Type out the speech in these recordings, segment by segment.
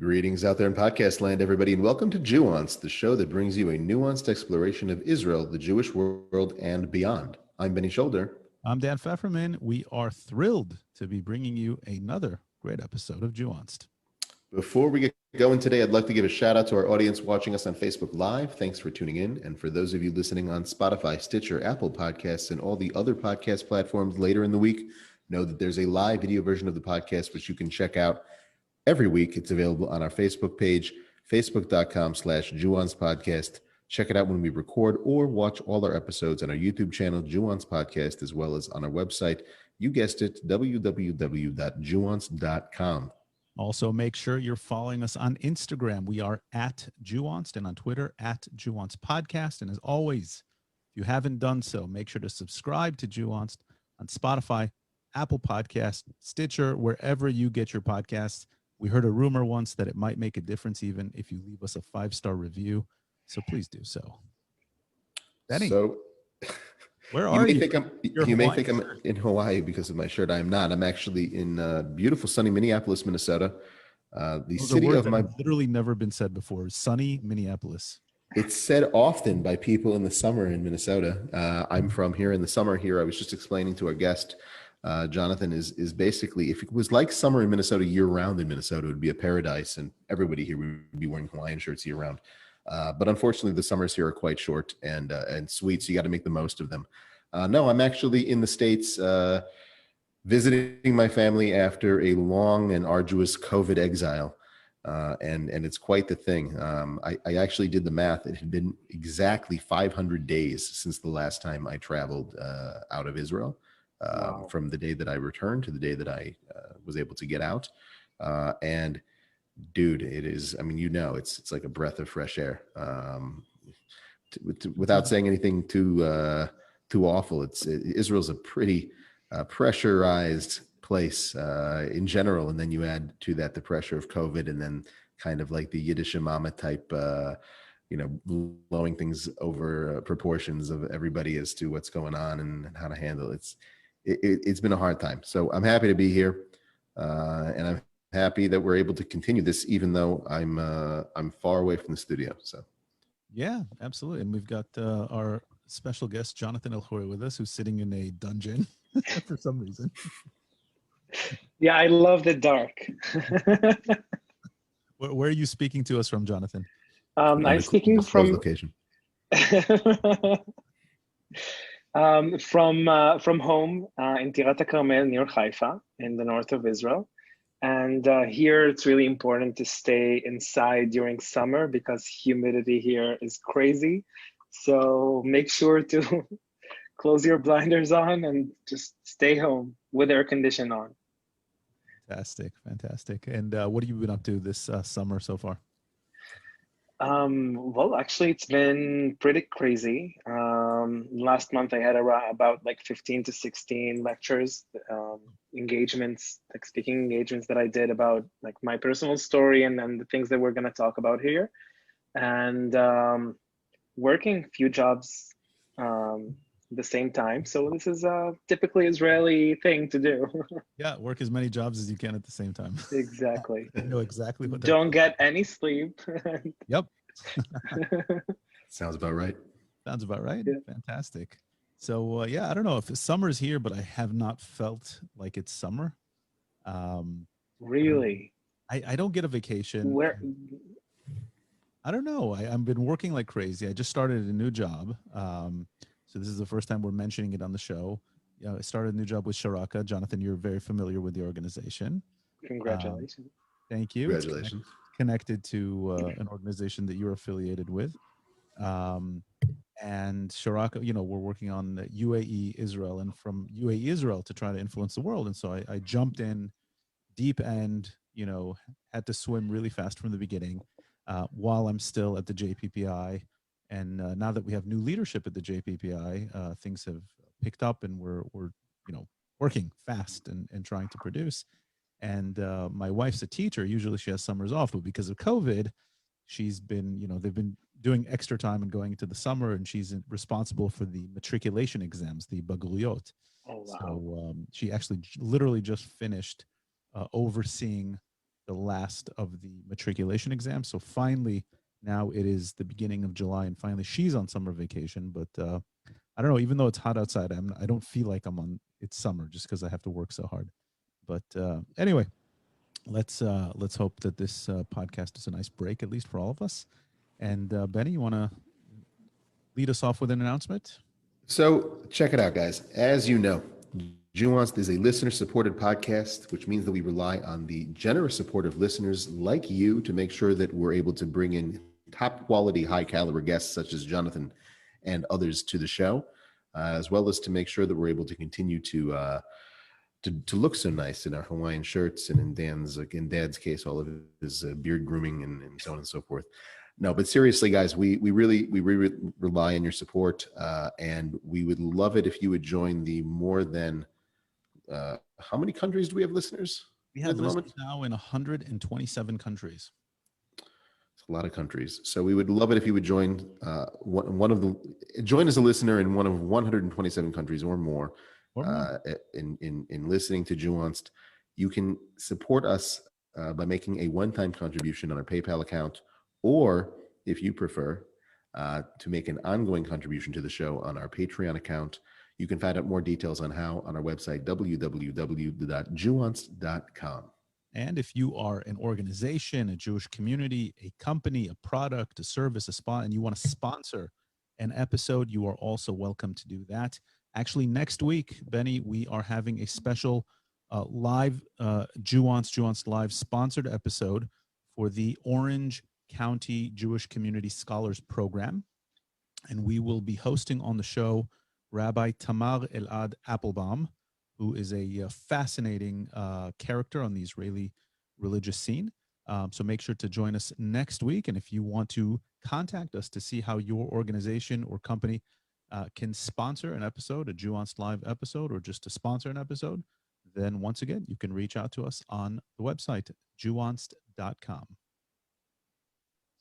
Greetings out there in podcast land, everybody, and welcome to Nuanced, the show that brings you a nuanced exploration of Israel, the Jewish world, and beyond. I'm Benny Shoulder. I'm Dan Pfefferman. We are thrilled to be bringing you another great episode of Nuanced. Before we get going today, I'd like to give a shout out to our audience watching us on Facebook Live. Thanks for tuning in. And for those of you listening on Spotify, Stitcher, Apple Podcasts, and all the other podcast platforms later in the week, know that there's a live video version of the podcast, which you can check out every week. It's available on our Facebook page, facebook.com/Nuanced Podcast. Check it out when we record or watch all our episodes on our YouTube channel, Nuanced Podcast, as well as on our website. You guessed it, www.nuanced.com. Also, make sure you're following us on Instagram. We are at Nuanced, and on Twitter at Nuanced Podcast. And as always, if you haven't done so, make sure to subscribe to Nuanced on Spotify, Apple Podcasts, Stitcher, wherever you get your podcasts. We heard a rumor once that it might make a difference even if you leave us a 5-star review. So please do so. Benny, where are you? You may think I'm in Hawaii because of my shirt. I'm not. I'm actually in beautiful, sunny Minneapolis, Minnesota. Those city of my literally never been said before. Sunny Minneapolis. It's said often by people in the summer in Minnesota. I'm from here in the summer here. I was just explaining to our guest, Jonathan, is basically, if it was like summer in Minnesota year round in Minnesota, it would be a paradise and everybody here would be wearing Hawaiian shirts year round. But unfortunately, the summers here are quite short and sweet, so you got to make the most of them. No, I'm actually in the States visiting my family after a long and arduous COVID exile, and it's quite the thing. I actually did the math. It had been exactly 500 days since the last time I traveled out of Israel, wow. From the day that I returned to the day that I was able to get out. And dude, it is, I mean, it's like a breath of fresh air. Without saying anything too awful, Israel's a pretty pressurized place in general, and then you add to that the pressure of COVID, and then kind of like the Yiddish Mama type, blowing things over proportions of everybody as to what's going on and how to handle it. It's been a hard time. So I'm happy to be here, and I'm happy that we're able to continue this, even though I'm far away from the studio. So, yeah, absolutely. And we've got our special guest Jonathan Elkhoury with us, who's sitting in a dungeon for some reason. Yeah, I love the dark. Where are you speaking to us from, Jonathan? I'm speaking from location. From home in Tirat HaKarmel near Haifa in the north of Israel. And here it's really important to stay inside during summer because humidity here is crazy. So make sure to close your blinders on and just stay home with air condition on. Fantastic. And what have you been up to this summer so far? Well, actually, it's been pretty crazy. Last month I had about like 15 to 16 lectures, engagements, like speaking engagements that I did about like my personal story and then the things that we're going to talk about here, and working a few jobs at the same time. So this is a typically Israeli thing to do. Yeah, work as many jobs as you can at the same time. Exactly. I know exactly what that Don't get any sleep. Yep. Sounds about right. Sounds about right. Yeah. Fantastic. So yeah, I don't know if summer's here, but I have not felt like it's summer. Really? I don't get a vacation. Where? I don't know. I've been working like crazy. I just started a new job. So this is the first time we're mentioning it on the show. I started a new job with Sharaka. Jonathan, you're very familiar with the organization. Congratulations. Thank you. Congratulations. It's connected to an organization that you're affiliated with. And Sharaka, we're working on UAE Israel, and from UAE Israel to try to influence the world. And so I jumped in deep end, had to swim really fast from the beginning while I'm still at the JPPI. And now that we have new leadership at the JPPI, things have picked up, and we're working fast and trying to produce. And my wife's a teacher. Usually she has summers off, but because of COVID, she's been, they've been doing extra time and going into the summer, and she's responsible for the matriculation exams, the bagruyot. Oh, wow. So she actually literally just finished overseeing the last of the matriculation exam. So finally, now it is the beginning of July, and finally she's on summer vacation. But I don't know. Even though it's hot outside, I don't feel like it's summer just because I have to work so hard. But anyway, let's hope that this podcast is a nice break, at least for all of us. And Benny, you want to lead us off with an announcement? So check it out, guys. As you know, Nuanced is a listener-supported podcast, which means that we rely on the generous support of listeners like you to make sure that we're able to bring in top-quality, high-caliber guests such as Jonathan and others to the show, as well as to make sure that we're able to continue to look so nice in our Hawaiian shirts and in Dad's case, all of his beard grooming and so on and so forth. No, but seriously, guys, we really rely on your support, and we would love it if you would join the more than how many countries do we have listeners? We have listeners now in 127 countries. It's a lot of countries. So we would love it if you would join join as a listener in one of 127 countries or more. In listening to Nuanced. You can support us by making a one-time contribution on our PayPal account, or if you prefer, to make an ongoing contribution to the show on our Patreon account. You can find out more details on how on our website, www.nuanced.com. And if you are an organization, a Jewish community, a company, a product, a service, a spot, and you want to sponsor an episode, you are also welcome to do that. Actually, next week, Benny, we are having a special live Nuanced Live sponsored episode for the Orange County Jewish Community Scholars Program. And we will be hosting on the show Rabbi Tamar Elad Applebaum, who is a fascinating character on the Israeli religious scene. So make sure to join us next week. And if you want to contact us to see how your organization or company can sponsor an episode, a Nuanced Live episode, or just to sponsor an episode, then once again, you can reach out to us on the website, nuanced.com.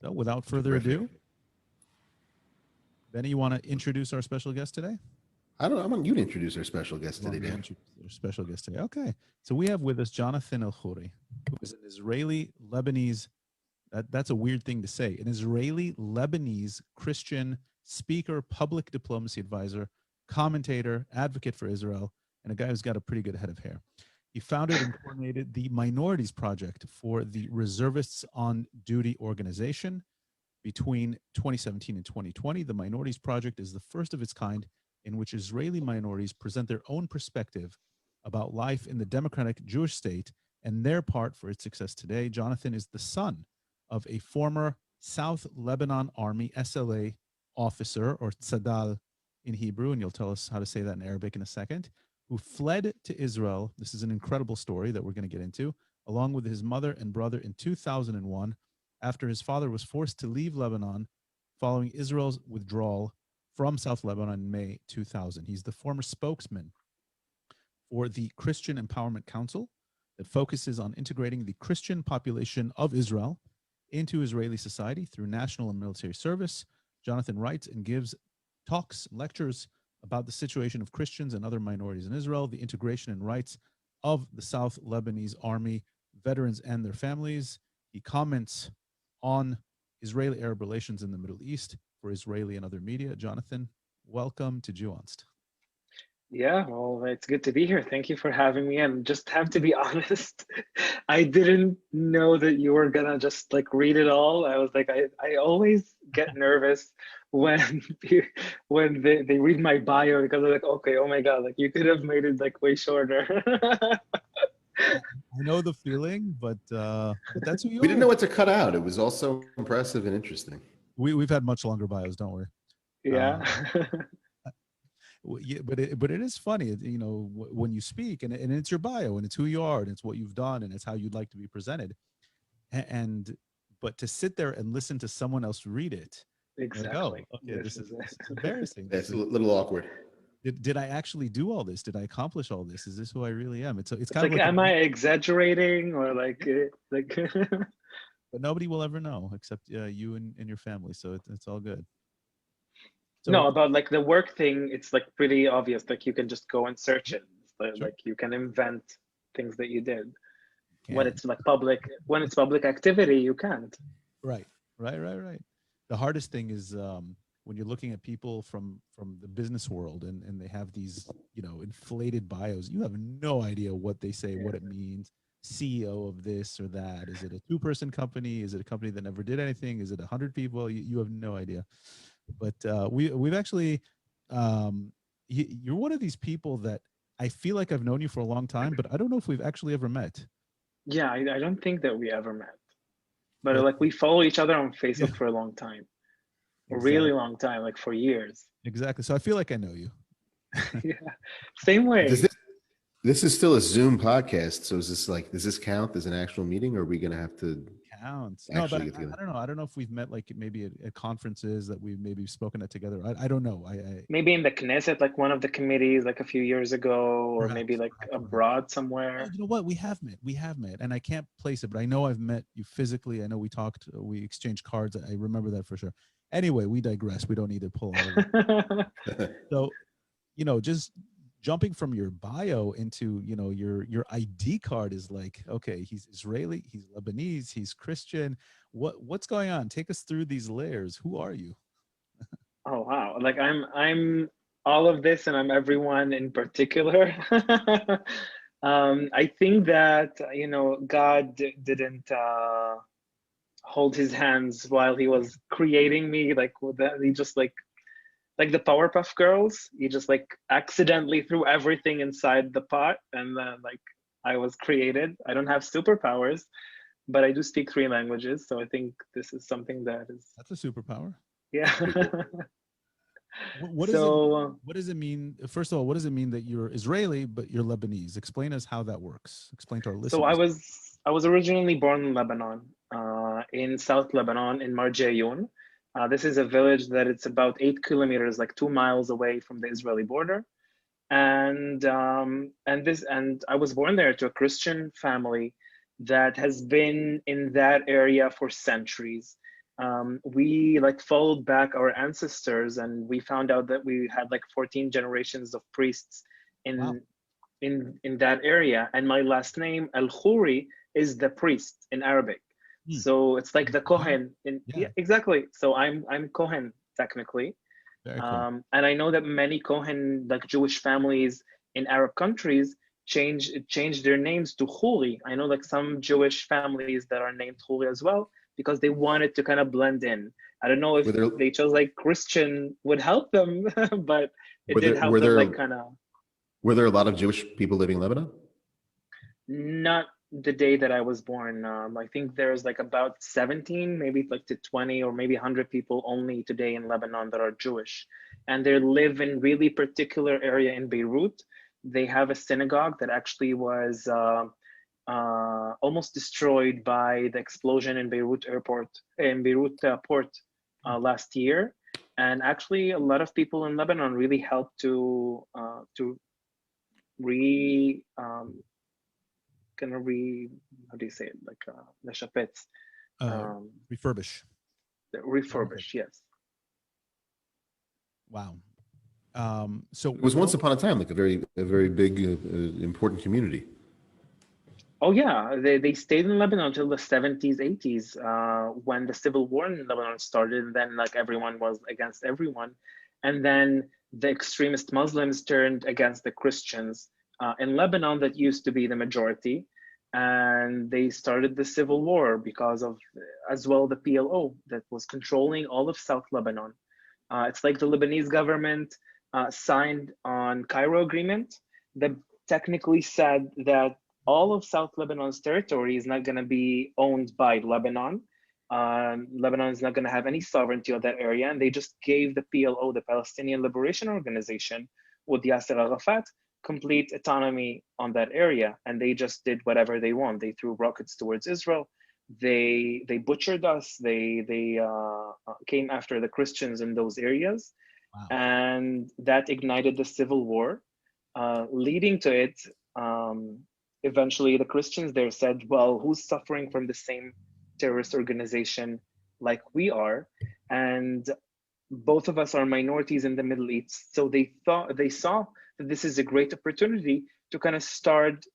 So without further ado, Benny, you want to introduce our special guest today? I want you to introduce our special guest today, Dan. Our special guest today. Okay. So we have with us Jonathan Elkhoury, who is an Israeli-Lebanese, that's a weird thing to say, an Israeli-Lebanese Christian speaker, public diplomacy advisor, commentator, advocate for Israel, and a guy who's got a pretty good head of hair. He founded and coordinated the Minorities Project for the Reservists on Duty organization. Between 2017 and 2020, the Minorities Project is the first of its kind in which Israeli minorities present their own perspective about life in the democratic Jewish state and their part for its success today. Jonathan is the son of a former South Lebanon Army, SLA, officer, or tzadal in Hebrew, and you'll tell us how to say that in Arabic in a second, who fled to Israel. This is an incredible story that we're going to get into, along with his mother and brother in 2001, after his father was forced to leave Lebanon following Israel's withdrawal from South Lebanon in May 2000. He's the former spokesman for the Christian Empowerment Council that focuses on integrating the Christian population of Israel into Israeli society through national and military service. Jonathan writes and gives talks, lectures about the situation of Christians and other minorities in Israel, the integration and rights of the South Lebanese Army veterans and their families. He comments on Israeli-Arab relations in the Middle East for Israeli and other media. Jonathan, welcome to Nuanced. Yeah, well, it's good to be here. Thank you for having me. And just have to be honest, I didn't know that you were gonna just like read it all. I was like, I always get nervous when when they read my bio because they're like, okay, oh my God, like you could have made it like way shorter. I know the feeling, but that's who you are. We didn't know what to cut out. It was also impressive and interesting. We've had much longer bios, don't worry. Yeah. Yeah, but it is funny, you know, when you speak and it's your bio and it's who you are and it's what you've done and it's how you'd like to be presented. But to sit there and listen to someone else read it, Exactly. like, oh, okay, this is embarrassing. That's a little awkward. Did I actually do all this? Did I accomplish all this? Is this who I really am? It's kind like, of like, am I exaggerating or like? But nobody will ever know except you and your family. So it's all good. So, no, about like the work thing, it's like pretty obvious. Like you can just go and search it. Like, Sure. like you can invent things that you did. when can. it's like public activity, you can't. Right. The hardest thing is when you're looking at people from the business world and they have these, inflated bios. You have no idea what they say, what it means. CEO of this or that. Is it a 2-person company? Is it a company that never did anything? Is it 100 people? You have no idea. But we've actually, you're one of these people that I feel like I've known you for a long time, but I don't know if we've actually ever met. Yeah, I don't think that we ever met, but But like we follow each other on yeah, Facebook for a long time, a really exactly. long time, like for years. Exactly. So I feel like I know you. Yeah, same Does way. this is still a Zoom podcast, so is this like, does this count as an actual meeting, or are we going to have to Counts. No, but actually get I together? don't know. I don't know if we've met like maybe at conferences that we've maybe spoken at together. I don't know. I Maybe in the Knesset, like one of the committees, like a few years ago, or maybe like perhaps. abroad Oh, somewhere. you know what? We have met. And I can't place it, but I know I've met you physically. I know we talked. We exchanged cards. I remember that for sure. Anyway, we digress. We don't need to pull all of it. So, just jumping from your bio into, your ID card is like, okay, he's Israeli, he's Lebanese, he's Christian. What's going on? Take us through these layers. Who are you? Oh wow! Like I'm all of this, and I'm everyone in particular. I think that God didn't hold His hands while He was creating me. Like with that, He just like the Powerpuff Girls. He just like accidentally threw everything inside the pot, and then like I was created. I don't have superpowers, but I do speak 3 languages, so I think this is something that is, That's a superpower. yeah. What does it So what does it mean? First of all, what does it mean that you're Israeli but you're Lebanese? Explain us how that works. Explain to our so I listeners. was I was originally born in Lebanon, in South Lebanon, in Marjayoun. This is a village that it's about 8 kilometers, like 2 miles away from the Israeli border. And I was born there to a Christian family that has been in that area for centuries. We like followed back our ancestors, and we found out that we had like 14 generations of priests Wow. in in that area. And my last name Elkhoury is the priest in Arabic, Hmm. so it's like the Kohen. Yeah, Yeah, exactly. So I'm Kohen technically. very cool. And I know that many Kohen, like Jewish families in Arab countries, change their names to Khoury. I know like some Jewish families that are named Khoury as well, because they wanted to kind of blend in. I don't know if Were there they chose like Christian would help them, but it were did there help were them like there kind of. were there a lot of Jewish people living in Lebanon? Not the day that I was born. I think there's like about 17, maybe like to 20 or maybe 100 people only today in Lebanon that are Jewish. And they live in really particular area in Beirut. They have a synagogue that actually was almost destroyed by the explosion in Beirut port last year. And actually a lot of people in Lebanon really helped to re kind of how do you say it, like לשפץ, Refurbish. refurbish, yes. Wow. So It was once upon a time like a very big, important community. Oh yeah, they stayed in Lebanon until the 70s, 80s, when the civil war in Lebanon started. And then like everyone was against everyone, and then the extremist Muslims turned against the Christians in Lebanon that used to be the majority, and they started the civil war because of as well the PLO that was controlling all of South Lebanon. It's like the Lebanese government signed on Cairo Agreement that technically said that all of South Lebanon's territory is not going to be owned by Lebanon. Lebanon is not going to have any sovereignty of that area. And they just gave the PLO, the Palestinian Liberation Organization, with Yasser Arafat, complete autonomy on that area. And they just did whatever they want. They threw rockets towards Israel. They butchered us. They came after the Christians in those areas. wow. And that ignited the civil war, leading to it. Eventually, the Christians there said, well, who's suffering from the same terrorist organization like we are? And both of us are minorities in the Middle East. So they saw that this is a great opportunity to kind of start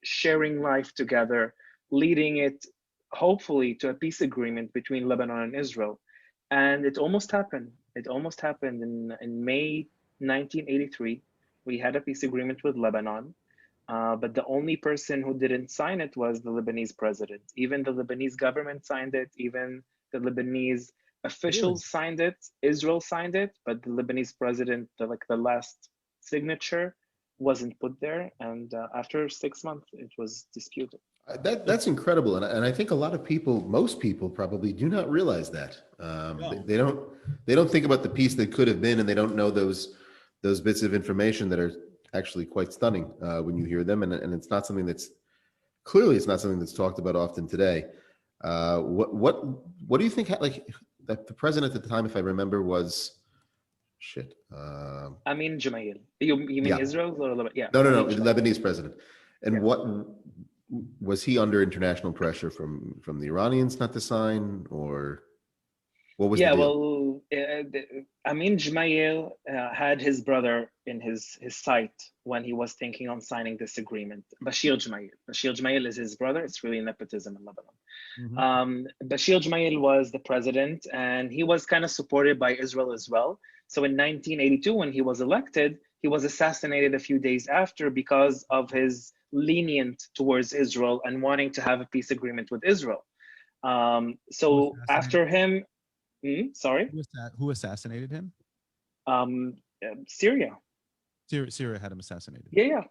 sharing life together, leading it hopefully to a peace agreement between Lebanon and Israel. And it almost happened. It almost happened in May 1983. We had a peace agreement with Lebanon, but the only person who didn't sign it was the Lebanese president. Even the Lebanese government signed it, even the Lebanese officials signed it, Israel signed it, but the Lebanese president, the last signature, wasn't put there. And after 6 months, it was disputed. That's incredible, and I think a lot of people, most people, probably do not realize that. No. They don't think about the piece that could have been, and they don't know those bits of information that are actually quite stunning when you hear them, and it's not something that's clearly it's not something that's talked about often today. What do you think? Like the president at the time, if I remember, was shit. Amin Jumail. You mean Yeah. Israel or Lebanon? Yeah. No, Amin Jumail. Lebanese president. And Yeah. what was he under international pressure from the Iranians not to sign, or what was Yeah, the deal? well, Amin Jumail had his brother in his sight when he was thinking on signing this agreement. Bashir Jumail. Bashir Jumail is his brother. It's really nepotism in Lebanon. Bashir Jumail was the president, and he was kind of supported by Israel as well. So in 1982, when he was elected, he was assassinated a few days after because of his lenient towards Israel and wanting to have a peace agreement with Israel. So after him, sorry? Who assassinated him? Syria. Syria had him assassinated. Yeah.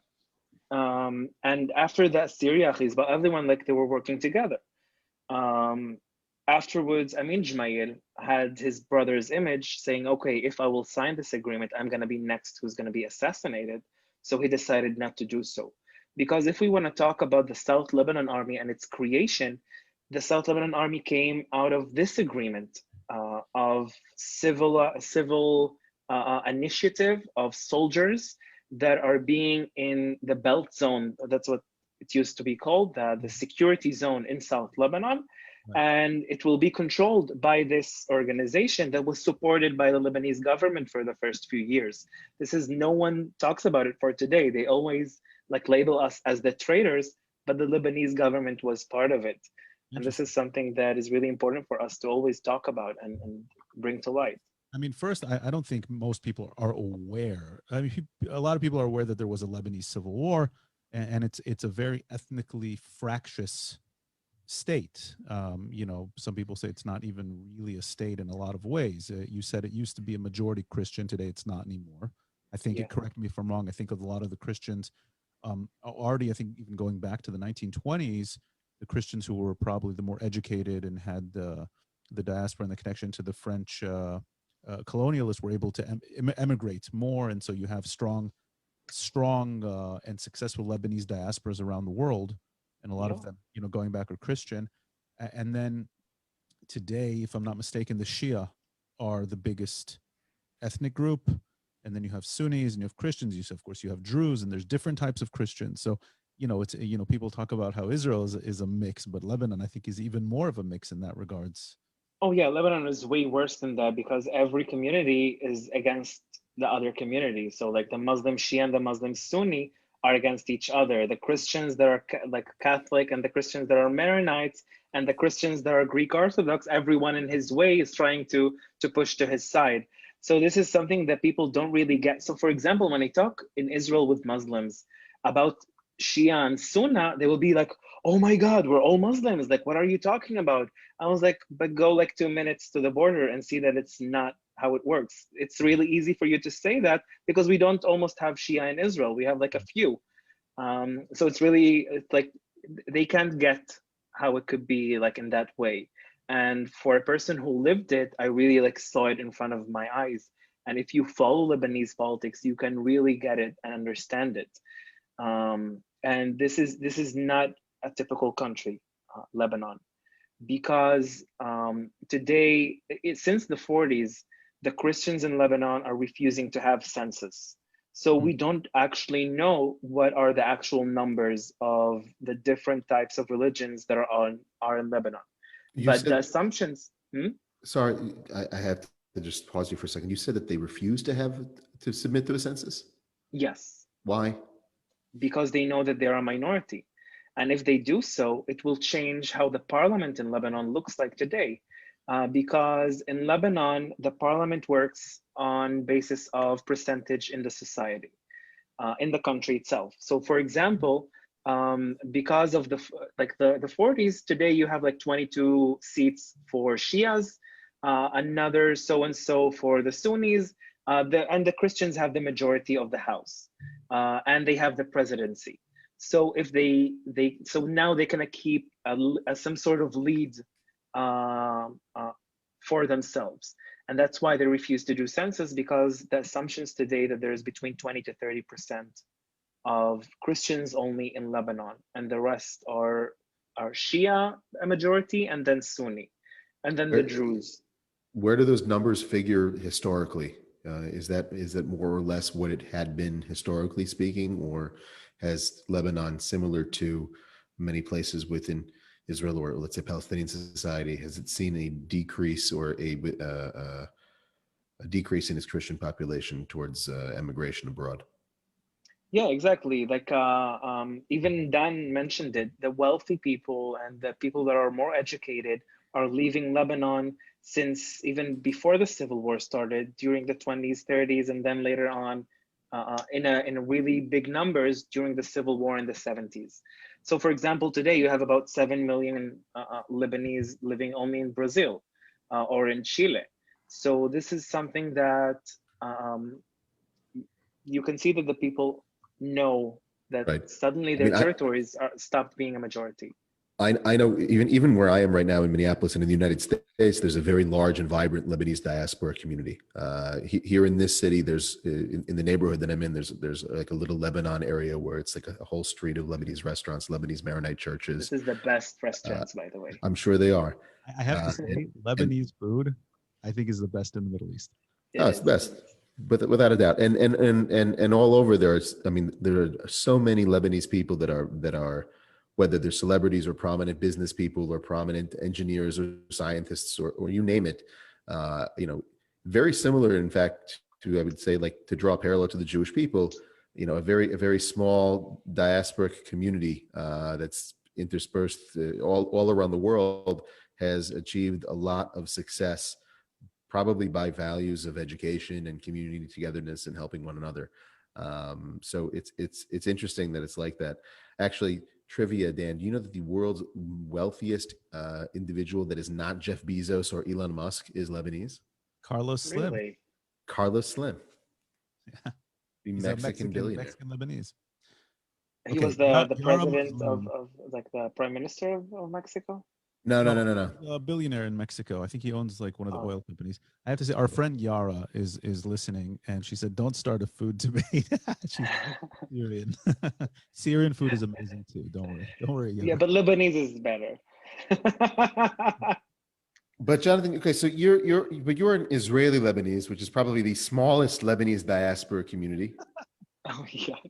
And after that, Syria, Hizbah, everyone, like, they were working together. Afterwards, Amin Jumail had his brother's image saying, okay, if I will sign this agreement, I'm going to be next who's going to be assassinated. So he decided not to do so. Because if we want to talk about the South Lebanon Army and its creation, the South Lebanon Army came out of this agreement of civil initiative of soldiers that are being in the belt zone. That's what it used to be called, the security zone in South Lebanon. Right. And it will be controlled by this organization that was supported by the Lebanese government for the first few years. This is, no one talks about it for today. They always like label us as the traitors, but the Lebanese government was part of it. And this is something that is really important for us to always talk about and bring to light. I mean, first, I don't think most people are aware. I mean, a lot of people are aware that there was a Lebanese Civil War, and it's a very ethnically fractious state. You know, some people say it's not even really a state in a lot of ways. You said it used to be a majority Christian. Today, it's not anymore. I think, correct me if I'm wrong, I think of a lot of the Christians already, I think even going back to the 1920s, the Christians who were probably the more educated and had the diaspora and the connection to the French colonialists were able to emigrate more. And so you have strong and successful Lebanese diasporas around the world. And a lot of them, you know, going back are Christian. And then today, if I'm not mistaken, the Shia are the biggest ethnic group. And then you have Sunnis and you have Christians. Of course, you have Druze, and there's different types of Christians. So, you know, it's, you know, people talk about how Israel is a mix, but Lebanon, I think, is even more of a mix in that regards. Oh yeah, Lebanon is way worse than that because every community is against the other community. So like the Muslim Shia and the Muslim Sunni are against each other. The Christians that are like Catholic and the Christians that are Maronites and the Christians that are Greek Orthodox, everyone in his way is trying to push to his side. So this is something that people don't really get. So for example, when I talk in Israel with Muslims about Shia and Sunnah, they will be like, oh my God, we're all Muslims. Like, what are you talking about? I was like, but go like 2 minutes to the border and see that it's not how it works. It's really easy for you to say that because we don't almost have Shia in Israel. We have like a few. So it's like they can't get how it could be like in that way. And for a person who lived it, I really like saw it in front of my eyes. And if you follow Lebanese politics, you can really get it and understand it. And this is not a typical country, Lebanon, because today, since the 40s, the Christians in Lebanon are refusing to have census. So we don't actually know what are the actual numbers of the different types of religions that are in Lebanon. But the assumptions. Sorry, I have to just pause you for a second. You said that they refuse to submit to a census? Yes. Why? because they know that they're a minority. And if they do so, it will change how the parliament in Lebanon looks like today. Because in Lebanon, the parliament works on basis of percentage in the society, in the country itself. So for example, because of the 40s, today you have like 22 seats for Shias, another so-and-so for the Sunnis, and the Christians have the majority of the House, and they have the presidency. So if so now they can keep some sort of lead for themselves. And that's why they refuse to do census, because the assumptions today that there's between 20 to 30% of Christians only in Lebanon, and the rest are Shia, a majority, and then Sunni, and then the Druze. Where do those numbers figure historically? Is that more or less what it had been historically speaking, or has Lebanon, similar to many places within Israel, or let's say Palestinian society, has it seen a decrease or a decrease in its Christian population towards emigration abroad? Yeah, exactly. Like even Dan mentioned it, the wealthy people and the people that are more educated are leaving Lebanon since even before the Civil War started, during the 20s, 30s, and then later on in a really big numbers during the Civil War in the 70s. So for example, today you have about 7 million Lebanese living only in Brazil or in Chile. So this is something that you can see that the people know that suddenly their territories stopped being a majority. I know even where I am right now in Minneapolis and in the United States, there's a very large and vibrant Lebanese diaspora community. Here in this city, there's in the neighborhood that I'm in, there's like a little Lebanon area where it's like a whole street of Lebanese restaurants, Lebanese Maronite churches. This is the best restaurants, by the way. I'm sure they are. I have to say, Lebanese food, I think, is the best in the Middle East. It's the best, without a doubt. And all over there are so many Lebanese people that are whether they're celebrities or prominent business people or prominent engineers or scientists or you name it, very similar, in fact, to, I would say, like, to draw a parallel to the Jewish people, a very small diasporic community that's interspersed all around the world, has achieved a lot of success, probably by values of education and community togetherness and helping one another. So it's interesting that it's like that. Actually, trivia, Dan, do you know that the world's wealthiest individual that is not Jeff Bezos or Elon Musk is Lebanese? Carlos Slim. Really? Carlos Slim. Yeah. The He's Mexican billionaire. Mexican Lebanese. He was the president of like the prime minister of Mexico? No. A billionaire in Mexico. I think he owns like one of the oil companies. I have to say, our friend Yara is listening, and she said, "Don't start a food debate." She's Syrian. Syrian food is amazing too. Don't worry. Yara. Yeah, but Lebanese is better. But Jonathan, okay, so you're an Israeli Lebanese, which is probably the smallest Lebanese diaspora community. Oh yes.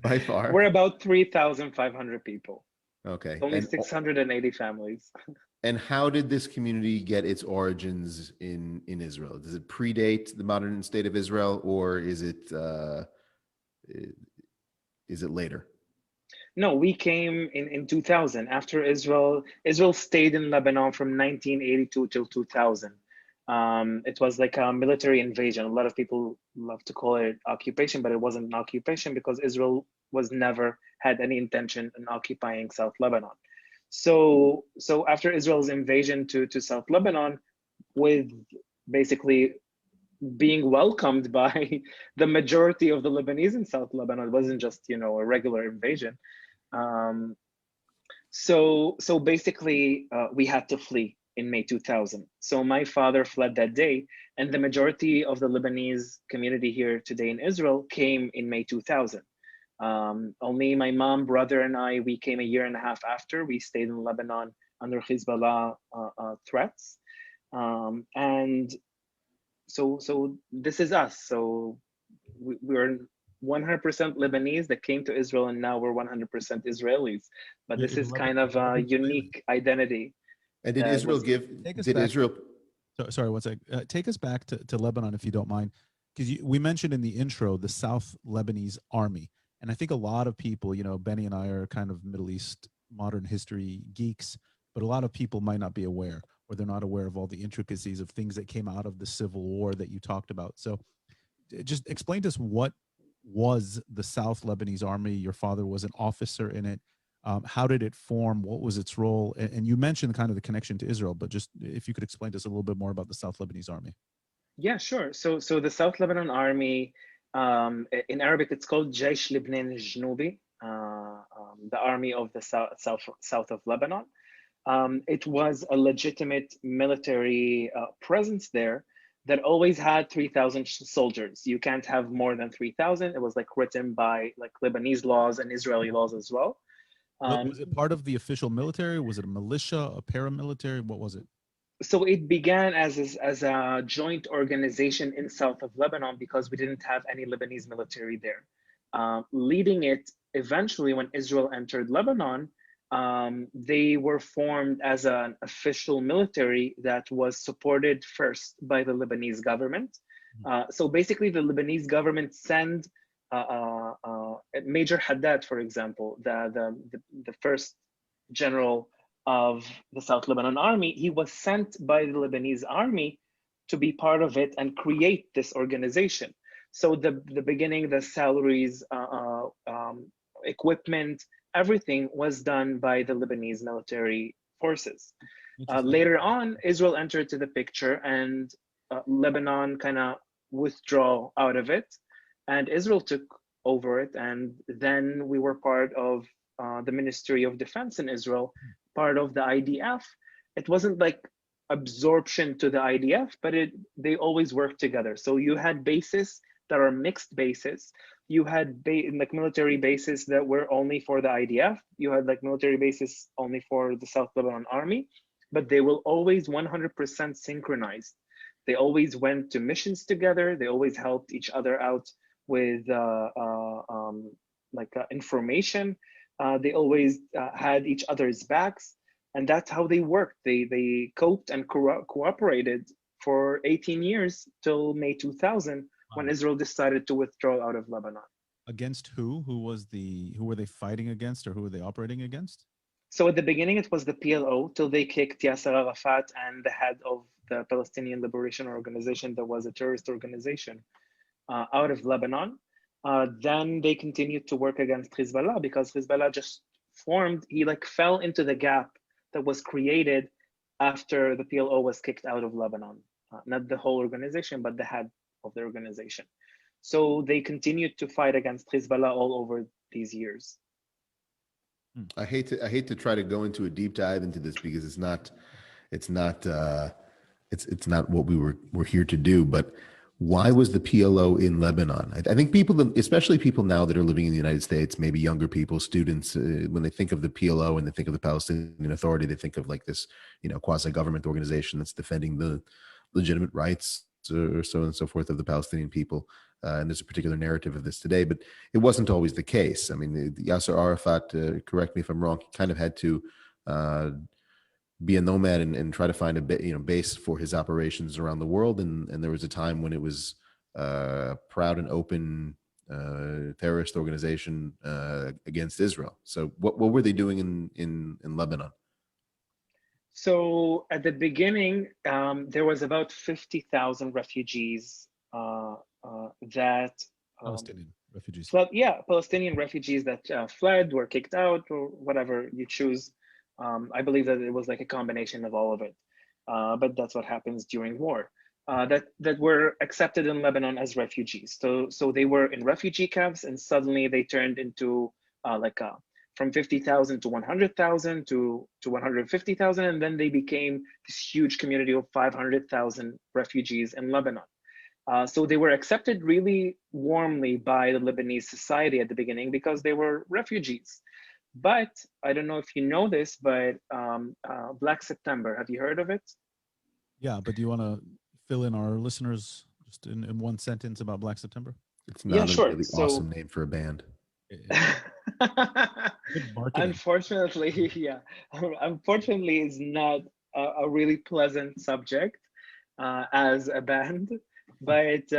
By far. We're about 3,500 people. Okay. Only 680 families. And how did this community get its origins in Israel? Does it predate the modern state of Israel, or is it later? No, we came in 2000 after Israel stayed in Lebanon from 1982 till 2000. It was like a military invasion. A lot of people love to call it occupation, but it wasn't an occupation because Israel was never had any intention in occupying South Lebanon. So after Israel's invasion to South Lebanon, with basically being welcomed by the majority of the Lebanese in South Lebanon, it wasn't just a regular invasion. So basically we had to flee in May 2000. So my father fled that day, and the majority of the Lebanese community here today in Israel came in May 2000. Only my mom, brother, and I, we came a year and a half after. We stayed in Lebanon under Hezbollah threats. And so this is us. So we're 100% Lebanese that came to Israel, and now we're 100% Israelis. But this is kind of a unique identity. And did Israel Sorry, one sec. Take us back to Lebanon, if you don't mind, because we mentioned in the intro the South Lebanese Army. And I think a lot of people, Benny and I are kind of Middle East modern history geeks, but a lot of people might not be aware, or they're not aware of all the intricacies of things that came out of the Civil War that you talked about. So just explain to us, what was the South Lebanese Army? Your father was an officer in it. How did it form? What was its role? And you mentioned kind of the connection to Israel, but just if you could explain to us a little bit more about the South Lebanese Army. Yeah, sure. So the South Lebanon Army, in Arabic, it's called Jaysh Lebanon Jnubi, the army of the south of Lebanon. It was a legitimate military presence there that always had 3,000 soldiers. You can't have more than 3,000. It was like written by like Lebanese laws and Israeli laws as well. Was it part of the official military? Was it a militia, a paramilitary? What was it? So it began as a joint organization in south of Lebanon because we didn't have any Lebanese military there. Leading it, eventually when Israel entered Lebanon, they were formed as an official military that was supported first by the Lebanese government. So basically the Lebanese government sent Major Haddad, for example, the first general of the South Lebanon Army. He was sent by the Lebanese army to be part of it and create this organization. So the beginning, the salaries, equipment, everything was done by the Lebanese military forces. Later on, Israel entered to the picture, and Lebanon kind of withdrew out of it, and Israel took over it. And then we were part of the Ministry of Defense in Israel, part of the IDF. It wasn't like absorption to the IDF, but they always worked together. So you had bases that are mixed bases. You had like military bases that were only for the IDF. You had like military bases only for the South Lebanon Army, but they will always 100% synchronized. They always went to missions together. They always helped each other out with information. They always had each other's backs, and that's how they worked. They coped and cooperated for 18 years till May 2000, when Israel decided to withdraw out of Lebanon. Against who? Who were they fighting against, or who were they operating against? So at the beginning, it was the PLO till they kicked Yasser Arafat and the head of the Palestinian Liberation Organization, that was a terrorist organization, out of Lebanon. Then they continued to work against Hezbollah because Hezbollah just formed. He like fell into the gap that was created after the PLO was kicked out of Lebanon. Not the whole organization, but the head of the organization. So they continued to fight against Hezbollah all over these years. I hate to try to go into a deep dive into this because it's not what we're here to do. But why was the PLO in Lebanon? I think people, especially people now that are living in the United States, maybe younger people, students, when they think of the PLO and they think of the Palestinian Authority, they think of like this, quasi-government organization that's defending the legitimate rights or so on and so forth of the Palestinian people. And there's a particular narrative of this today, but it wasn't always the case. I mean, Yasser Arafat, correct me if I'm wrong, he kind of had to be a nomad and try to find a base for his operations around the world. And there was a time when it was a proud and open terrorist organization against Israel. So what were they doing in Lebanon? So at the beginning, there was about 50,000 refugees that Palestinian refugees. Palestinian refugees that fled, were kicked out, or whatever you choose. I believe that it was like a combination of all of it, but that's what happens during war. That were accepted in Lebanon as refugees. So they were in refugee camps, and suddenly they turned into from 50,000 to 100,000 to 150,000, and then they became this huge community of 500,000 refugees in Lebanon. So they were accepted really warmly by the Lebanese society at the beginning because they were refugees. But I don't know if you know this, but Black September, have you heard of it? Yeah, but do you want to fill in our listeners just in one sentence about Black September? It's not a really awesome name for a band. Unfortunately, yeah. Unfortunately, it's not a really pleasant subject as a band. But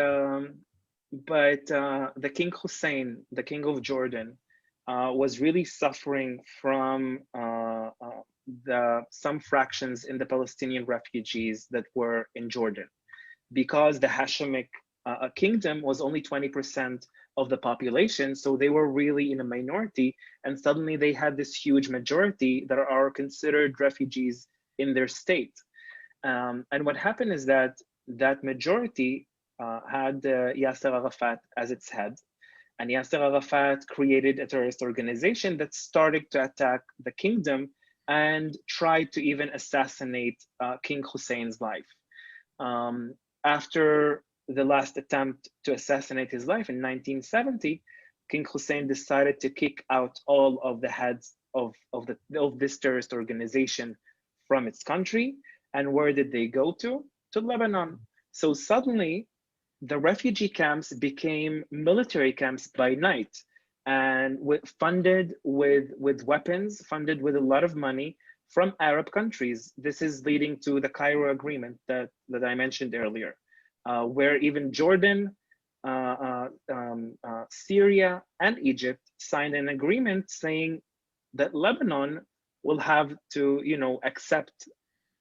but the King Hussein, the King of Jordan, was really suffering from some fractions in the Palestinian refugees that were in Jordan, because the Hashemic kingdom was only 20% of the population, so they were really in a minority, and suddenly they had this huge majority that are considered refugees in their state. And what happened is that that majority had Yasser Arafat as its head, and Yasser Arafat created a terrorist organization that started to attack the kingdom and tried to even assassinate King Hussein's life. After the last attempt to assassinate his life in 1970, King Hussein decided to kick out all of the heads of this terrorist organization from its country. And where did they go to? To Lebanon. So suddenly, the refugee camps became military camps by night, and funded with weapons, funded with a lot of money from Arab countries. This is leading to the Cairo Agreement that I mentioned earlier, where even Jordan, Syria, and Egypt signed an agreement saying that Lebanon will have to, accept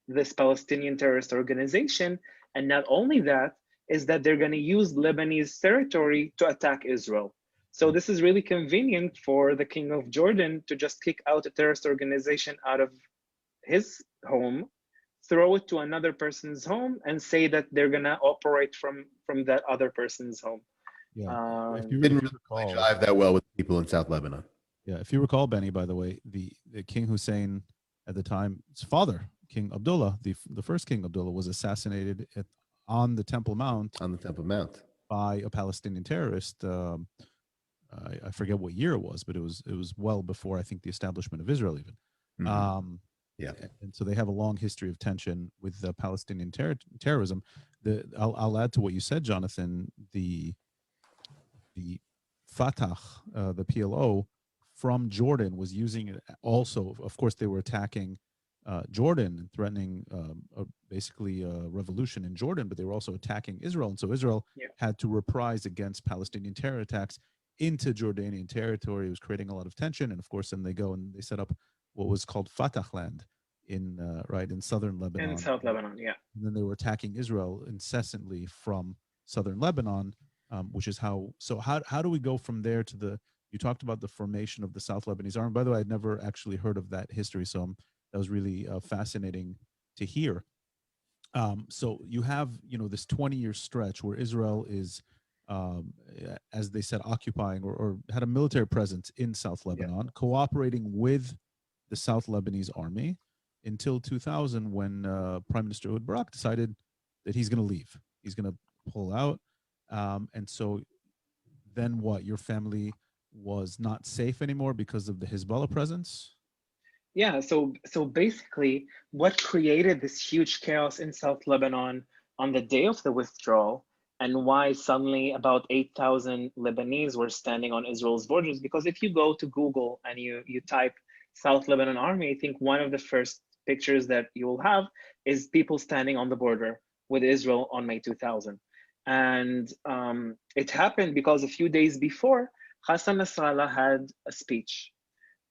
this Palestinian terrorist organization. And not only that, is that they're going to use Lebanese territory to attack Israel. So this is really convenient for the King of Jordan to just kick out a terrorist organization out of his home, throw it to another person's home, and say that they're going to operate from that other person's home. Yeah, if you Didn't really really recall, jive that well with people in South Lebanon. yeah, if you recall, Benny, by the way, the King Hussein at the time, his father, King Abdullah, the first King Abdullah, was assassinated on the Temple Mount. On the Temple Mount. By a Palestinian terrorist. I forget what year it was, but it was well before, I think, the establishment of Israel even. Mm-hmm. Yeah. And so they have a long history of tension with Palestinian terrorism. I'll add to what you said, Jonathan. The Fatah, the PLO from Jordan, was using it also. Of course, they were attacking Jordan and threatening basically a revolution in Jordan, but they were also attacking Israel. And so Israel had to reprise against Palestinian terror attacks into Jordanian territory. It was creating a lot of tension. And of course, then they go and they set up what was called Fatah land in southern Lebanon. In South Lebanon, yeah. And then they were attacking Israel incessantly from southern Lebanon, which is how do we go from there to you talked about the formation of the South Lebanese Army. By the way, I'd never actually heard of that history, so that was really fascinating to hear. So you have, this 20-year stretch where Israel is, as they said, occupying or had a military presence in South Lebanon, cooperating with the South Lebanese Army until 2000, when Prime Minister Ehud Barak decided that he's going to leave. He's going to pull out. And so then what? Your family was not safe anymore because of the Hezbollah presence? Yeah, so basically what created this huge chaos in South Lebanon on the day of the withdrawal, and why suddenly about 8,000 Lebanese were standing on Israel's borders, because if you go to Google and you type South Lebanon Army, I think one of the first pictures that you will have is people standing on the border with Israel on May 2000. And it happened because a few days before, Hassan Nasrallah had a speech.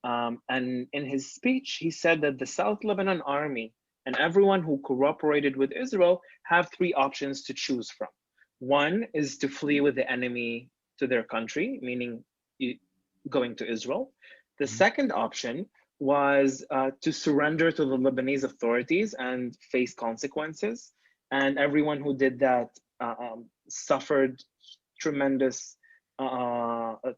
And in his speech, he said that the South Lebanon Army and everyone who cooperated with Israel have three options to choose from. One is to flee with the enemy to their country, meaning going to Israel. The second option was to surrender to the Lebanese authorities and face consequences. And everyone who did that suffered tremendous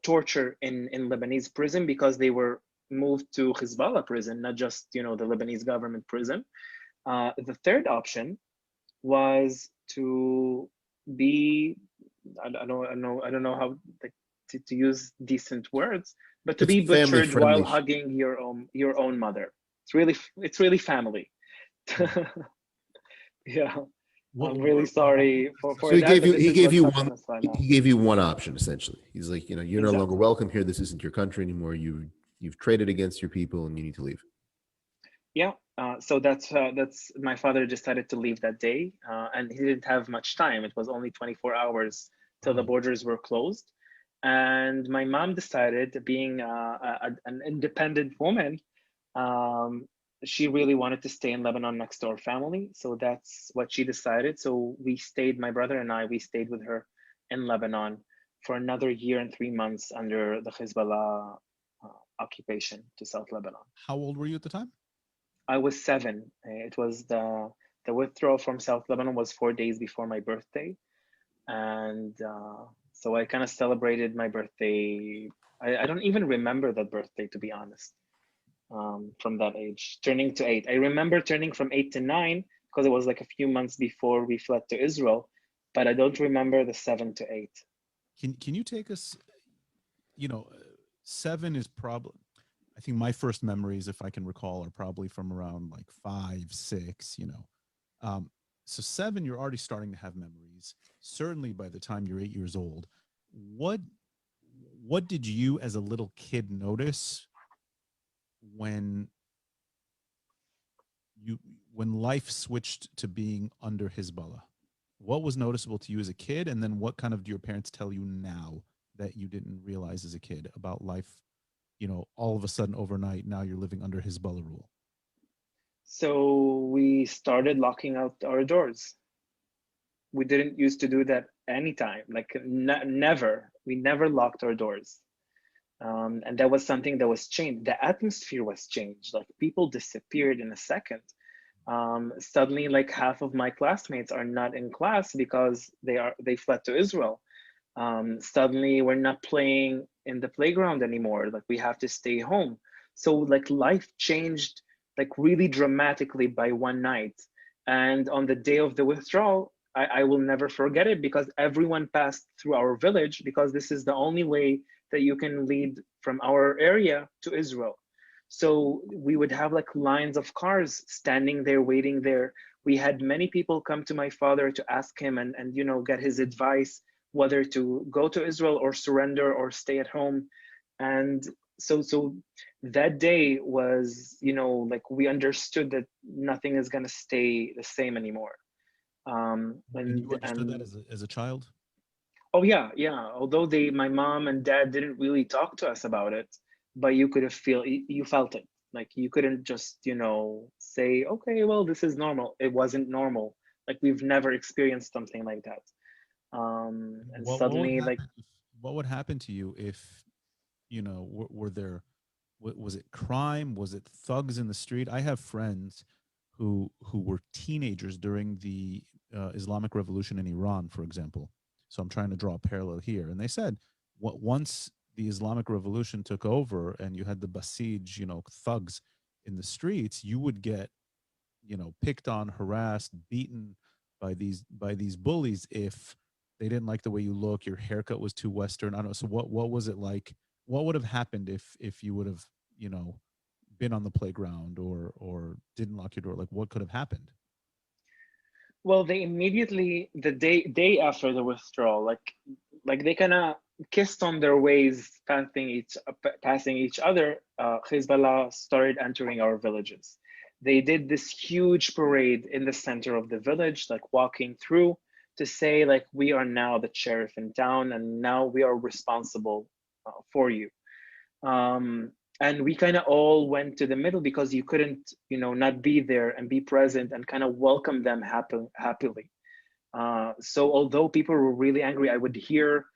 torture in Lebanese prison, because they were moved to Hezbollah prison, not just the Lebanese government prison. The third option was to be, I don't know how to use decent words, but to be butchered while hugging your own mother. It's really family. Yeah. I'm really sorry for so that. He gave you one option, essentially. He's like, you're no longer welcome here. This isn't your country anymore. You've traded against your people, and you need to leave. Yeah. So that's my father decided to leave that day, and he didn't have much time. It was only 24 hours till the Oh. borders were closed. And my mom decided, being an independent woman, um, she really wanted to stay in Lebanon next to our family. So that's what she decided. So we stayed, my brother and I, we stayed with her in Lebanon for another year and 3 months under the Hezbollah occupation to South Lebanon. How old were you at the time? I was 7. It was the withdrawal from South Lebanon was 4 days before my birthday. And so I kind of celebrated my birthday. I don't even remember that birthday, to be honest, from that age, turning to 8. I remember turning from 8 to 9 because it was like a few months before we fled to Israel, but I don't remember the 7 to 8. Can you take us, 7 is probably, I think my first memories, if I can recall, are probably from around like 5, 6, so 7, you're already starting to have memories. Certainly by the time you're 8 years old. What did you as a little kid notice when life switched to being under Hezbollah? What was noticeable to you as a kid? And then what kind of do your parents tell you now that you didn't realize as a kid about life, all of a sudden overnight, now you're living under Hezbollah rule? So we started locking out our doors. We didn't used to do that anytime, like never. We never locked our doors. And that was something that was changed. The atmosphere was changed. Like people disappeared in a second. Suddenly, like half of my classmates are not in class because they fled to Israel. Suddenly, we're not playing in the playground anymore. Like we have to stay home. So like life changed like really dramatically by one night. And on the day of the withdrawal, I will never forget it because everyone passed through our village because this is the only way that you can lead from our area to Israel. So we would have like lines of cars standing there, waiting there. We had many people come to my father to ask him and get his advice, whether to go to Israel or surrender or stay at home. And so that day was, like we understood that nothing is going to stay the same anymore. And you understood that as a child? Oh yeah. Although my mom and dad didn't really talk to us about it, but you could have you felt it. Like you couldn't just, say, okay, well, this is normal. It wasn't normal. Like we've never experienced something like that. And suddenly, what would happen to you if, were there, was it crime? Was it thugs in the street? I have friends who were teenagers during the Islamic Revolution in Iran, for example. So I'm trying to draw a parallel here. And they said, once the Islamic Revolution took over and you had the Basij, thugs in the streets, you would get, picked on, harassed, beaten by these bullies if they didn't like the way you look, your haircut was too Western. I don't know. So what was it like? What would have happened if you would have, been on the playground or didn't lock your door? Like what could have happened? well, they immediately, the day after the withdrawal, like they kind of kissed on their ways, passing each other. Hezbollah started entering our villages. They did this huge parade in the center of the village, like walking through to say, like, we are now the sheriff in town, and now we are responsible for you. And we kind of all went to the middle because you couldn't, not be there and be present and kind of welcome them happily. So although people were really angry, I would hear,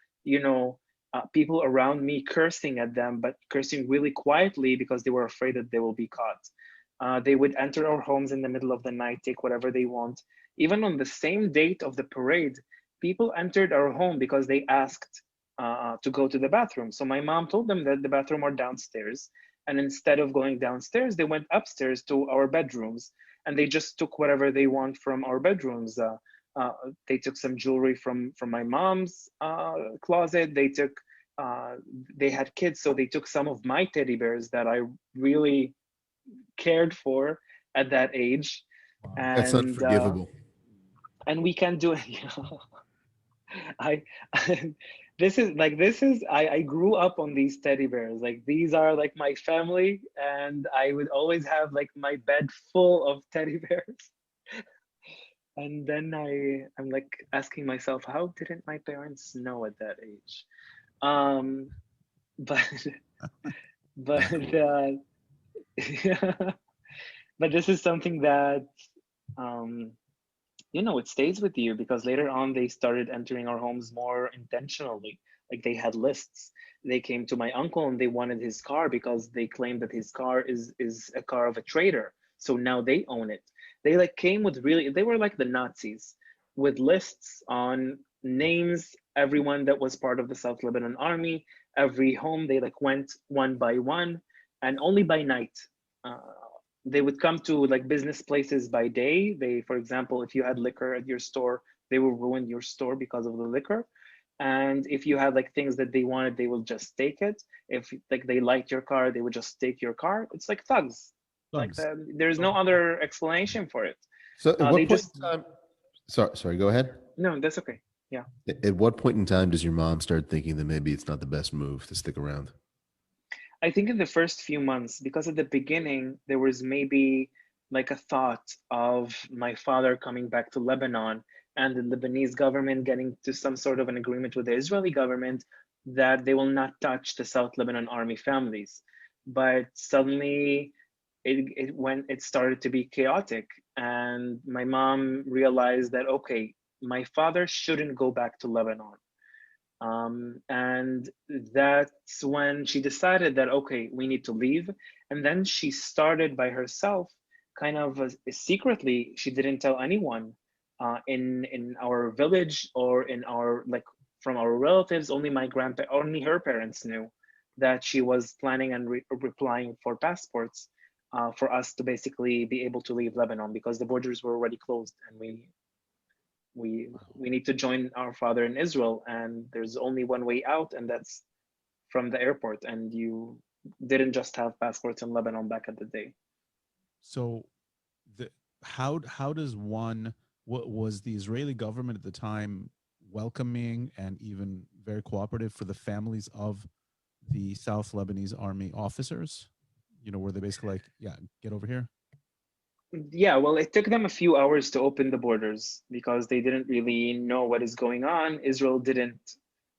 people around me cursing at them, but cursing really quietly because they were afraid that they will be caught. They would enter our homes in the middle of the night, take whatever they want. Even on the same date of the parade, people entered our home because they asked to go to the bathroom. So my mom told them that the bathroom are downstairs. And instead of going downstairs, they went upstairs to our bedrooms and they just took whatever they want from our bedrooms. They took some jewelry from my mom's closet. They had kids, so they took some of my teddy bears that I really cared for at that age. Wow. That's unforgivable. And we can do it. I I grew up on these teddy bears. Like these are like my family, and I would always have like my bed full of teddy bears. And then I'm like asking myself, how didn't my parents know at that age? Um, but but That cool. but this is something that um, it stays with you, because later on they started entering our homes more intentionally. Like they had lists. They came to my uncle and they wanted his car because they claimed that his car is a car of a traitor. So now they own it. They like came with really, they were like the Nazis, with lists on names, everyone that was part of the South Lebanon Army, every home. They like went one by one, and only by night. Uh, they would come to like business places by day. They, for example, if you had liquor at your store, they will ruin your store because of the liquor. And if you had like things that they wanted, they will just take it. If like they liked your car, they would just take your car. It's like thugs. Like Thugs. there's no other explanation for it. So at They what point just in time? Sorry, go ahead. no, that's okay. Yeah. At what point in time does your mom start thinking that maybe it's not the best move to stick around? I think in the first few months, because at the beginning, there was maybe like a thought of my father coming back to Lebanon and the Lebanese government getting to some sort of an agreement with the Israeli government that they will not touch the South Lebanon Army families. But suddenly it started to be chaotic. And my mom realized that, okay, my father shouldn't go back to Lebanon. And that's when she decided that, okay, we need to leave. And then she started by herself, kind of secretly. She didn't tell anyone in our village or in our, like, from our relatives. Only my grandpa, only her parents knew that she was planning and replying for passports for us to basically be able to leave Lebanon, because the borders were already closed, and we need to join our father in Israel, and there's only one way out, and that's from the airport. And you didn't just have passports in Lebanon back at the day. So, the how does one, what was the Israeli government at the time welcoming and even very cooperative for the families of the South Lebanese Army officers? Were they basically like, yeah, get over here? Yeah, well, it took them a few hours to open the borders because they didn't really know what is going on. Israel didn't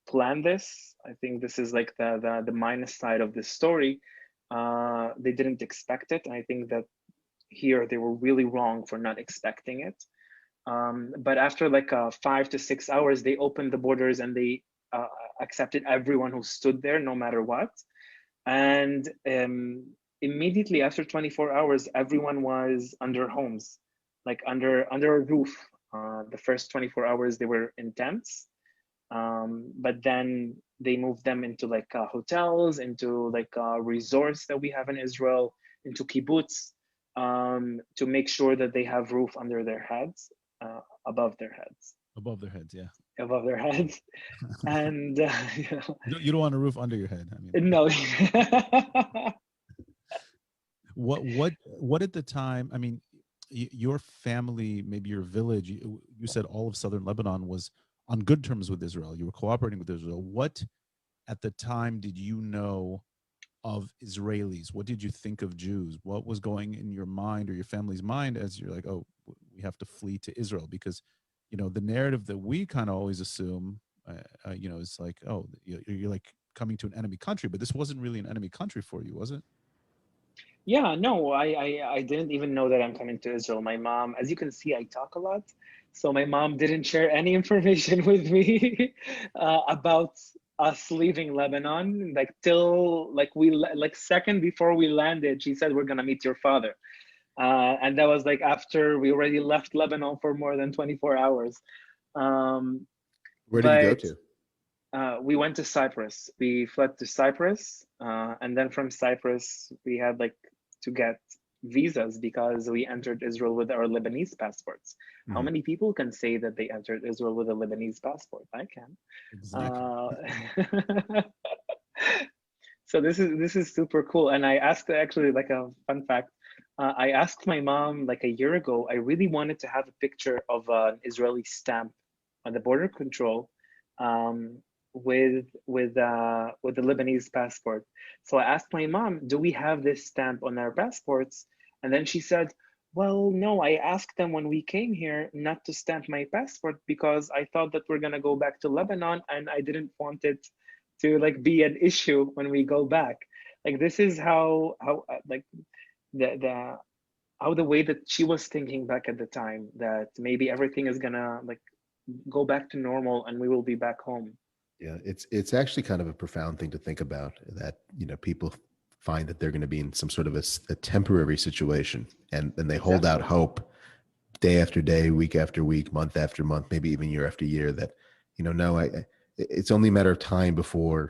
plan this. I think this is like the minus side of this story. They didn't expect it. I think that here they were really wrong for not expecting it. But after like 5 to 6 hours, they opened the borders and they accepted everyone who stood there, no matter what. And immediately after 24 hours, everyone was under homes, like under a roof. The first 24 hours, they were in tents, but then they moved them into like hotels, into like resorts that we have in Israel, into kibbutz, to make sure that they have roof under their heads, above their heads, Above their heads, yeah. above their heads. And You don't want a roof under your head. I mean, no. what at the time? I mean, your family, maybe your village. You said all of southern Lebanon was on good terms with Israel. You were cooperating with Israel. What at the time did you know of Israelis? What did you think of Jews? What was going in your mind or your family's mind as you're like, oh, we have to flee to Israel? Because, the narrative that we kind of always assume, is like, oh, you're like coming to an enemy country, but this wasn't really an enemy country for you, was it? Yeah, no, I didn't even know that I'm coming to Israel. My mom, as you can see, I talk a lot. So my mom didn't share any information with me about us leaving Lebanon. Like till like like second before we landed, she said, we're gonna meet your father. And that was like after we already left Lebanon for more than 24 hours. Um, Where did you go but to? we went to Cyprus. We fled to Cyprus, and then from Cyprus we had like to get visas because we entered Israel with our Lebanese passports. How Mhm. many people can say that they entered Israel with a Lebanese passport? I can. Exactly. So this is super cool. And I asked, actually, like a fun fact, I asked my mom like a year ago. I really wanted to have a picture of an Israeli stamp on the border control, um, with the Lebanese passport. So I asked my mom, "Do we have this stamp on our passports?" And then she said, well, no, I asked them when we came here not to stamp my passport because I thought that we're gonna go back to Lebanon and I didn't want it to like be an issue when we go back. Like this is how like the how the way that she was thinking back at the time, that maybe everything is gonna like go back to normal and we will be back home. Yeah, it's actually kind of a profound thing to think about, that people find that they're going to be in some sort of a temporary situation, and they hold out Exactly. hope day after day, week after week, month after month, maybe even year after year, that no, it's only a matter of time before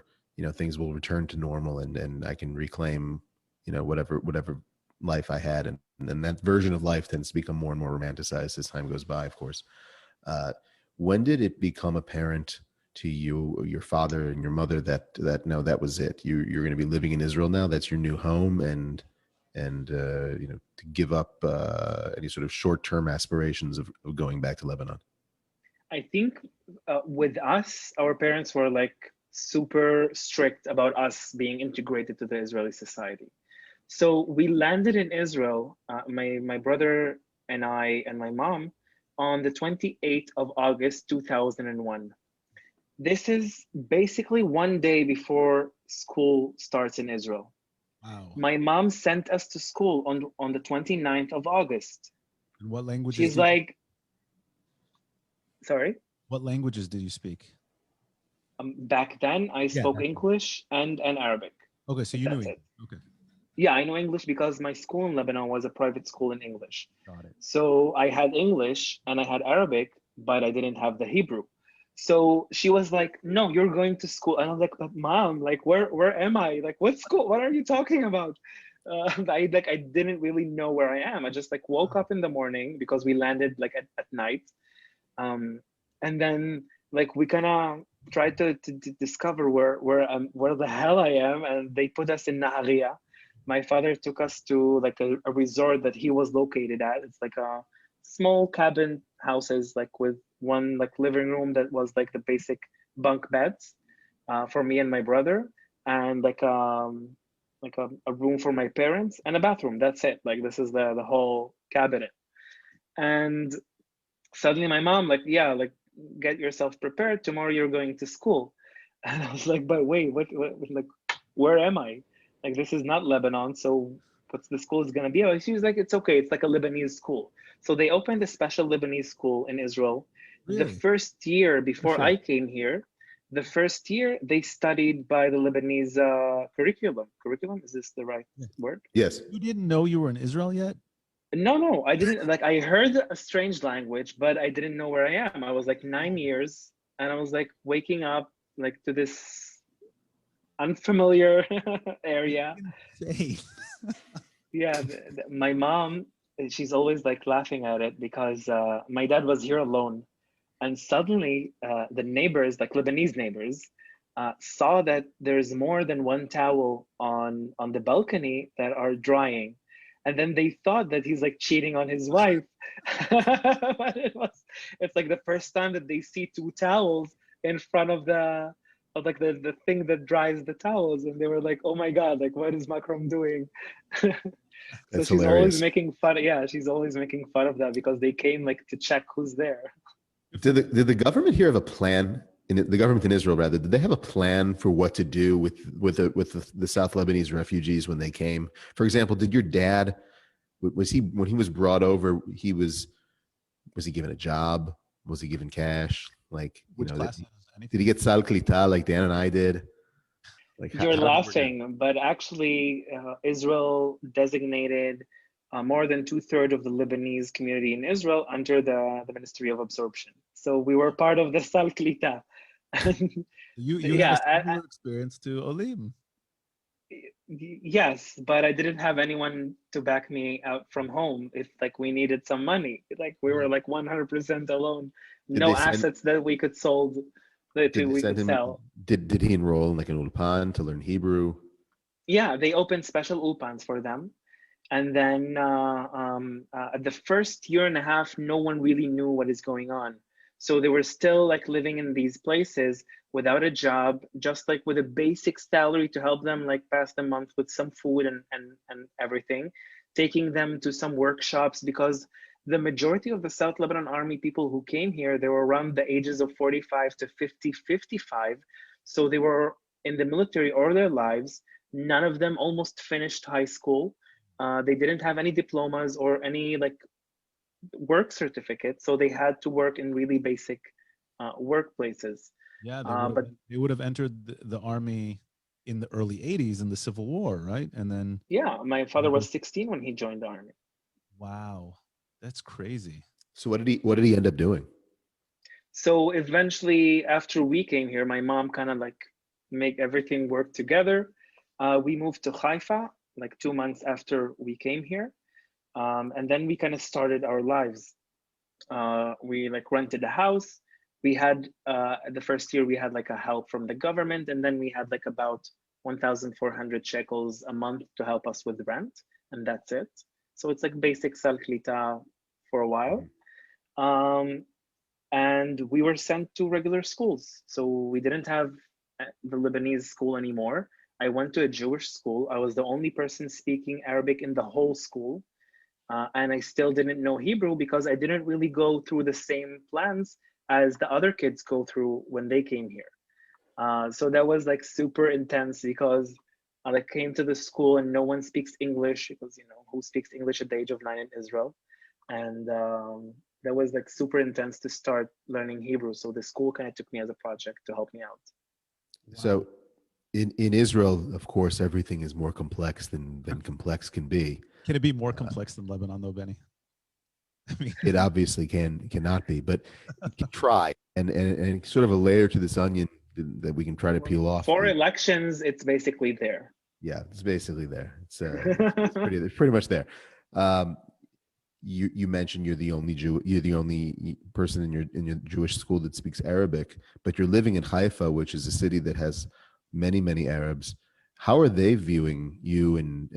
things will return to normal, and I can reclaim whatever life I had, and then that version of life tends to become more and more romanticized as time goes by, of course. When did it become apparent to you, your father and your mother, that no, that was it? You're going to be living in Israel now. That's your new home, and to give up any sort of short-term aspirations of going back to Lebanon. I think with us, our parents were like super strict about us being integrated to the Israeli society. So we landed in Israel, my brother and I and my mom, on the 28th of August 2001. This is basically one day before school starts in Israel. Wow. My mom sent us to school on the 29th of August. And what languages? She's like, sorry? What languages did you speak? Back then, I spoke English and Arabic. Okay, so you knew it. Okay. Yeah, I know English because my school in Lebanon was a private school in English. Got it. So I had English and I had Arabic, but I didn't have the Hebrew. So she was like, no, you're going to school. And I was like, but mom, like, where am I? Like, what school? What are you talking about? I didn't really know where I am. I just like woke up in the morning because we landed like at night. And then like we kind of tried to discover where the hell I am. And they put us in Nahariya. My father took us to like a resort that he was located at. It's like a small cabin houses, like with one like living room that was like the basic bunk beds for me and my brother, and like a room for my parents and a bathroom. That's it. Like this is the whole cabinet. And suddenly my mom like, yeah, like get yourself prepared. Tomorrow you're going to school. And I was like, but wait, what like where am I? Like this is not Lebanon, so what's the school is gonna be? She was like, it's okay, it's like a Lebanese school. So they opened a special Lebanese school in Israel. Really? The first year before I came here, the first year they studied by the Lebanese curriculum. Curriculum, is this the right word? Yes. You didn't know you were in Israel yet? No, I didn't. Like I heard a strange language, but I didn't know where I am. I was like 9 years, and I was like waking up like to this unfamiliar area. Yeah, my mom, she's always like laughing at it because my dad was here alone, and suddenly the neighbors, like Lebanese neighbors, saw that there's more than one towel on the balcony that are drying, and then they thought that he's like cheating on his wife. But it's like the first time that they see two towels in front of like the thing that dries the towels, and they were like, oh my god, like what is Macron doing? So That's she's hilarious. always making fun. Yeah, she's always making fun of that because they came like to check who's there. Did the government here have a plan? The government in Israel, rather, did they have a plan for what to do with the South Lebanese refugees when they came? For example, did your dad, was he, when he was brought over, was he given a job? Was he given cash? Like, Which classes? Did he get sal klita like Dan and I did? Like, You're laughing, but actually, Israel designated more than 2/3 of the Lebanese community in Israel under the Ministry of Absorption. So we were part of the Sal Klita. You had a similar experience to Olim. Yes, but I didn't have anyone to back me out from home if like we needed some money. Like we were like 100% alone. No assets that we could sold. Sell. Did he enroll in like an ulpan to learn Hebrew? Yeah, they opened special ulpans for them. And then the first year and a half, no one really knew what is going on. So they were still like living in these places without a job, just like with a basic salary to help them like pass the month with some food and everything, taking them to some workshops, because the majority of the South Lebanon Army people who came here, they were around the ages of 45 to 50, 55. So they were in the military all their lives. None of them almost finished high school. They didn't have any diplomas or any like work certificates, so they had to work in really basic workplaces. Yeah, But they would have entered the army in the early 80s in the Civil War, right? And then yeah, my father was 16 when he joined the army. wow, that's crazy. So what did he end up doing? So eventually, after we came here, my mom kind of like make everything work together. We moved to Haifa like 2 months after we came here, and then we kind of started our lives. We like rented a house. We had the first year we had like a help from the government, and then we had like about 1,400 shekels a month to help us with rent, and that's it. So it's like basic sal klita for a while. And we were sent to regular schools. So we didn't have the Lebanese school anymore. I went to a Jewish school. I was the only person speaking Arabic in the whole school. And I still didn't know Hebrew because I didn't really go through the same plans as the other kids go through when they came here. So that was like super intense because I like came to the school and no one speaks English because, you know, who speaks English at the age of 9 in Israel? And that was like super intense to start learning Hebrew. So the school kind of took me as a project to help me out. So in Israel, of course, everything is more complex than complex can be. Can it be more complex than Lebanon, though, Benny? I mean, it obviously cannot be, but you can try. And sort of a layer to this onion that we can try to peel off. For elections, it's basically there. Yeah, it's basically there. It's pretty much there. You mentioned you're the only person in your Jewish school that speaks Arabic, but you're living in Haifa, which is a city that has many Arabs. How are they viewing you and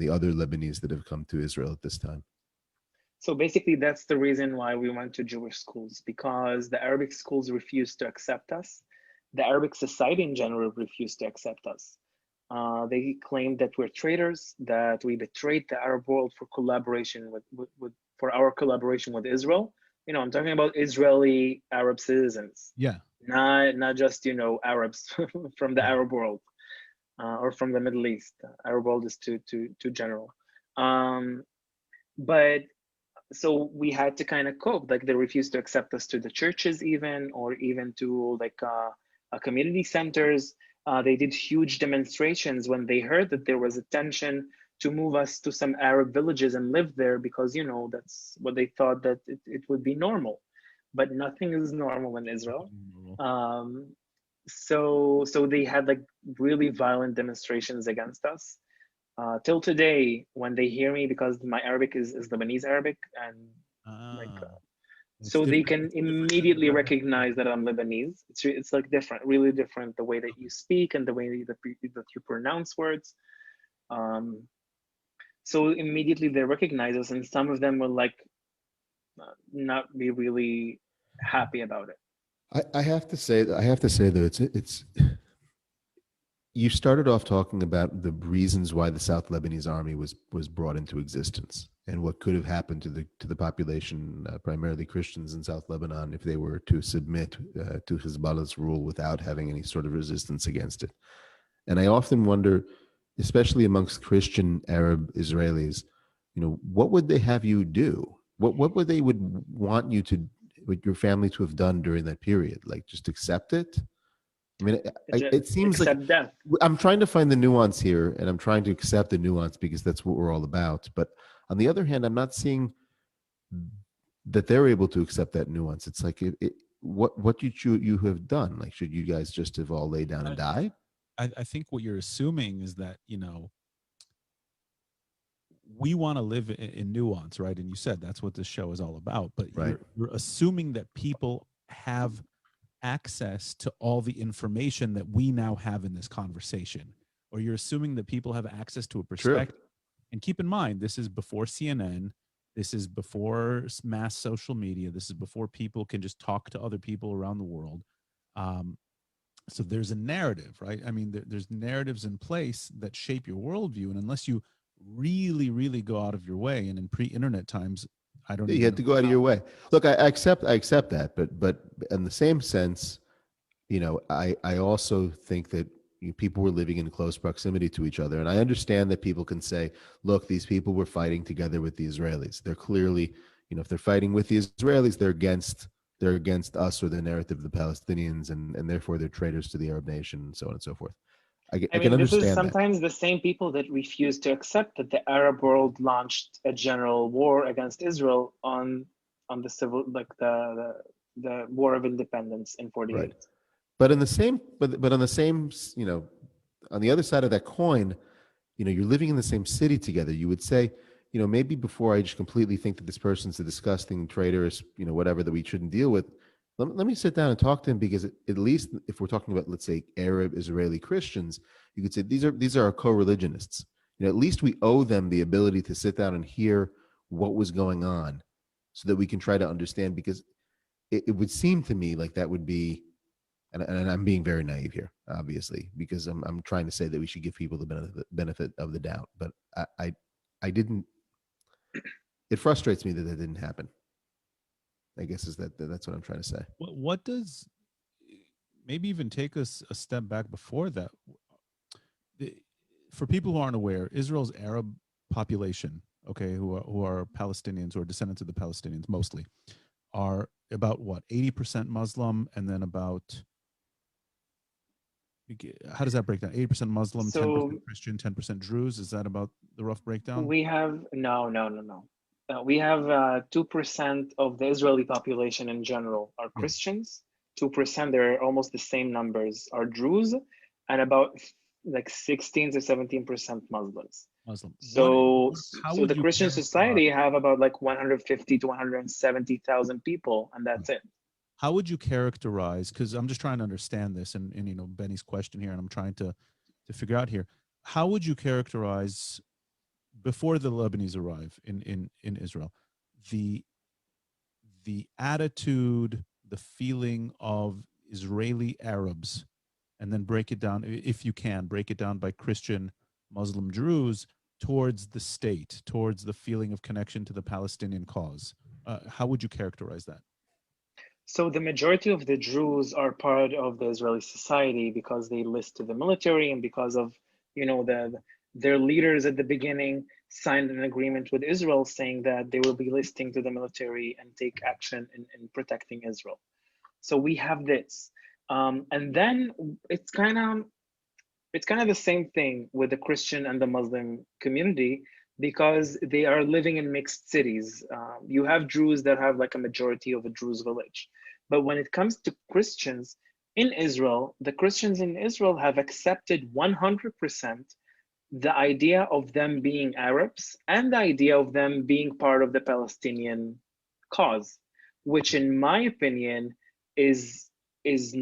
the other Lebanese that have come to Israel at this time? So basically, that's the reason why we went to Jewish schools, because the Arabic schools refused to accept us. The Arabic society in general refused to accept us. They claimed that we're traitors, that we betrayed the Arab world for collaboration for our collaboration with Israel. You know, I'm talking about Israeli Arab citizens. Yeah. Not just, you know, Arabs from the Arab world or from the Middle East. Arab world is too general. But so we had to kind of cope. Like they refused to accept us to the churches, or even to like community centers. They did huge demonstrations when they heard that there was a tension to move us to some Arab villages and live there, because, you know, that's what they thought that it would be normal. But nothing is normal in Israel. So they had like really violent demonstrations against us. Till today, when they hear me, because my Arabic is Lebanese Arabic, and so they can immediately recognize that I'm Lebanese. It's like different, really different, the way that you speak and the way that you pronounce words. So immediately they recognize us, and some of them will like not be really happy about it. I have to say though, it's you started off talking about the reasons why the South Lebanese Army was brought into existence and what could have happened to the population, primarily Christians in South Lebanon, if they were to submit to Hezbollah's rule without having any sort of resistance against it. And I often wonder, especially amongst Christian Arab Israelis, you know, what would they have you do? What would they would want you to, with your family, to have done during that period? Like just accept it? I mean, it seems like death. I'm trying to find the nuance here, and I'm trying to accept the nuance because that's what we're all about. But on the other hand, I'm not seeing that they're able to accept that nuance. It's like, what you have done? Like, should you guys just have all laid down and died? I think what you're assuming is that, you know, we want to live in nuance, right? And you said that's what this show is all about. But right. You're assuming that people have access to all the information that we now have in this conversation, or you're assuming that people have access to a perspective. True. And keep in mind, this is before CNN, this is before mass social media, this is before people can just talk to other people around the world. So there's a narrative, right? I mean, there's narratives in place that shape your worldview, and unless you really, really go out of your way, and in pre-internet times, I don't You even had know. to go out of your way. Look, I accept that, but in the same sense, I also think that people were living in close proximity to each other, and I understand that people can say, look, these people were fighting together with the Israelis. They're clearly, if they're fighting with the Israelis, they're against us or the narrative of the Palestinians, and therefore they're traitors to the Arab nation, and so on and so forth. I I can mean, this is understand that. sometimes the same people that refuse to accept that the Arab world launched a general war against Israel on the civil, like the War of Independence in Right. 48. But in the same, but on the same, on the other side of that coin, you're living in the same city together. You would say, maybe before I just completely think that this person's a disgusting traitorous, whatever that we shouldn't deal with, let me sit down and talk to him, because at least if we're talking about, let's say, Arab Israeli Christians, you could say these are our co-religionists. At least we owe them the ability to sit down and hear what was going on, so that we can try to understand. Because it would seem to me like that would be, and I'm being very naive here, obviously, because I'm trying to say that we should give people the benefit of the doubt. But I didn't. It frustrates me that didn't happen. I guess that's what I'm trying to say. What does, maybe even take us a step back before that? For people who aren't aware, Israel's Arab population, okay, who are Palestinians, who are descendants of the Palestinians mostly, are about what, 80% Muslim, and then about, how does that break down? 80% Muslim, 10% So Christian, 10% Druze. Is that about the rough breakdown? we have no. We have 2% of the Israeli population in general are Yeah. Christians. 2%, they're almost the same numbers, are Druze, and about like 16 to 17% Muslims. Muslim. How So would the you Christian characterize? society have about like 150 to 170,000 people, and that's it. How would you characterize? Because I'm just trying to understand this, and Benny's question here, and I'm trying to figure out here. How would you characterize, before the Lebanese arrive in Israel, the attitude, the feeling of Israeli Arabs, and then break it down, if you can, break it down by Christian, Muslim, Druze, towards the state, towards the feeling of connection to the Palestinian cause? How would you characterize that? So the majority of the Druze are part of the Israeli society because they list to the military, and because of their leaders at the beginning signed an agreement with Israel saying that they will be listing to the military and take action in protecting Israel. So we have this, and then it's kind of the same thing with the Christian and the Muslim community, because they are living in mixed cities. You have Druze that have like a majority of a Druze village. But when it comes to Christians in Israel, the Christians in Israel have accepted 100% the idea of them being Arabs and the idea of them being part of the Palestinian cause, which in my opinion is is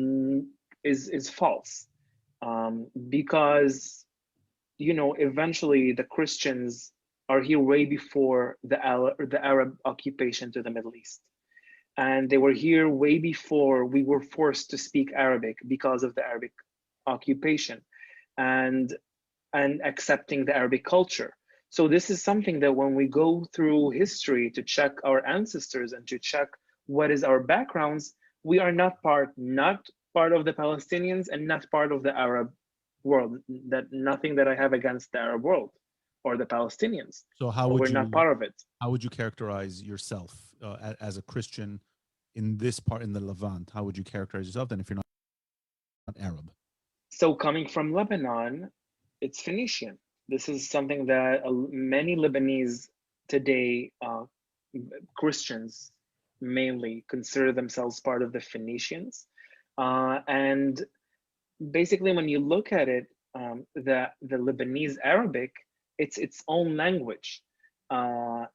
is false, because eventually the Christians are here way before the Arab occupation to the Middle East, and they were here way before we were forced to speak Arabic because of the Arabic occupation, and accepting the Arabic culture. So this is something that when we go through history to check our ancestors and to check what is our backgrounds, we are not part of the Palestinians and not part of the Arab world. That nothing that I have against the Arab world or the Palestinians, So but we're not part of it. how would you characterize yourself as a Christian in this part, in the Levant? How would you characterize yourself then if you're not Arab? So coming from Lebanon, it's Phoenician. This is something that many Lebanese today, Christians mainly, consider themselves part of the Phoenicians. And basically, when you look at it, the Lebanese Arabic, it's its own language.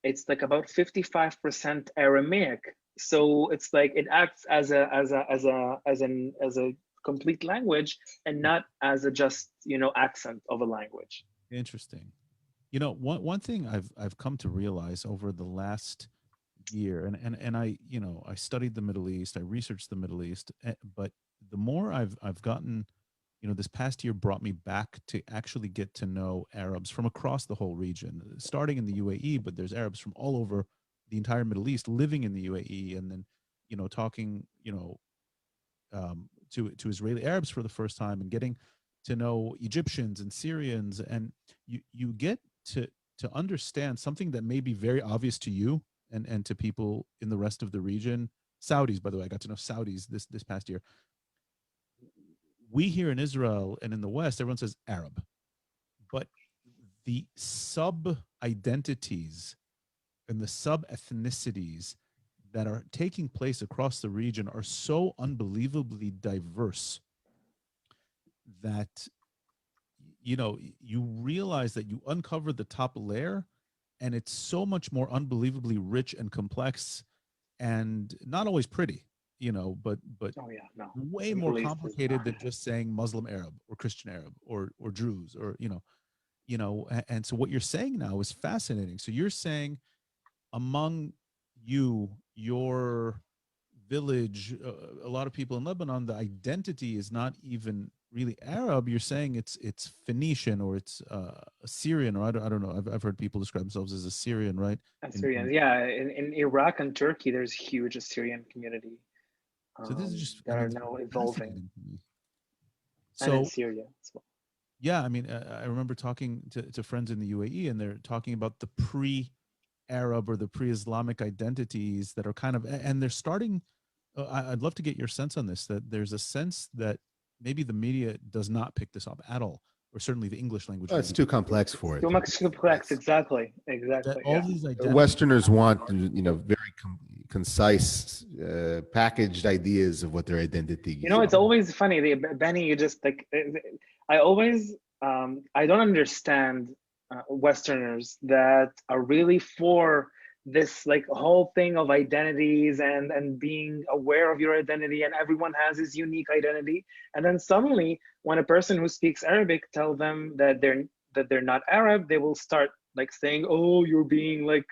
It's like about 55% Aramaic. So it's like it acts as a complete language, and not as a just accent of a language. Interesting. One thing I've come to realize over the last year, and I studied the Middle East, I researched the Middle East, but the more I've gotten, this past year brought me back to actually get to know Arabs from across the whole region, starting in the UAE, but there's Arabs from all over the entire Middle East living in the UAE, and then talking to Israeli Arabs for the first time, and getting to know Egyptians and Syrians, and you get to understand something that may be very obvious to you and to people in the rest of the region. Saudis, by the way, I got to know Saudis this past year. We here in Israel and in the West, everyone says Arab, but the sub identities and the sub ethnicities that are taking place across the region are so unbelievably diverse that you realize that you uncover the top layer, and it's so much more unbelievably rich and complex, and not always pretty, but Oh yeah, no. way The more Middle East is complicated not. than just saying Muslim Arab or Christian Arab or Druze, or and so what you're saying now is fascinating. So you're saying among your village, a lot of people in Lebanon, the identity is not even really Arab. You're saying it's Phoenician, or it's Assyrian, or I don't know. I've heard people describe themselves as Assyrian, right? Assyrians, yeah. In Iraq and Turkey, there's huge Assyrian community So this is just, I that mean, are it's now evolving, fascinating to me. and in So Syria as well. yeah, I mean, I remember talking to friends in the UAE, and they're talking about the pre-Arab or the pre-Islamic identities that are kind of, and they're starting. I'd love to get your sense on this. That there's a sense that maybe the media does not pick this up at all, or certainly the English language Well, it's media. too complex It's for it too to be much complex. concise. Exactly, That exactly. all Yeah. these identities. Westerners want, very concise, packaged ideas of what their identity You know, should it's be. always funny. Benny, you just like, I always, I don't understand Westerners that are really for this like whole thing of identities and being aware of your identity, and everyone has his unique identity. And then suddenly, when a person who speaks Arabic tell them that they're not Arab, they will start like saying, "Oh, you're being like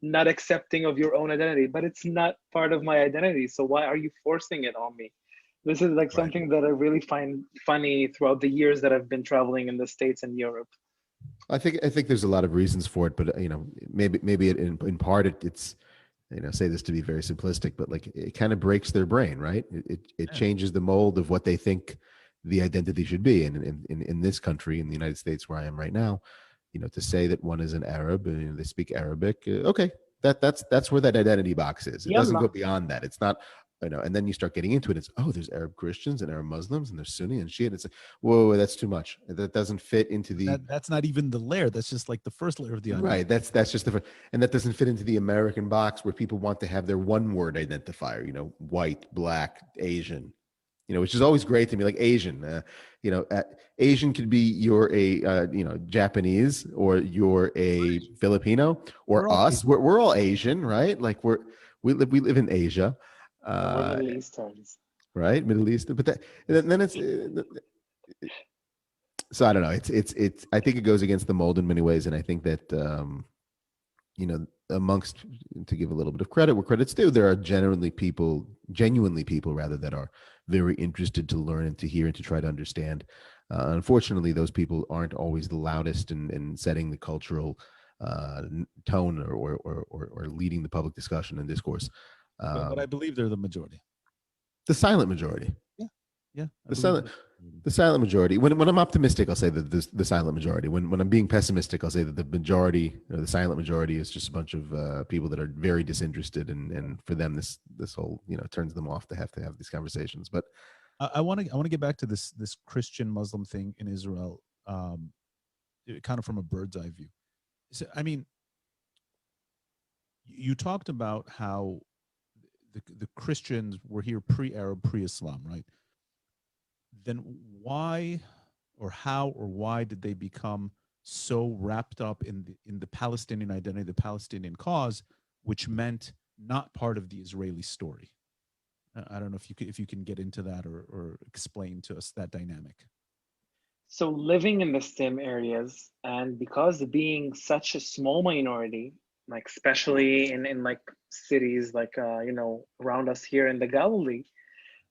not accepting of your own identity," but it's not part of my identity. So why are you forcing it on me? This is like Right. something that I really find funny throughout the years that I've been traveling in the States and Europe. I think there's a lot of reasons for it, but maybe in part it's say this to be very simplistic, but like it kind of breaks their brain, right? It Yeah. changes the mold of what they think the identity should be. And in this country, in the United States, where I am right now, to say that one is an Arab and they speak Arabic, okay, that's where that identity box is. It doesn't go Yalla. beyond that. It's not, and then you start getting into it. It's, oh, there's Arab Christians and Arab Muslims and there's Sunni and Shia. And it's like, whoa, that's too much. That doesn't fit into the That's not even the layer. That's just like the first layer of the onion. right. That's just the, and that doesn't fit into the American box where people want to have their one word identifier. White, black, Asian. Which is always great to me, like Asian. Asian could be you're a Japanese, or you're a Filipino, We're or all us. Asian. We're all Asian, right? Like we live in Asia, We're Middle Easterns. right? Middle East, but then it's so I don't know. It's I think it goes against the mold in many ways, and I think that amongst, to give a little bit of credit where credit's due, there are genuinely people rather, that are very interested to learn and to hear and to try to understand. Unfortunately, those people aren't always the loudest in setting the cultural tone, or leading the public discussion and discourse. But I believe they're the majority. The silent majority. Yeah. The silent majority. When I'm optimistic, I'll say that the silent majority. When I'm being pessimistic, I'll say that the majority, or the silent majority, is just a bunch of people that are very disinterested, and for them, this whole turns them off to have these conversations. But I want to get back to this Christian Muslim thing in Israel, kind of from a bird's eye view. So, I mean, you talked about how the Christians were here pre-Arab, pre-Islam, right? Then why, or how, or why did they become so wrapped up in the Palestinian identity, the Palestinian cause, which meant not part of the Israeli story? I don't know if you can get into that, or explain to us that dynamic. So living in the STEM areas, and because being such a small minority, like especially in like cities like around us here in the Galilee,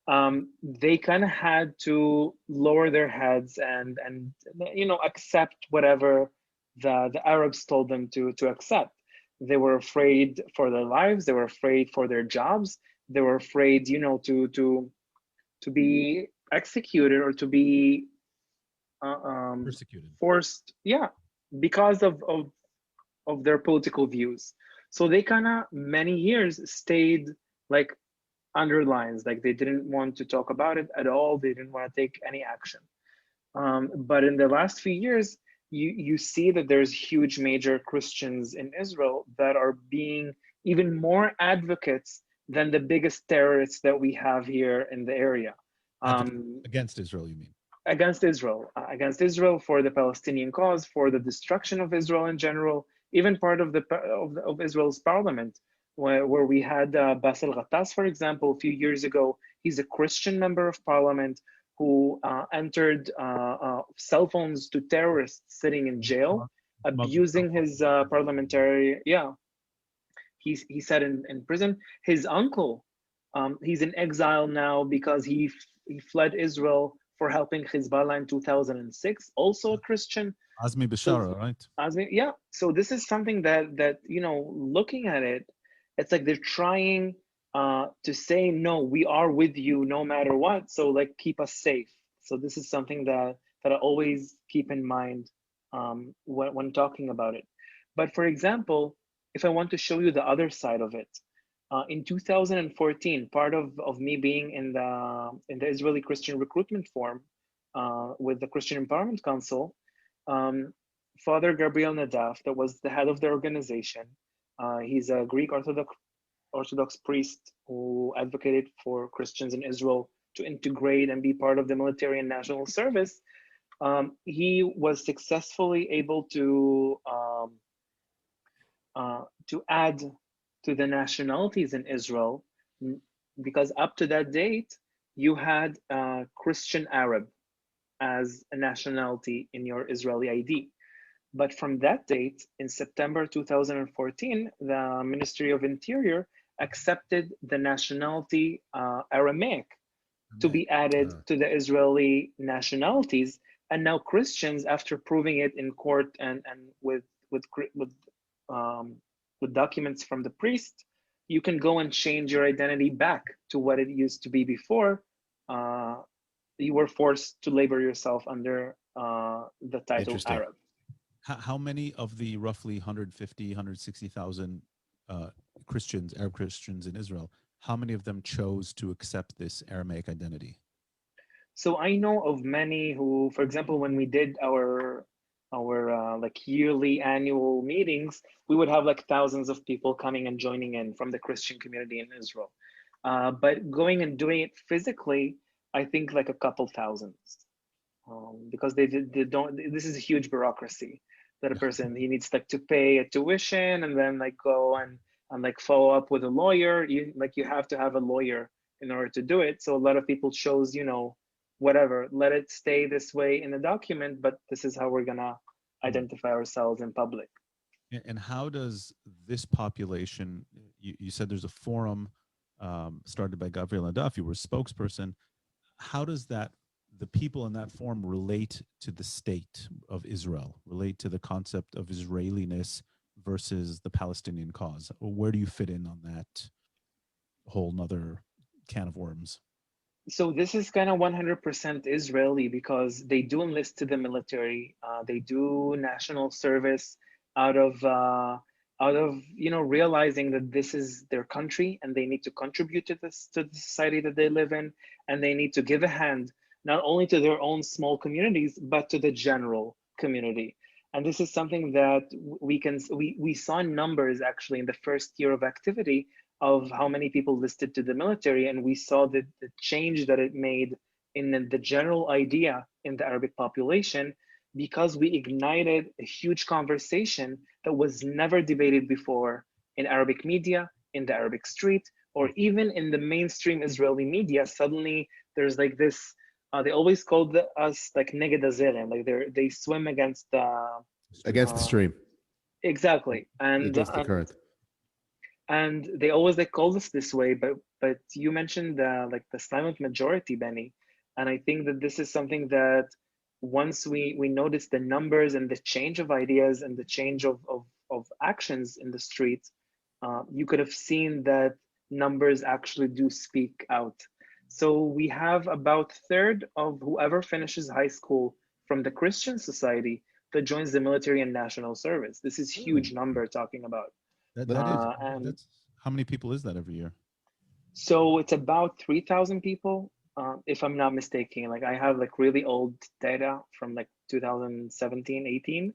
they kind of had to lower their heads and accept whatever the Arabs told them to accept. They were afraid for their lives. They were afraid for their jobs. They were afraid, to be executed or to be Persecuted. forced, because of their political views. So they kind of many years stayed like under lines, like they didn't want to talk about it at all. They didn't want to take any action. But in the last few years, you see that there's huge major Christians in Israel that are being even more advocates than the biggest terrorists that we have here in the area. Against Israel, you mean? Against Israel for the Palestinian cause, for the destruction of Israel in general, even part of of Israel's parliament, where we had Bassel Ghattas, for example, a few years ago. He's a Christian member of parliament who entered cell phones to terrorists sitting in jail, abusing his parliamentary. He said in prison. His uncle, he's in exile now because he fled Israel for helping Hezbollah in 2006, also a Christian. Azmi Bishara, right? Azmi, yeah. So this is something that looking at it, it's like they're trying to say, no, we are with you no matter what. So like keep us safe. So this is something that I always keep in mind when talking about it. But for example, if I want to show you the other side of it, in 2014, part of me being in the Israeli Christian Recruitment Forum with the Christian Empowerment Council, Father Gabriel Nadaf, that was the head of the organization, he's a Greek Orthodox priest who advocated for Christians in Israel to integrate and be part of the military and national service. He was successfully able to add to the nationalities in Israel, because up to that date, you had Christian Arab as a nationality in your Israeli ID. But from that date, in September 2014, the Ministry of Interior accepted the nationality Aramaic to be added to the Israeli nationalities. And now Christians, after proving it in court and with documents from the priest, you can go and change your identity back to what it used to be before. You were forced to label yourself under the title Arab. How many of the roughly 150, 160,000 Christians, Arab Christians in Israel, how many of them chose to accept this Aramaic identity? So I know of many who, for example, when we did our like yearly annual meetings, we would have like thousands of people coming and joining in from the Christian community in Israel. But going and doing it physically, I think like a couple thousands, because they don't. This is a huge bureaucracy that a person, he needs like to pay a tuition and then like go and like follow up with a lawyer. You have to have a lawyer in order to do it. So a lot of people chose, whatever, let it stay this way in the document, but this is how we're gonna identify ourselves in public. And how does this population, you said there's a forum started by Gabriel Nadaf, you were a spokesperson. How does the people in that forum relate to the state of Israel, relate to the concept of Israeliness versus the Palestinian cause? Where do you fit in on that whole nother can of worms? So this is kind of 100% Israeli, because they do enlist to the military. They do national service out of realizing that this is their country and they need to contribute to the society that they live in, and they need to give a hand not only to their own small communities but to the general community. And this is something that we saw in numbers actually in the first year of activity of how many people listed to the military, and we saw the change that it made in the general idea in the Arabic population, because we ignited a huge conversation that was never debated before in Arabic media, in the Arabic street, or even in the mainstream Israeli media. Suddenly there's like this, they always called us like neged hazerem, like they swim against the stream. Exactly. And against the current. And they always like call us this way, but you mentioned like the silent majority, Benny, and I think that this is something that once we notice the numbers and the change of ideas and the change of actions in the streets, you could have seen that numbers actually do speak out. So we have about third of whoever finishes high school from the Christian society that joins the military and national service. This is huge number talking about. That is And that's how many people is that every year? so it's about 3,000 people, if I'm not mistaken. Like I have like really old data from like 2017, 18,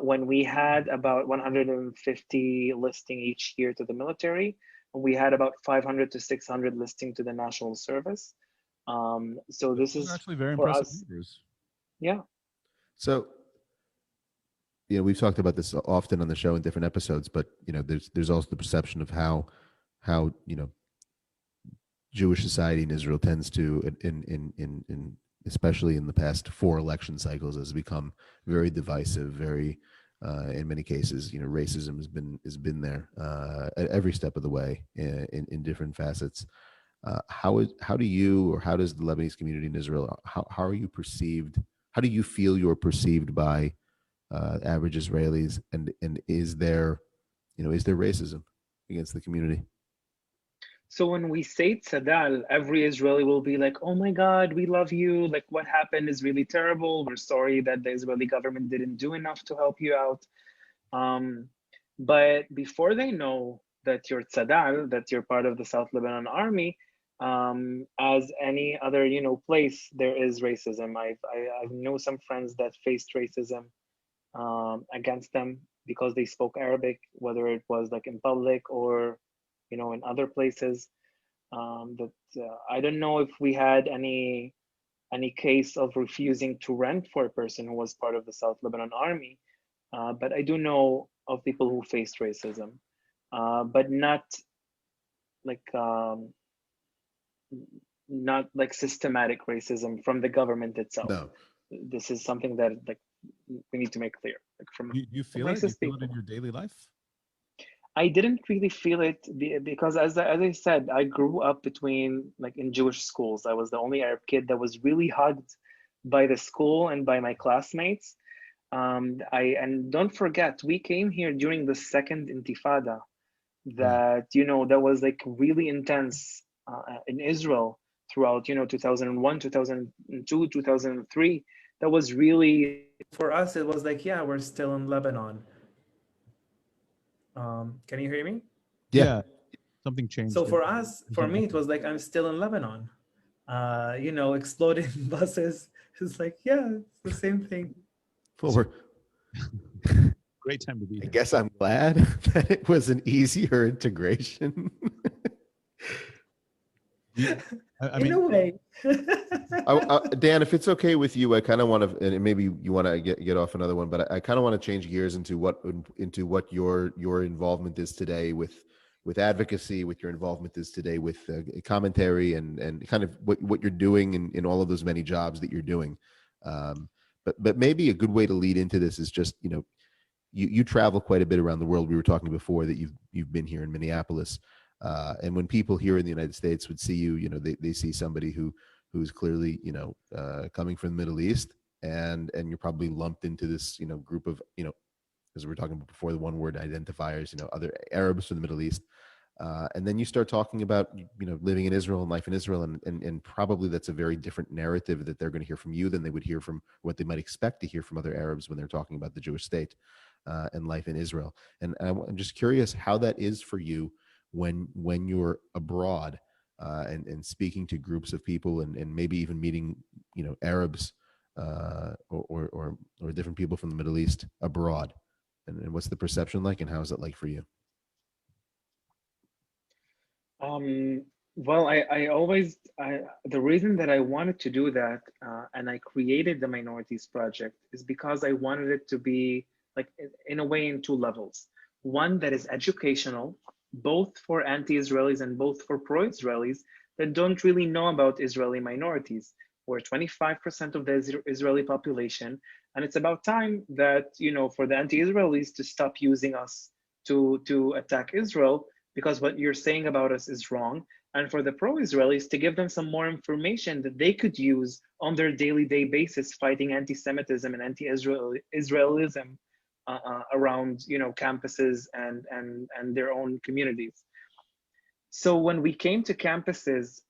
when we had about 150 listing each year to the military. We had about 500 to 600 listing to the national service. So this Those are is actually very for impressive us. numbers. Yeah. So, you know, we've talked about this often on the show in different episodes, but you know, there's also the perception of how you know Jewish society in Israel tends to, in especially in the past 4 election cycles, has become very divisive. Very, in many cases, you know, racism has been there at every step of the way in different facets. How do you, or how does the Lebanese community in Israel, how are you perceived? How do you feel you're perceived by average Israelis, and is there, you know, is there racism against the community? So when we say tzadal, every Israeli will be like, "Oh my God, we love you. Like what happened is really terrible. We're sorry that the Israeli government didn't do enough to help you out." Um, but before they know that you're tzadal, that you're part of the South Lebanon Army, as any other place, there is racism. I know some friends that faced racism against them because they spoke Arabic, whether it was like in public or in other places. That I don't know if we had any case of refusing to rent for a person who was part of the South Lebanon Army, but I do know of people who faced racism, but like um, not like systematic racism from the government itself. No. This is something that like we need to make clear, like from You feel it? You racist feel it people. in your daily life? I didn't really feel it because as I said, I grew up between like in Jewish schools. I was the only Arab kid that was really hugged by the school and by my classmates. And don't forget, we came here during the second Intifada that that was like really intense in Israel throughout 2001, 2002, 2003. That was really for us. It was like, yeah, we're still in Lebanon. Can you hear me? Yeah. Something changed. So there. for us, for me, it was like I'm still in Lebanon. Exploding buses. It's like, yeah, it's the same thing. Well, we're, Great time to be I here. guess I'm glad that it was an easier integration. I In mean, a way. Dan, if it's okay with you, I kind of want to, and maybe you want to get off another one, but I kind of want to change gears into what your involvement is today with advocacy, with your involvement is today with commentary, and kind of what you're doing in all of those many jobs that you're doing. But maybe a good way to lead into this is just you travel quite a bit around the world. We were talking before that you've been here in Minneapolis. And when people here in the United States would see you, they see somebody who's clearly, coming from the Middle East, and you're probably lumped into this, group of, as we were talking about before, the one word identifiers, other Arabs from the Middle East. And then you start talking about, living in Israel and life in Israel. And probably that's a very different narrative that they're going to hear from you than they would hear from what they might expect to hear from other Arabs when they're talking about the Jewish state and life in Israel. And I'm just curious how that is for you when you're abroad and speaking to groups of people and maybe even meeting Arabs or different people from the Middle East abroad, and what's the perception like, and how is it like for you? Well, the reason that I wanted to do that and I created the Minorities Project is because I wanted it to be like in a way in two levels. One that is educational, both for anti-Israelis and both for pro-Israelis that don't really know about Israeli minorities. We're 25% of the Israeli population, and it's about time that for the anti-Israelis to stop using us to attack Israel, because what you're saying about us is wrong. And for the pro-Israelis, to give them some more information that they could use on their daily day basis, fighting anti-Semitism and anti-Israelism around, you know, campuses and their own communities. So when we came to campuses,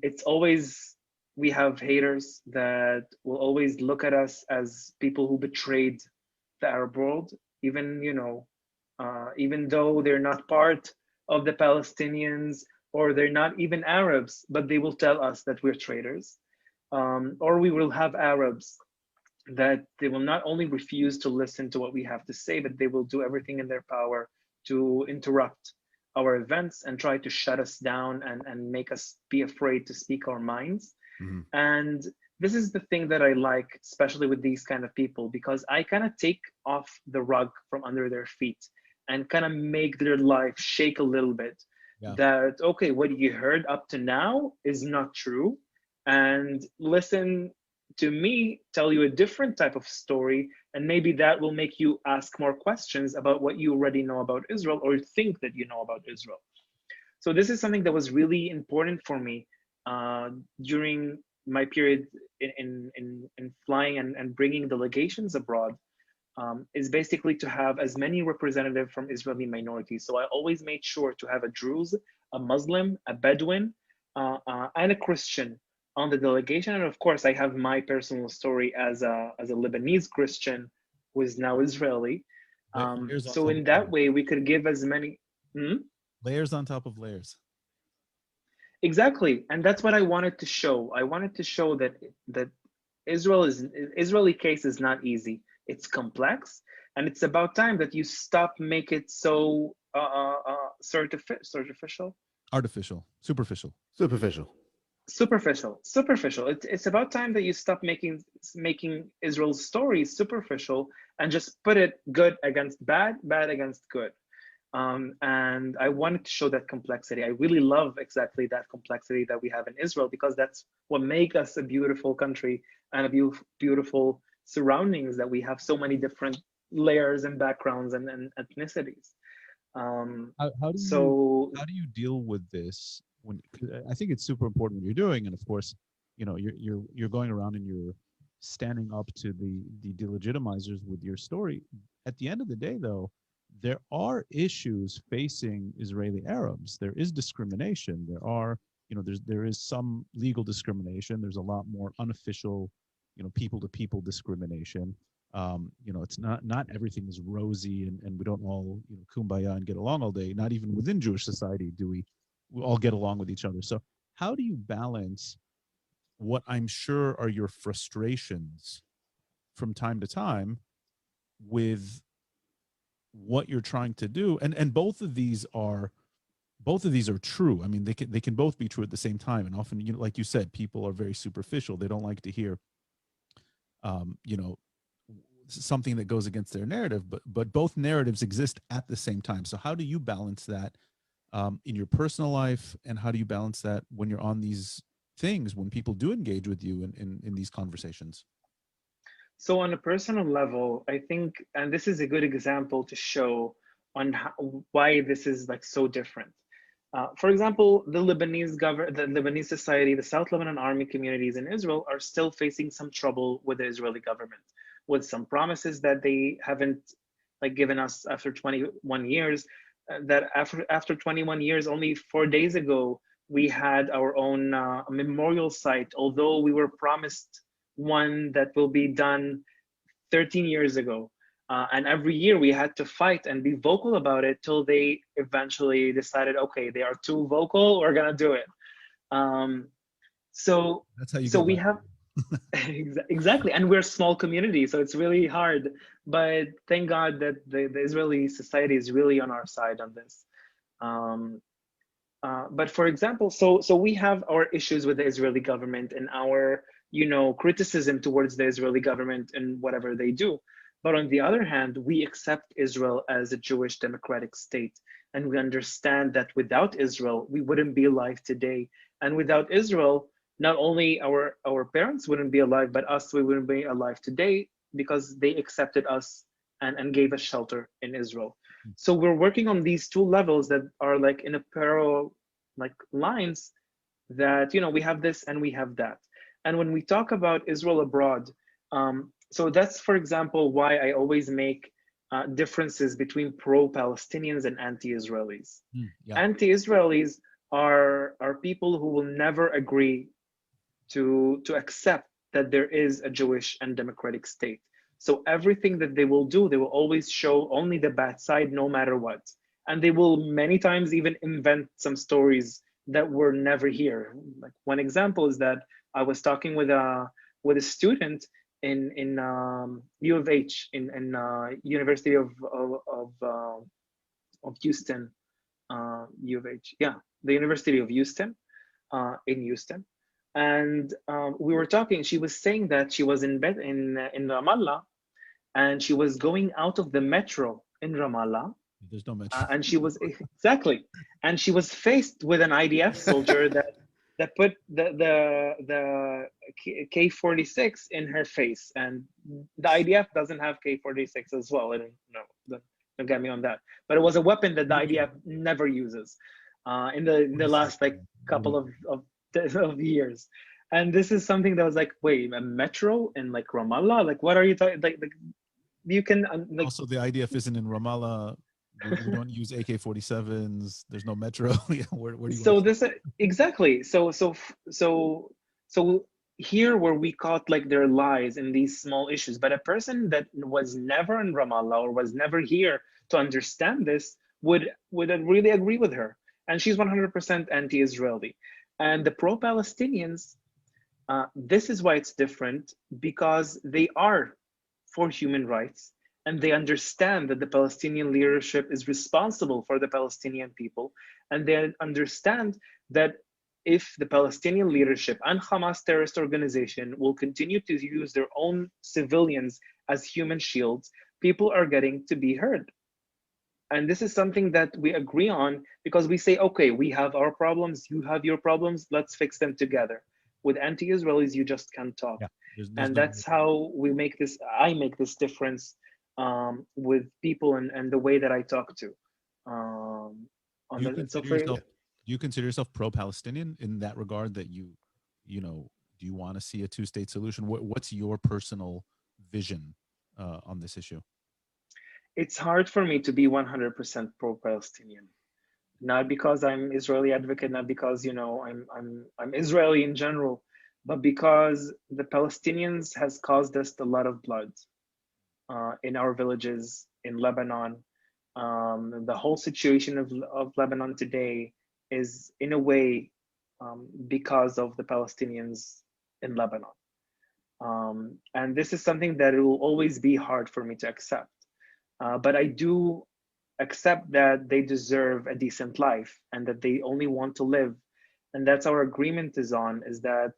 it's always, we have haters that will always look at us as people who betrayed the Arab world, even, you know, even though they're not part of the Palestinians or they're not even Arabs, but they will tell us that we're traitors. Or we will have Arabs that they will not only refuse to listen to what we have to say, but they will do everything in their power to interrupt our events and try to shut us down and make us be afraid to speak our minds. Mm-hmm. And this is the thing that I like, especially with these kind of people, because I kind of take off the rug from under their feet and kind of make their life shake a little bit. Yeah. That, okay, what you heard up to now is not true. And listen to me tell you a different type of story. And maybe that will make you ask more questions about what you already know about Israel or think that you know about Israel. So this is something that was really important for me during my period in flying and bringing delegations abroad, is basically to have as many representatives from Israeli minorities. So I always made sure to have a Druze, a Muslim, a Bedouin, and a Christian on the delegation. And of course, I have my personal story as a Lebanese Christian who is now Israeli. So in that way, we could give as many layers on top of layers. Exactly, and that's what I wanted to show. I wanted to show that Israeli case is not easy. It's complex, and it's about time that you stop make it so superficial. It's about time that you stop making Israel's stories superficial and just put it good against bad, bad against good. And I wanted to show that complexity. I really love exactly that complexity that we have in Israel, because that's what makes us a beautiful country and a beautiful surroundings, that we have so many different layers and backgrounds and ethnicities. How do you deal with this? I think it's super important what you're doing, and of course, you know, you're going around and you're standing up to the delegitimizers with your story. At the end of the day, though, there are issues facing Israeli Arabs. There is discrimination. There are, you know, there is some legal discrimination. There's a lot more unofficial, you know, people-to-people discrimination. You know, it's not everything is rosy and we don't all, you know, kumbaya and get along all day. Not even within Jewish society do we all get along with each other. So how do you balance what I'm sure are your frustrations from time to time with what you're trying to do? And both of these are true. I mean, they can both be true at the same time. And often, you know, like you said, people are very superficial. They don't like to hear you know, something that goes against their narrative, but both narratives exist at the same time. So how do you balance that in your personal life, and how do you balance that when you're on these things, when people do engage with you in these conversations? So on a personal level, I think, and this is a good example to show on why this is like so different. For example, the Lebanese society, the South Lebanon Army communities in Israel are still facing some trouble with the Israeli government, with some promises that they haven't like given us after 21 years. That after 21 years, only 4 days ago, we had our own memorial site, although we were promised one that will be done 13 years ago. And every year we had to fight and be vocal about it till they eventually decided, okay, they are too vocal, we're gonna do it. So that's how you. So we have exactly, and we're a small community, so it's really hard. But thank God that the Israeli society is really on our side on this. But for example, so we have our issues with the Israeli government and our, you know, criticism towards the Israeli government and whatever they do. But on the other hand, we accept Israel as a Jewish democratic state. And we understand that without Israel, we wouldn't be alive today. And without Israel, not only our parents wouldn't be alive, but us, we wouldn't be alive today, because they accepted us and gave us shelter in Israel. So we're working on these two levels that are like in a parallel like lines, that we have this and we have that. And when we talk about Israel abroad, so that's, for example, why I always make differences between pro-Palestinians and anti-Israelis. Yeah. Anti-Israelis are people who will never agree to accept that there is a Jewish and democratic state. So everything that they will do, they will always show only the bad side, no matter what. And they will many times even invent some stories that were never here. Like one example is that I was talking with a student in U of H, in University of Houston, U of H, yeah, the University of Houston, in Houston. And we were talking. She was saying that she was in bed in Ramallah, and she was going out of the metro in Ramallah. There's no metro. And she was exactly, and she was faced with an IDF soldier that put the K-46 in her face, and the IDF doesn't have K-46 as well. I don't get me on that, but it was a weapon that the IDF never uses in the last like couple of years. And this is something that was like, wait, a metro in like Ramallah? Like, what are you talking? Like you can like, also the IDF isn't in Ramallah. We don't use AK-47s. There's no metro. Yeah, where do you? So this exactly. So here where we caught like their lies in these small issues, but a person that was never in Ramallah or was never here to understand this would really agree with her. And she's 100% anti-Israeli. And the pro-Palestinians, this is why it's different, because they are for human rights, and they understand that the Palestinian leadership is responsible for the Palestinian people, and they understand that if the Palestinian leadership and Hamas terrorist organization will continue to use their own civilians as human shields, people are getting to be heard. And this is something that we agree on, because we say, okay, we have our problems, you have your problems, let's fix them together. With anti-Israelis, you just can't talk. Yeah, there's and that's how we make this, I make this difference with people and the way that I talk to. Do you consider yourself pro-Palestinian in that regard, that you know, do you want to see a two-state solution? What's your personal vision on this issue? It's hard for me to be 100% pro-Palestinian, not because I'm Israeli advocate, not because I'm Israeli in general, but because the Palestinians has caused us a lot of blood in our villages in Lebanon. The whole situation of Lebanon today is in a way because of the Palestinians in Lebanon, and this is something that it will always be hard for me to accept. But I do accept that they deserve a decent life and that they only want to live. And that's our agreement is that,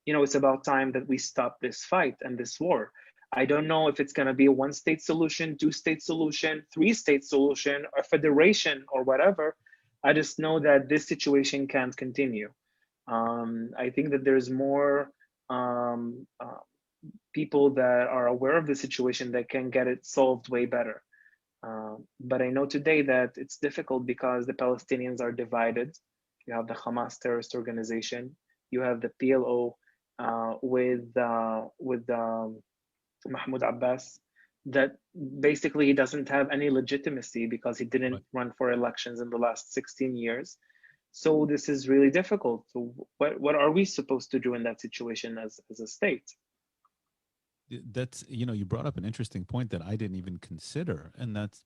it's about time that we stop this fight and this war. I don't know if it's going to be a one-state solution, two-state solution, three-state solution, a federation or whatever. I just know that this situation can't continue. I think that there's more people that are aware of the situation that can get it solved way better. But I know today that it's difficult because the Palestinians are divided. You have the Hamas terrorist organization. You have the PLO with Mahmoud Abbas, that basically he doesn't have any legitimacy because he didn't run for elections in the last 16 years. So this is really difficult. So what are we supposed to do in that situation as a state? That's, you brought up an interesting point that I didn't even consider. And that's,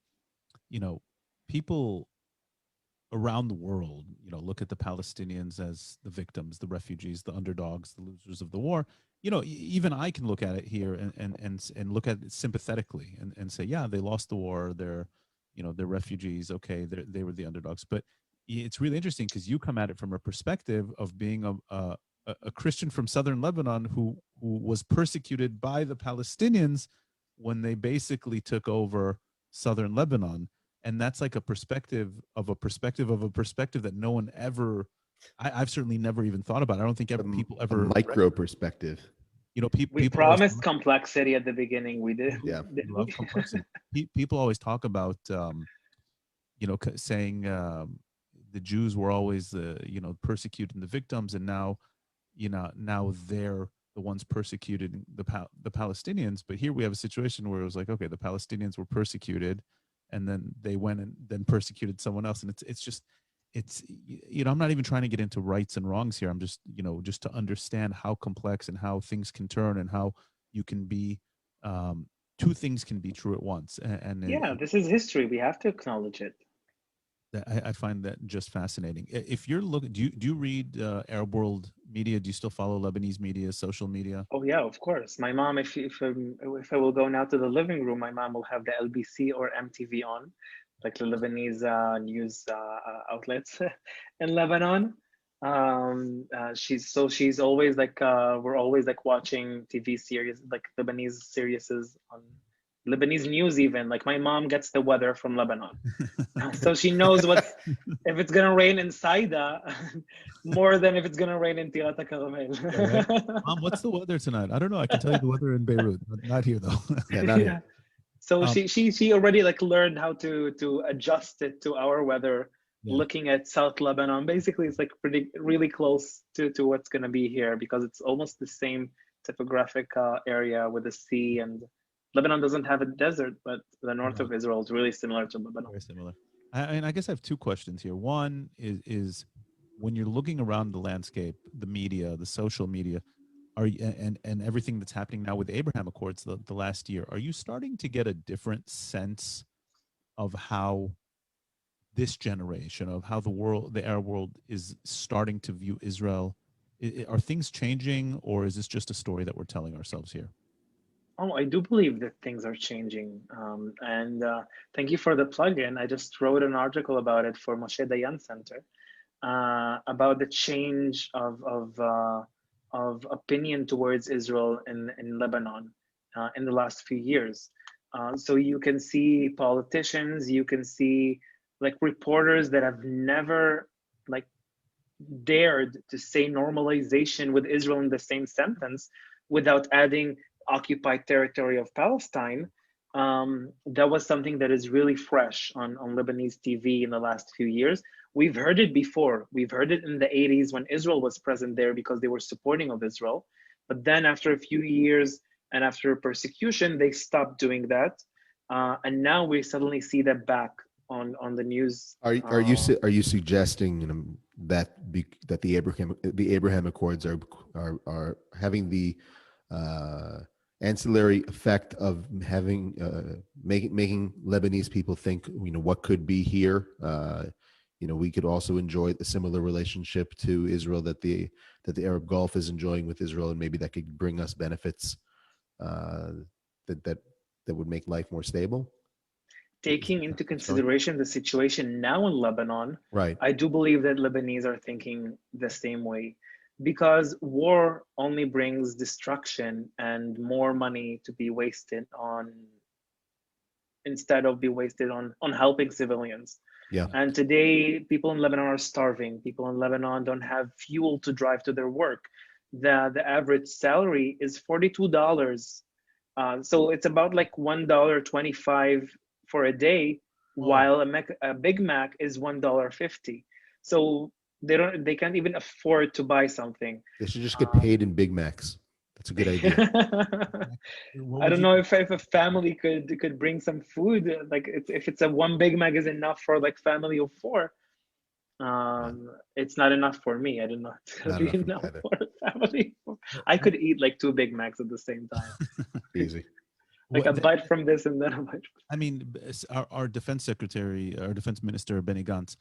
people around the world, look at the Palestinians as the victims, the refugees, the underdogs, the losers of the war. Even I can look at it here and look at it sympathetically and say, yeah, they lost the war. They're refugees. Okay. They were the underdogs. But it's really interesting because you come at it from a perspective of being a Christian from southern Lebanon who was persecuted by the Palestinians when they basically took over southern Lebanon. And that's like a perspective that no one ever, I've certainly never even thought about. I don't think people ever. A micro perspective. We people always promised complexity at the beginning. We did. Yeah. Didn't love we? complexity. People always talk about, saying the Jews were always the, persecuting the victims, and now, now they're the ones persecuting the Palestinians. But here we have a situation where it was like, okay, the Palestinians were persecuted, and then they went and then persecuted someone else, and it's I'm not even trying to get into rights and wrongs here. I'm just just to understand how complex and how things can turn, and how you can be two things can be true at once. And Yeah, this is history. We have to acknowledge it. I find that just fascinating. If you're looking, do you read Arab world media? Do you still follow Lebanese media, social media? Oh yeah, of course. My mom, if I will go now to the living room, my mom will have the LBC or MTV on, like the Lebanese news outlets in Lebanon. She's always like we're always like watching TV series, like Lebanese series on Lebanese news. Even like my mom gets the weather from Lebanon. So she knows if it's gonna rain in Saida more than if it's gonna rain in Tirata Caramel. Yeah, right? Mom, what's the weather tonight? I don't know. I can tell you the weather in Beirut, but not here though. Yeah, not here. So she already like learned how to adjust it to our weather. Yeah. Looking at South Lebanon, basically it's like really close to what's gonna be here, because it's almost the same topographic area with the sea, and Lebanon doesn't have a desert, but the north of Israel is really similar to Lebanon. Very similar. I guess I have two questions here. One is when you're looking around the landscape, the media, the social media, and everything that's happening now with the Abraham Accords the last year, are you starting to get a different sense of how this generation, of how the Arab world is starting to view Israel? Are things changing, or is this just a story that we're telling ourselves here? Oh, I do believe that things are changing. And thank you for the plug-in. I just wrote an article about it for Moshe Dayan Center, about the change of opinion towards Israel in Lebanon in the last few years. So you can see politicians, you can see like reporters that have never like dared to say normalization with Israel in the same sentence without adding occupied territory of Palestine. That was something that is really fresh on Lebanese TV in the last few years. We've heard it before. We've heard it in the 80s when Israel was present there because they were supporting of Israel. But then after a few years and after persecution, they stopped doing that. And now we suddenly see that back on the news. Are you suggesting that that the Abraham Accords are having the ancillary effect of having making Lebanese people think what could be here? We could also enjoy a similar relationship to Israel that the Arab Gulf is enjoying with Israel, and maybe that could bring us benefits that would make life more stable. Taking into consideration the situation now in Lebanon, right? I do believe that Lebanese are thinking the same way, because war only brings destruction and more money to be wasted on, instead of be wasted on helping civilians. Yeah. And today, people in Lebanon are starving. People in Lebanon don't have fuel to drive to their work. The average salary is $42. So it's about like $1.25 for a day, while a Big Mac is $1.50. So they can't even afford to buy something. They should just get paid in Big Macs. That's a good idea. I don't know if a family could bring some food. Like if it's a one Big Mac is enough for like family of four. It's not enough for me. I don't know. It's be enough for a family. I could eat like 2 Big Macs at the same time. Easy. Like a bite from this and then a bite. I mean, our defense secretary, our defense minister, Benny Gantz,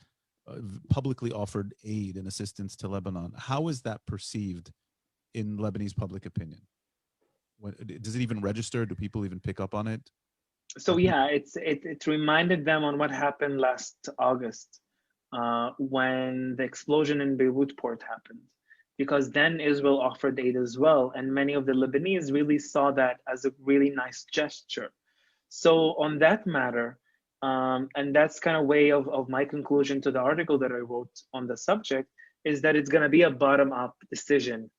publicly offered aid and assistance to Lebanon. How is that perceived in Lebanese public opinion? Does it even register? Do people even pick up on it? So yeah, it reminded them on what happened last August when the explosion in Beirut port happened. Because then Israel offered aid as well. And many of the Lebanese really saw that as a really nice gesture. So on that matter, and that's kind of way of my conclusion to the article that I wrote on the subject, is that it's going to be a bottom-up decision.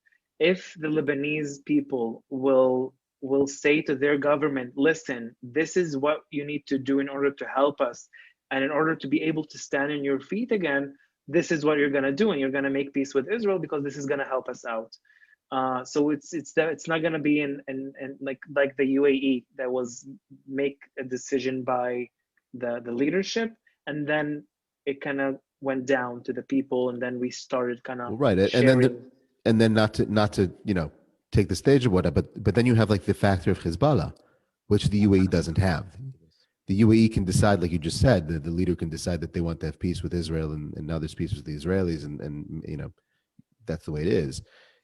if the Lebanese people will say to their government, listen, this is what you need to do in order to help us, and in order to be able to stand on your feet again, this is what you're going to do, and you're going to make peace with Israel because this is going to help us out. So it's not going to be in like the UAE that was make a decision by the leadership, and then it kind of went down to the people, and then we started kind of Well, right, sharing. and then not to take the stage or whatever, but then you have like the factor of Hezbollah, which the UAE doesn't have. The UAE can decide, like you just said, the leader can decide that they want to have peace with Israel, and now there's peace with the Israelis, and that's the way it is.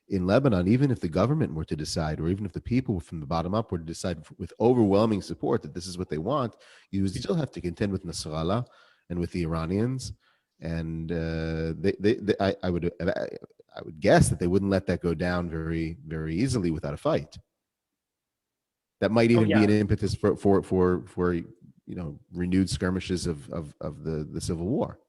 In Lebanon, even if the government were to decide, or even if the people from the bottom up were to decide with overwhelming support that this is what they want, you would still have to contend with Nasrallah and with the Iranians, and I would guess that they wouldn't let that go down very, very easily without a fight. That might Oh even be yeah. an impetus for renewed skirmishes of the civil war.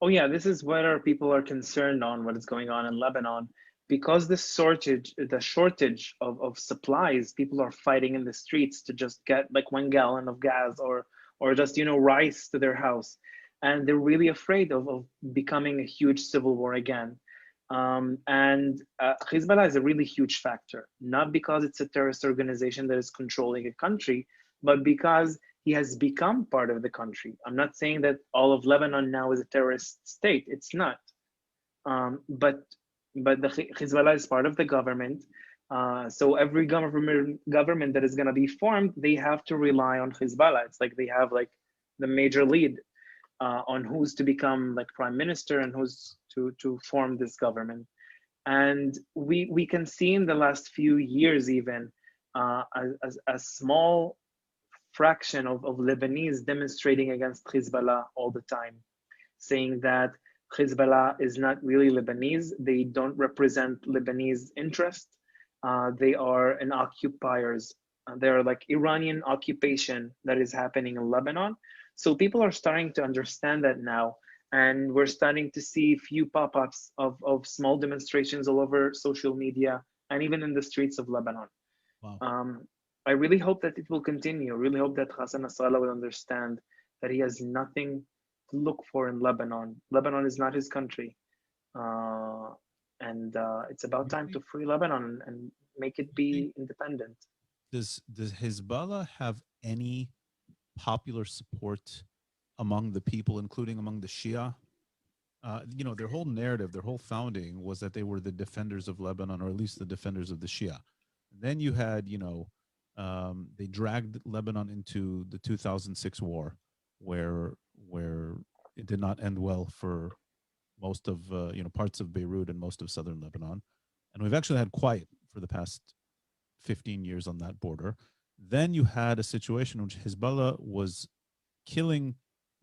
Oh yeah, this is what our people are concerned on, what is going on in Lebanon. Because the shortage of supplies, people are fighting in the streets to just get like 1 gallon of gas or just rice to their house. And they're really afraid of becoming a huge civil war again. And Hezbollah is a really huge factor, not because it's a terrorist organization that is controlling a country, but because he has become part of the country. I'm not saying that all of Lebanon now is a terrorist state. It's not. But the Hezbollah is part of the government. So every government that is going to be formed, they have to rely on Hezbollah. It's like they have like the major lead on who's to become like prime minister and who's to form this government. And we can see in the last few years even a small fraction of Lebanese demonstrating against Hezbollah all the time, saying that Hezbollah is not really Lebanese. They don't represent Lebanese interest. They are an occupiers. They're like Iranian occupation that is happening in Lebanon. So people are starting to understand that now. And we're starting to see few pop-ups of small demonstrations all over social media and even in the streets of Lebanon. Wow. I really hope that it will continue. I really hope that Hassan Nasrallah will understand that he has nothing to look for in Lebanon. Lebanon is not his country. And it's about time to free Lebanon and make it be independent. Does Hezbollah have any popular support among the people, including among the Shia? Their whole narrative, their whole founding was that they were the defenders of Lebanon, or at least the defenders of the Shia. And then you had, they dragged Lebanon into the 2006 war, where it did not end well for most of parts of Beirut and most of southern Lebanon, and we've actually had quiet for the past 15 years on that border. Then you had a situation in which Hezbollah was killing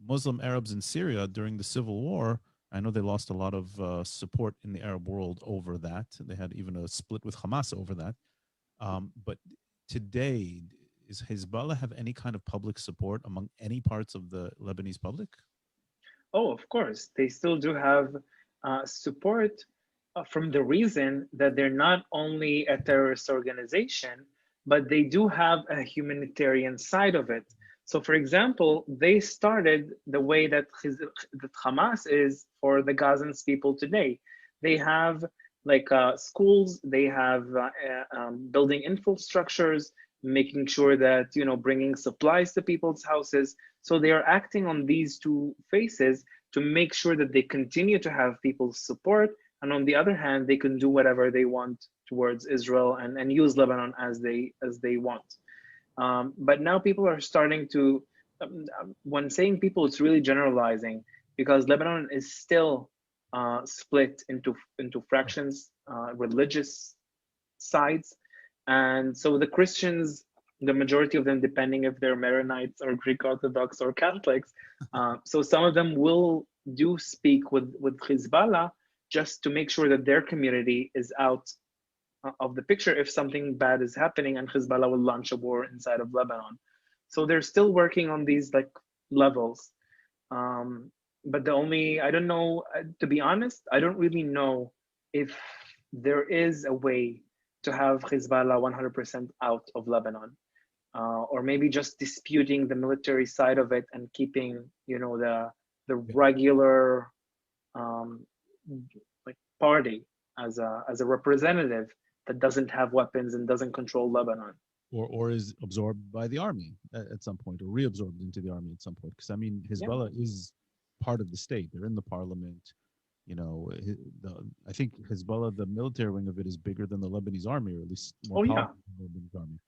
Muslim Arabs in Syria during the civil war. I know they lost a lot of support in the Arab world over that. They had even a split with Hamas over that. But today, is Hezbollah have any kind of public support among any parts of the Lebanese public? Oh, of course, they still do have support from the reason that they're not only a terrorist organization, but they do have a humanitarian side of it. So, for example, they started the way that Hamas is for the Gazans people today. They have like schools, they have building infrastructures, making sure that, bringing supplies to people's houses. So they are acting on these two faces to make sure that they continue to have people's support. And on the other hand, they can do whatever they want towards Israel and use Lebanon as they want. But now people are starting to, when saying people, it's really generalizing, because Lebanon is still split into fractions, religious sides. And so the Christians, the majority of them, depending if they're Maronites or Greek Orthodox or Catholics, so some of them will do speak with Hezbollah just to make sure that their community is out of the picture if something bad is happening and Hezbollah will launch a war inside of Lebanon. So they're still working on these like levels. But I don't know, to be honest, I don't really know if there is a way to have Hezbollah 100% out of Lebanon, or maybe just disputing the military side of it and keeping, the regular like party as a representative that doesn't have weapons and doesn't control Lebanon. Or is absorbed by the army at some point, or reabsorbed into the army at some point. Because I mean, Hezbollah is part of the state. They're in the parliament. I think Hezbollah, the military wing of it, is bigger than the Lebanese army, or at least more powerful than the Lebanese army.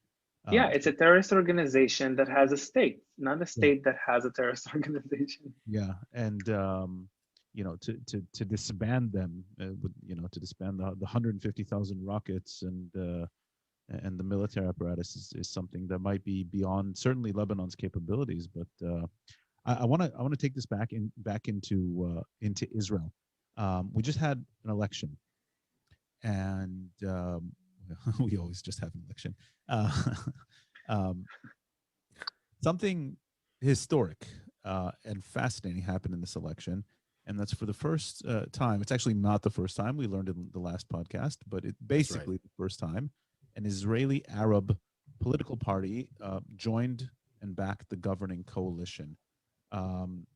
Yeah, it's a terrorist organization that has a state, not a state that has a terrorist organization. Yeah, and to disband them, to disband the 150,000 rockets and the military apparatus is something that might be beyond certainly Lebanon's capabilities. But I want to take this back into Israel. We just had an election, and we always just have an election. Something historic and fascinating happened in this election, and that's for the first time. It's actually not the first time. We learned in the last podcast, but it basically the first time an Israeli Arab political party joined and backed the governing coalition. And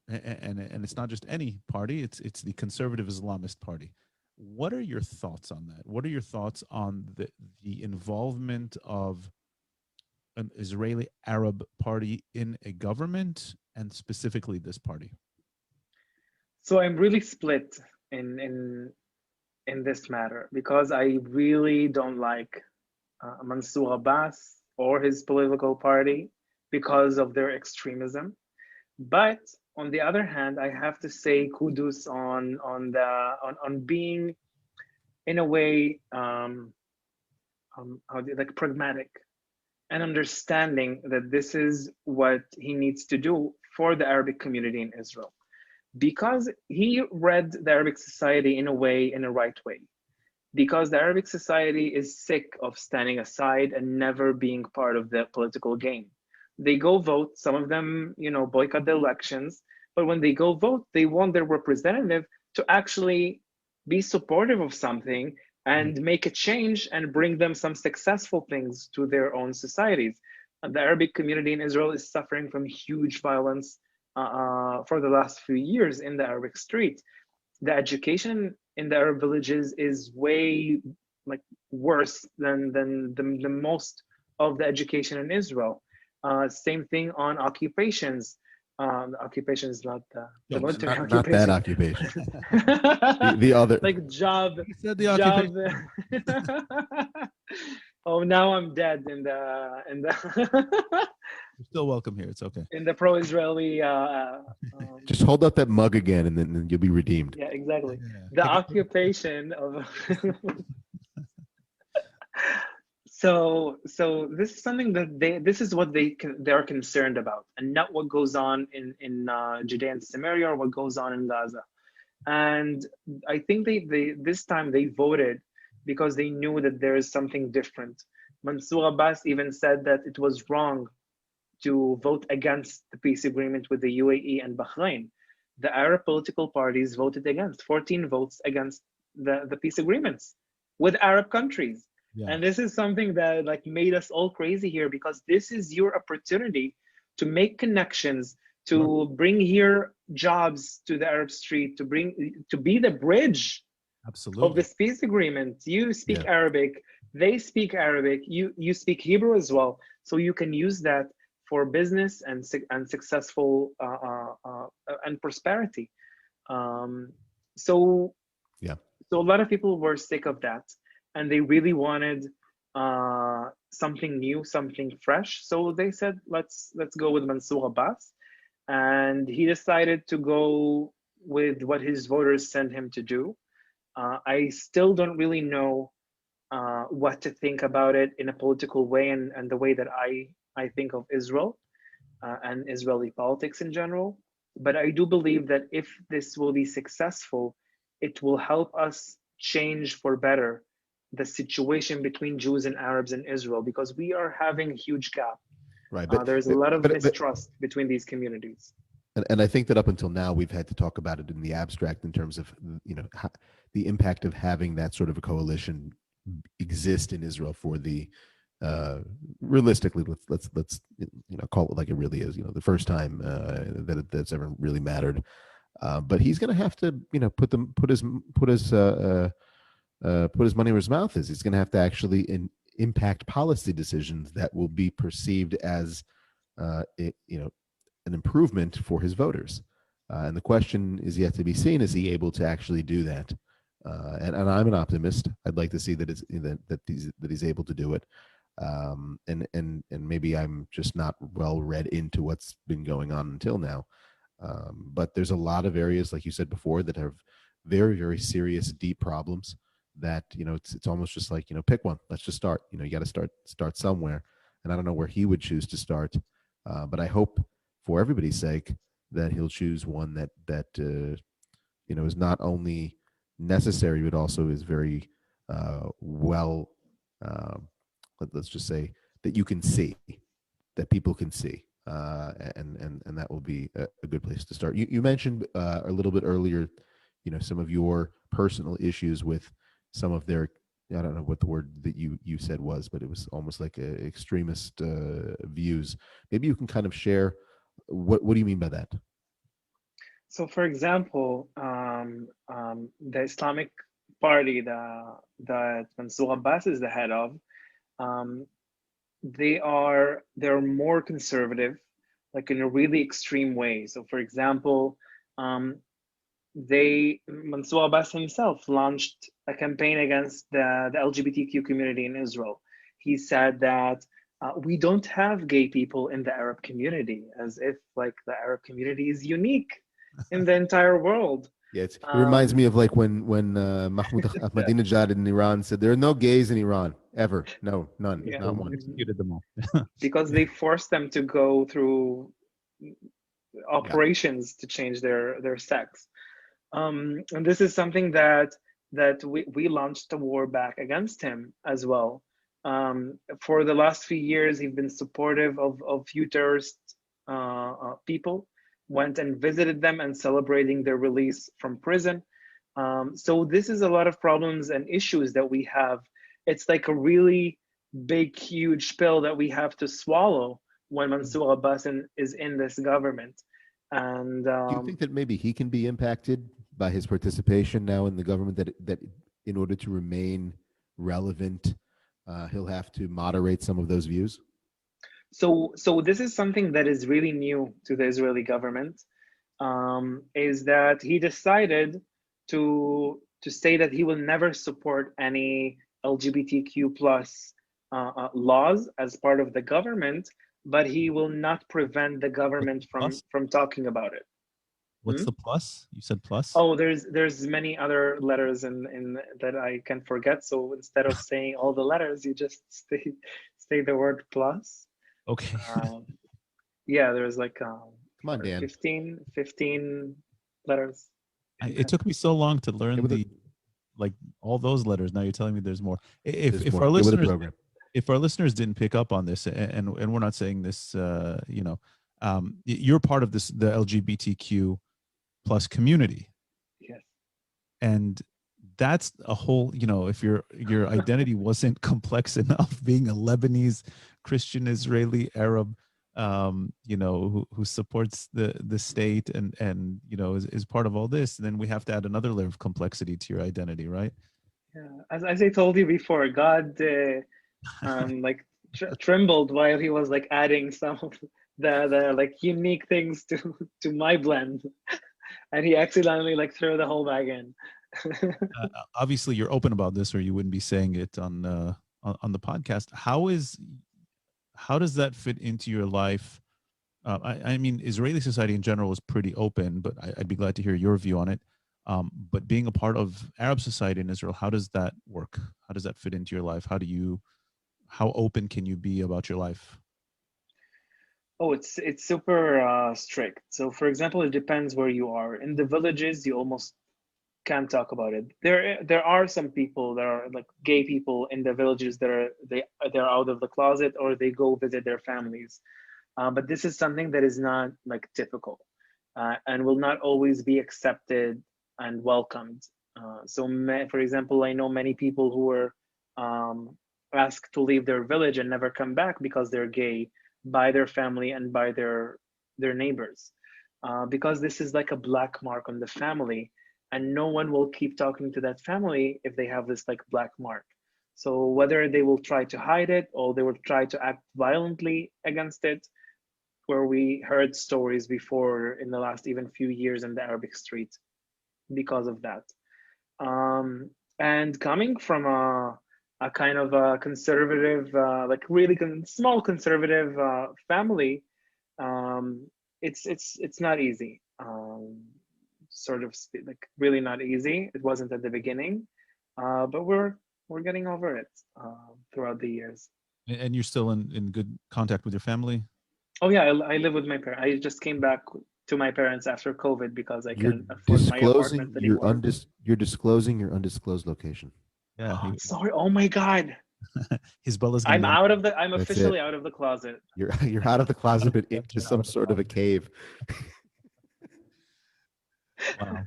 it's not just any party; it's the conservative Islamist party. What are your thoughts on that? What are your thoughts on the involvement of an Israeli Arab party in a government, and specifically this party? So I'm really split in this matter, because I really don't like Mansour Abbas or his political party because of their extremism. But on the other hand, I have to say kudos on being, in a way, pragmatic and understanding that this is what he needs to do for the Arabic community in Israel, because he read the Arabic society in a right way. Because the Arabic society is sick of standing aside and never being part of the political game. They go vote, some of them, boycott the elections, but when they go vote, they want their representative to actually be supportive of something and make a change and bring them some successful things to their own societies. The Arabic community in Israel is suffering from huge violence for the last few years in the Arabic street. The education in the Arab villages is way worse than the most of the education in Israel. Same thing on occupations. The occupation is not the military not occupation. that occupation. the other. Like job. You said the occupation. Oh, now I'm dead in the You're still welcome here. It's okay. in the pro-Israeli. Just hold up that mug again, and then you'll be redeemed. Yeah, exactly. Yeah. The occupation of. So this is something that this is what they are concerned about, and not what goes on in Judea and Samaria or what goes on in Gaza. And I think they this time they voted because they knew that there is something different. Mansour Abbas even said that it was wrong to vote against the peace agreement with the UAE and Bahrain. The Arab political parties voted against, 14 votes against the peace agreements with Arab countries. Yeah. And this is something that made us all crazy here, because this is your opportunity to make connections, to bring here jobs to the Arab street, to be the bridge of this peace agreement. You speak Arabic, they speak Arabic, you speak Hebrew as well, so you can use that for business and successful and prosperity. So a lot of people were sick of that, and they really wanted something new, something fresh. So they said, let's go with Mansour Abbas. And he decided to go with what his voters sent him to do. I still don't really know what to think about it in a political way, and the way that I think of Israel and Israeli politics in general. But I do believe that if this will be successful, it will help us change for better the situation between Jews and Arabs in Israel, because we are having a huge gap. Right, there's a lot of mistrust between these communities. And I think that up until now, we've had to talk about it in the abstract in terms of, the impact of having that sort of a coalition exist in Israel for the, realistically, let's call it like it really is. The first time that's ever really mattered. But he's going to have to, put his money where his mouth is. He's going to have to actually impact policy decisions that will be perceived as, an improvement for his voters. And the question is yet to be seen: is he able to actually do that? And I'm an optimist. I'd like to see that he's able to do it. And maybe I'm just not well read into what's been going on until now. But there's a lot of areas, like you said before, that have very, very serious, deep problems. That it's almost just like pick one. Let's just start. You got to start somewhere. And I don't know where he would choose to start, but I hope, for everybody's sake, that he'll choose one that is not only necessary but also is very well. Let's just say that you can see, that people can see, and that will be a good place to start. You mentioned a little bit earlier, some of your personal issues with some of their, I don't know what the word that you said was, but it was almost like extremist views. Maybe you can kind of share what do you mean by that? So, for example, the Islamic Party that Mansour Abbas is the head of, they're more conservative, like in a really extreme way. So, for example, Mansour Abbas himself launched a campaign against the LGBTQ community in Israel. He said that we don't have gay people in the Arab community, as if like the Arab community is unique in the entire world. Yeah, it reminds me of like when Mahmoud Ahmadinejad in Iran said there are no gays in Iran ever. No, none, Yeah. not one. Executed them all. Because they forced them to go through operations to change their sex. And this is something that we launched a war back against him as well. For the last few years, he's been supportive of few terrorist people, went and visited them and celebrating their release from prison. So this is a lot of problems and issues that we have. It's like a really big, huge pill that we have to swallow when Mansour Abbas is in this government. And Do you think that maybe he can be impacted by his participation now in the government, that in order to remain relevant, he'll have to moderate some of those views? so this is something that is really new to the Israeli government, is that he decided to say that he will never support any LGBTQ plus laws as part of the government, but he will not prevent the government from talking about it. What's the plus? You said plus? Oh, there's many other letters in that I can forget. So instead of saying all the letters, you just say the word plus. Okay. Yeah, there's like Come on, Dan. 15 letters. It took me so long to learn like all those letters. Now you're telling me there's more. If more. our Get with the listeners, program. if our listeners didn't pick up on this, and we're not saying this, you're part of this, the LGBTQ plus community. Yes. And that's a whole, if your identity wasn't complex enough, being a Lebanese, Christian, Israeli, Arab, who supports the state and is part of all this, then we have to add another layer of complexity to your identity, right? Yeah, as I told you before, God like trembled while he was like adding some of the like unique things to my blend, and he accidentally like threw the whole bag in. Obviously, you're open about this, or you wouldn't be saying it on the podcast. How does that fit into your life? I mean, Israeli society in general is pretty open, but I'd be glad to hear your view on it. But being a part of Arab society in Israel, how does that work? How does that fit into your life? How open can you be about your life? Oh, it's super strict. So, for example, it depends where you are. In the villages, you almost can't talk about it. There are some people that are like gay people in the villages that they're out of the closet, or they go visit their families. But this is something that is not like typical. and will not always be accepted and welcomed. For example, I know many people who were asked to leave their village and never come back because they're gay by their family and by their neighbors, because this is like a black mark on the family, and no one will keep talking to that family if they have this like black mark. So whether they will try to hide it or they will try to act violently against it, where we heard stories before in the last even few years in the Arabic street because of that. And coming from a kind of a conservative, like really small conservative family, it's not easy. Sort of like really not easy. It wasn't at the beginning, but we're getting over it throughout the years. And you're still in good contact with your family? Oh yeah, I live with my parents. I just came back to my parents after COVID because I You're can afford my disclosing apartment anymore. you're disclosing your undisclosed location. Yeah. Sorry. Oh my God. Hezbollah's I'm I'm That's officially it. out of the closet. You're out of the closet, but into some sort of a cave. Wow.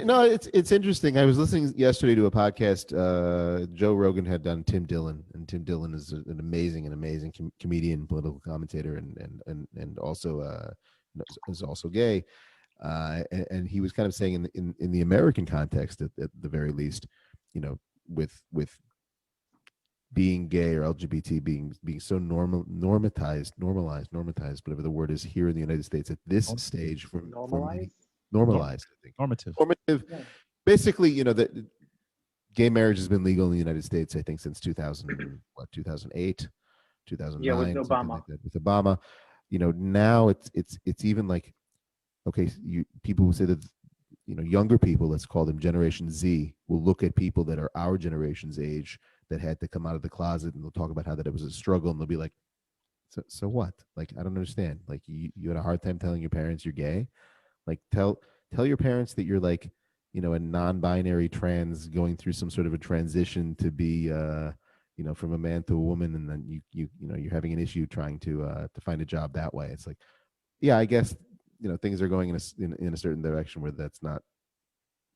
No, it's interesting. I was listening yesterday to a podcast. Joe Rogan had done Tim Dillon, and Tim Dillon is an amazing comedian, political commentator, and also is also gay. And he was kind of saying in the American context, at the very least, with being gay or LGBT being so normalized, whatever the word is here in the United States at this stage, normalized, I think. Normative. Yeah. Basically, that gay marriage has been legal in the United States, I think, since 2008, 2009, Yeah, with something Obama. like that, with Obama. Now it's even like, okay, people who say that, younger people, let's call them Generation Z, will look at people that are our generation's age that had to come out of the closet, and they'll talk about how that it was a struggle, and they'll be like, so what? Like, I don't understand. Like, you had a hard time telling your parents you're gay. Like, tell your parents that you're like, a non-binary trans going through some sort of a transition to be, from a man to a woman, and then you're having an issue trying to find a job that way. It's like, yeah, I guess things are going in a certain direction where that's not,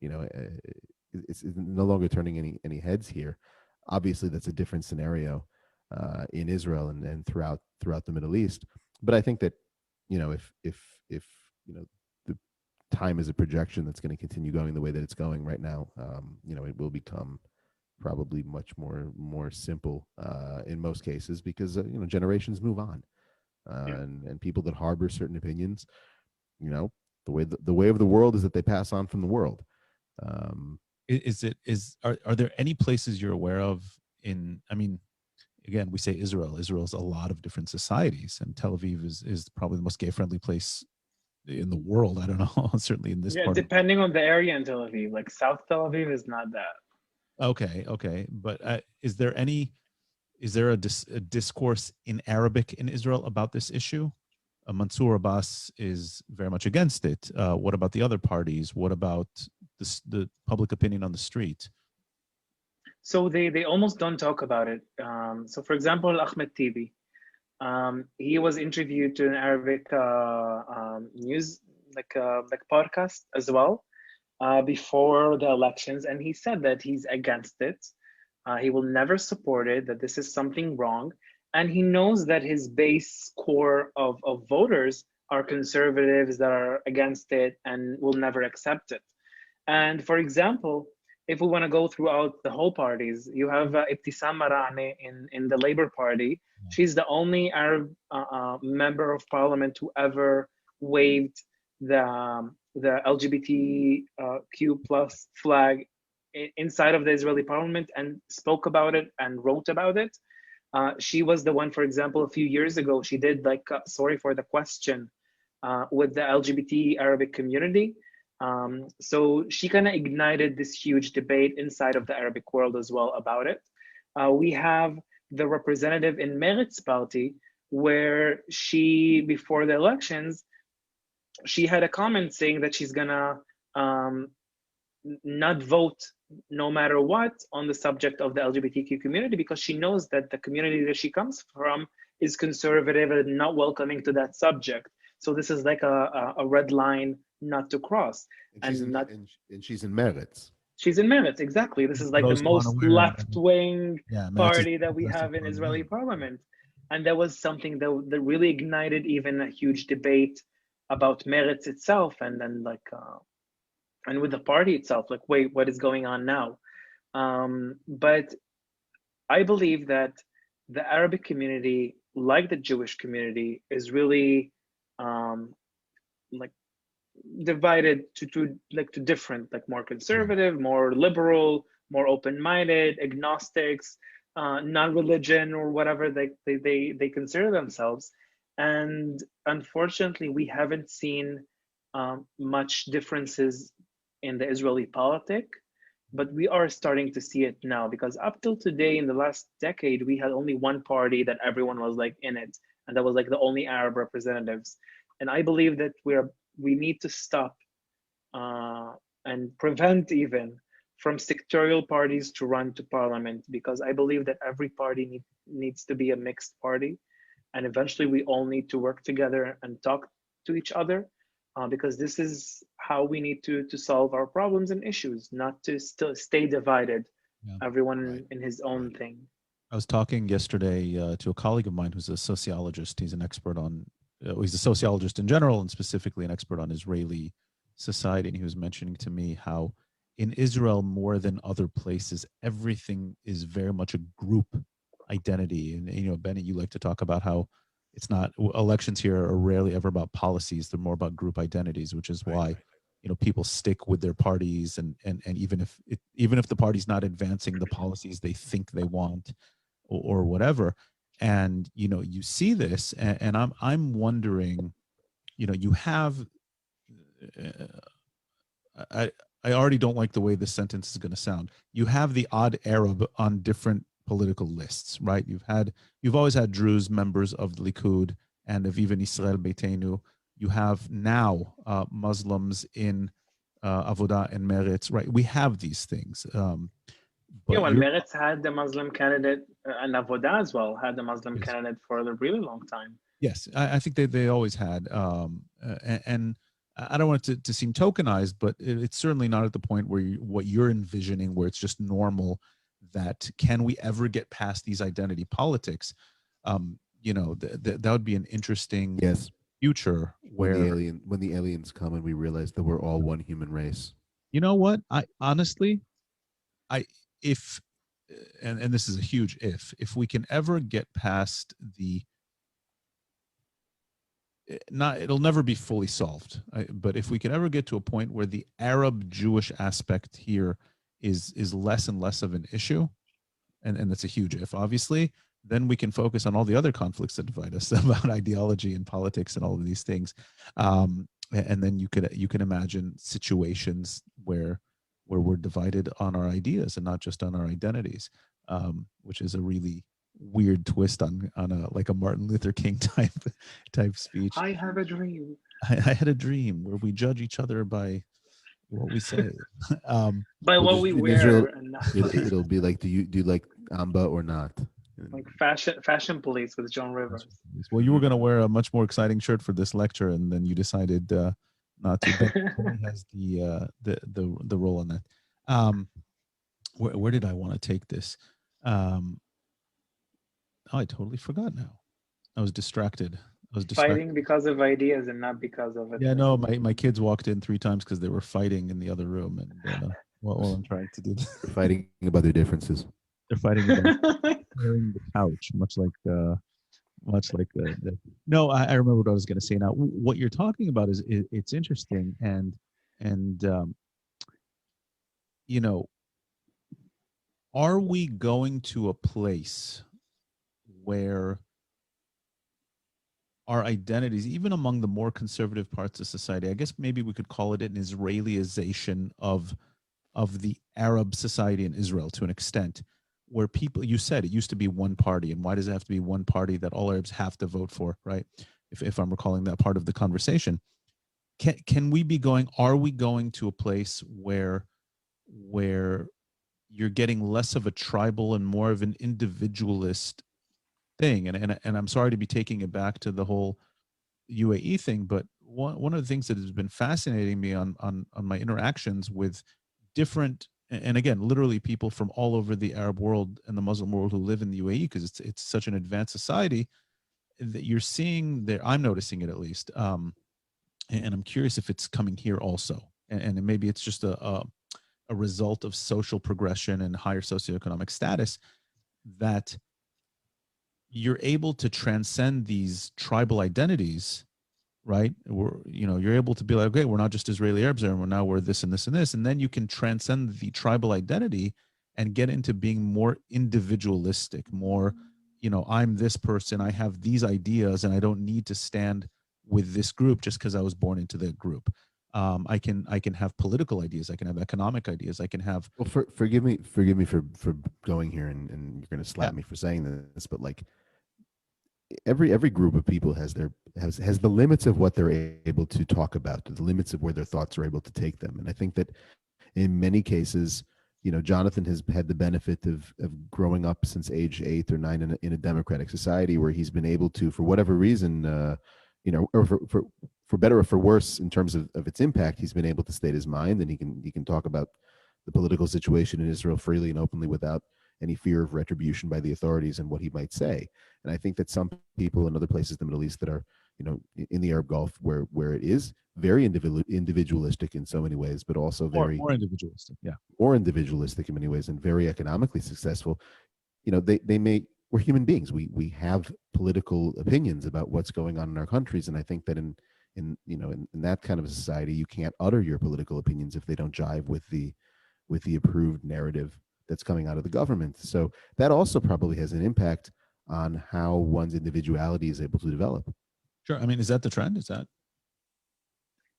it's no longer turning any heads here. Obviously, that's a different scenario in Israel and throughout the Middle East. But I think that if the time is a projection that's going to continue going the way that it's going right now, it will become probably much more simple in most cases, because generations move on, and people that harbor certain opinions, the way of the world is that they pass on from the world. Are there any places you're aware of again, we say Israel's a lot of different societies, and Tel Aviv is probably the most gay friendly place in the world. I don't know, certainly in this part. Depending on the area in Tel Aviv, like South Tel Aviv is not that. Okay. But is there a discourse in Arabic in Israel about this issue? Mansour Abbas is very much against it. What about the other parties? What about the public opinion on the street? So they almost don't talk about it. So for example, Ahmed Tibi, he was interviewed to an Arabic news like podcast as well before the elections, and he said that he's against it. He will never support it, that this is something wrong. And he knows that his base core of voters are conservatives that are against it and will never accept it. And for example, if we want to go throughout the whole parties, you have Ibtissam Marani in the Labour Party. She's the only Arab member of parliament who ever waved the LGBTQ plus flag inside of the Israeli parliament and spoke about it and wrote about it. She was the one, for example, a few years ago, she did sorry for the question with the LGBT Arabic community. So she kind of ignited this huge debate inside of the Arabic world as well about it. We have the representative in Meretz party, where she, before the elections, she had a comment saying that she's gonna not vote no matter what on the subject of the LGBTQ community, because she knows that the community that she comes from is conservative and not welcoming to that subject. So this is like a red line not to cross. And not and she's in Meretz. She's in Meretz, exactly. This is For like the those who aren't most aware, left-wing yeah, Meretz is party that the we progressive have in party, Israeli yeah. parliament. And that was something that really ignited even a huge debate about Meretz itself, and then and with the party itself, like, wait, what is going on now? But I believe that the Arabic community, like the Jewish community, is really um, like divided to different, like more conservative, more liberal, more open-minded, agnostics, non-religion, or whatever they consider themselves. And unfortunately, we haven't seen much differences in the Israeli politic, but we are starting to see it now, because up till today, in the last decade, we had only one party that everyone was like in it, and that was like the only Arab representatives. And I believe that we need to stop and prevent even from sectorial parties to run to parliament, because I believe that every party needs to be a mixed party, and eventually we all need to work together and talk to each other, because this is how we need to solve our problems and issues, not to still stay divided, Yeah. everyone in his own thing. I was talking yesterday to a colleague of mine who's a sociologist. He's an expert on, he's a sociologist in general, and specifically an expert on Israeli society. And he was mentioning to me how in Israel, more than other places, everything is very much a group identity. And, you know, Benny, you like to talk about how it's not, elections here are rarely ever about policies. They're more about group identities, which is why, you know, people stick with their parties. And even if the party's not advancing the policies they think they want, or whatever. And you know, you see this, and I'm wondering, you know, you have I I already don't like the way this sentence is going to sound. You have the odd Arab on different political lists, right? You've always had Druze members of the Likud and of even Israel Beitenu. You have now Muslims in Avodah and Meretz, right? We have these things. Yeah, But well, you're Meretz had the Muslim candidate, and Avodah as well had the Muslim candidate for a really long time. Yes, I think they always had, and I don't want it to seem tokenized, but it's certainly not at the point where what you're envisioning, where it's just normal. That can we ever get past these identity politics? You know, that would be an interesting Yes. future where, When the aliens come and we realize that we're all one human race. you know what, I honestly, I if and this is a huge if we can ever get past the, not, it'll never be fully solved, but if we can ever get to a point where the Arab Jewish aspect here is less and less of an issue, and that's a huge if, obviously, then we can focus on all the other conflicts that divide us about ideology and politics and all of these things. And then you can imagine situations where we're divided on our ideas and not just on our identities, which is a really weird twist on a, like a Martin Luther King type speech. I have a dream. I had a dream where we judge each other by what we say. By what we in wear, Israel, and not it'll be like, do you like Amba or not? like fashion police with Joan Rivers. Well, you were going to wear a much more exciting shirt for this lecture, and then you decided not to. Benny has the role on that. Where did I want to take this? I totally forgot now. I was distracted. Fighting because of ideas and not because of it. Yeah, no, my kids walked in 3 times because they were fighting in the other room, and while I'm trying to do this. They're fighting about their differences. They're fighting about sharing the couch, much like the. No, I remember what I was going to say now. What you're talking about is it's interesting, and you know, are we going to a place where our identities, even among the more conservative parts of society, I guess maybe we could call it an Israelization of the Arab society in Israel to an extent, where people, you said it used to be one party, and why does it have to be one party that all Arabs have to vote for, right? If I'm recalling that part of the conversation, can we be going? Are we going to a place where you're getting less of a tribal and more of an individualist thing? And I'm sorry to be taking it back to the whole UAE thing, but one of the things that has been fascinating me on my interactions with different, and again, literally people from all over the Arab world and the Muslim world who live in the UAE, because it's such an advanced society, that you're seeing there. I'm noticing it, at least, and I'm curious if it's coming here also, and maybe it's just a result of social progression and higher socioeconomic status, that you're able to transcend these tribal identities, right? You're able to be like, okay, we're not just Israeli Arabs anymore. Now we're this and this and this, and then you can transcend the tribal identity and get into being more individualistic, more, I'm this person, I have these ideas, and I don't need to stand with this group just because I was born into the group. I can have political ideas, I can have economic ideas, I can have. Well, forgive me for going here, and you're going to slap me for saying this, but like every group of people has the limits of what they're able to talk about, the limits of where their thoughts are able to take them. And I think that in many cases, Jonathan has had the benefit of growing up since age 8 or 9 in a democratic society where he's been able to, for whatever reason, or for better or for worse in terms of its impact, he's been able to state his mind, and he can talk about the political situation in Israel freely and openly without any fear of retribution by the authorities and what he might say. And I think that some people in other places in the Middle East that are, in the Arab Gulf, where it is very individualistic in so many ways, but also very more individualistic, more individualistic in many ways, and very economically successful. We're human beings. We have political opinions about what's going on in our countries, and I think that in that kind of a society, you can't utter your political opinions if they don't jive with the approved narrative that's coming out of the government. So that also probably has an impact on how one's individuality is able to develop. Sure. I mean, is that the trend? Is that?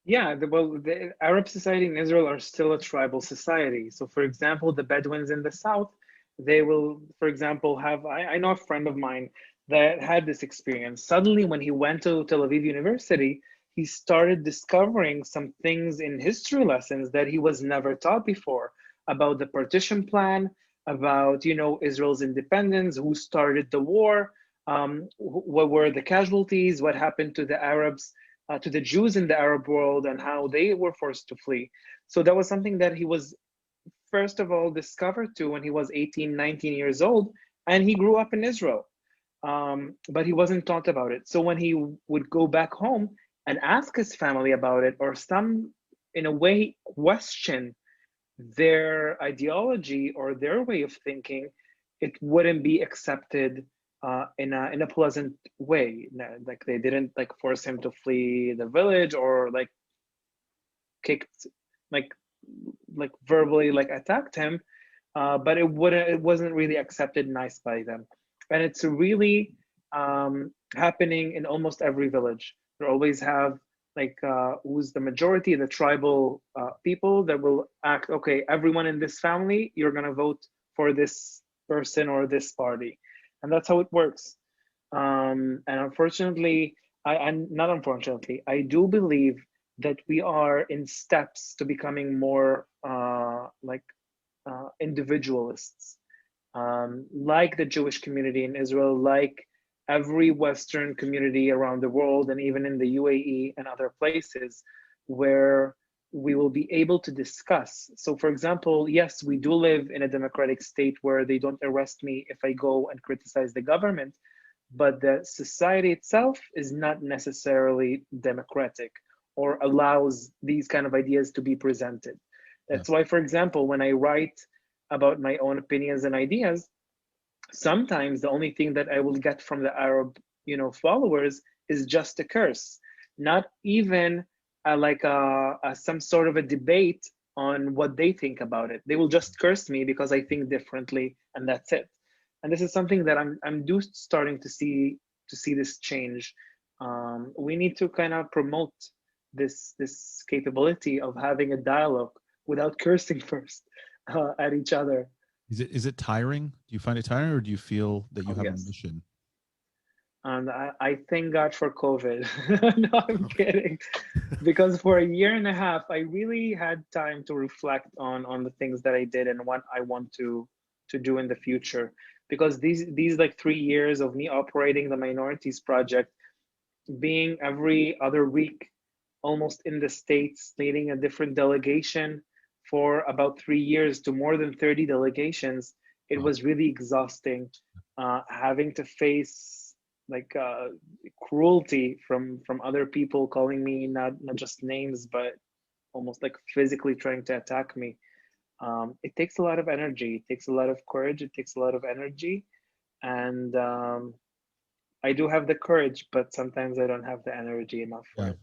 Yeah, the Arab society in Israel are still a tribal society. So for example, the Bedouins in the south, they will, for example, have, I know a friend of mine that had this experience. Suddenly when he went to Tel Aviv University, he started discovering some things in history lessons that he was never taught before, about the partition plan, about, Israel's independence, who started the war, what were the casualties, what happened to the Arabs, to the Jews in the Arab world, and how they were forced to flee. So that was something that he was, first of all, discovered to when he was 18, 19 years old, and he grew up in Israel. But he wasn't taught about it. So when he would go back home and ask his family about it, or in a way, question their ideology or their way of thinking, it wouldn't be accepted in a pleasant way. Like they didn't force him to flee the village, or kicked, like verbally attacked him, but it wasn't really accepted nice by them. And it's really happening in almost every village. They always have who's the majority, the tribal people that will act, okay, everyone in this family, you're gonna vote for this person or this party. And that's how it works. And unfortunately, not unfortunately, I do believe that we are in steps to becoming more individualists, like the Jewish community in Israel, like every Western community around the world, and even in the UAE and other places, where we will be able to discuss. So for example, yes, we do live in a democratic state where they don't arrest me if I go and criticize the government, but the society itself is not necessarily democratic or allows these kind of ideas to be presented. That's why, for example, when I write about my own opinions and ideas, sometimes the only thing that I will get from the Arab, followers is just a curse, not even some sort of a debate on what they think about it. They will just curse me because I think differently, and that's it. And this is something that I'm starting to see this change. We need to kind of promote this capability of having a dialogue without cursing first at each other. Is it tiring? Do you find it tiring, or do you feel that you have yes. a mission? And I thank God for COVID. No, I'm kidding. Because for a year and a half, I really had time to reflect on the things that I did and what I want to do in the future. Because these 3 years of me operating the Minorities Project, being every other week almost in the States, leading a different delegation for about 3 years to more than 30 delegations, it was really exhausting. Having to face like cruelty from other people, calling me not just names, but almost like physically trying to attack me. It takes a lot of energy. It takes a lot of courage. It takes a lot of energy, and I do have the courage, but sometimes I don't have the energy enough for Yeah. it.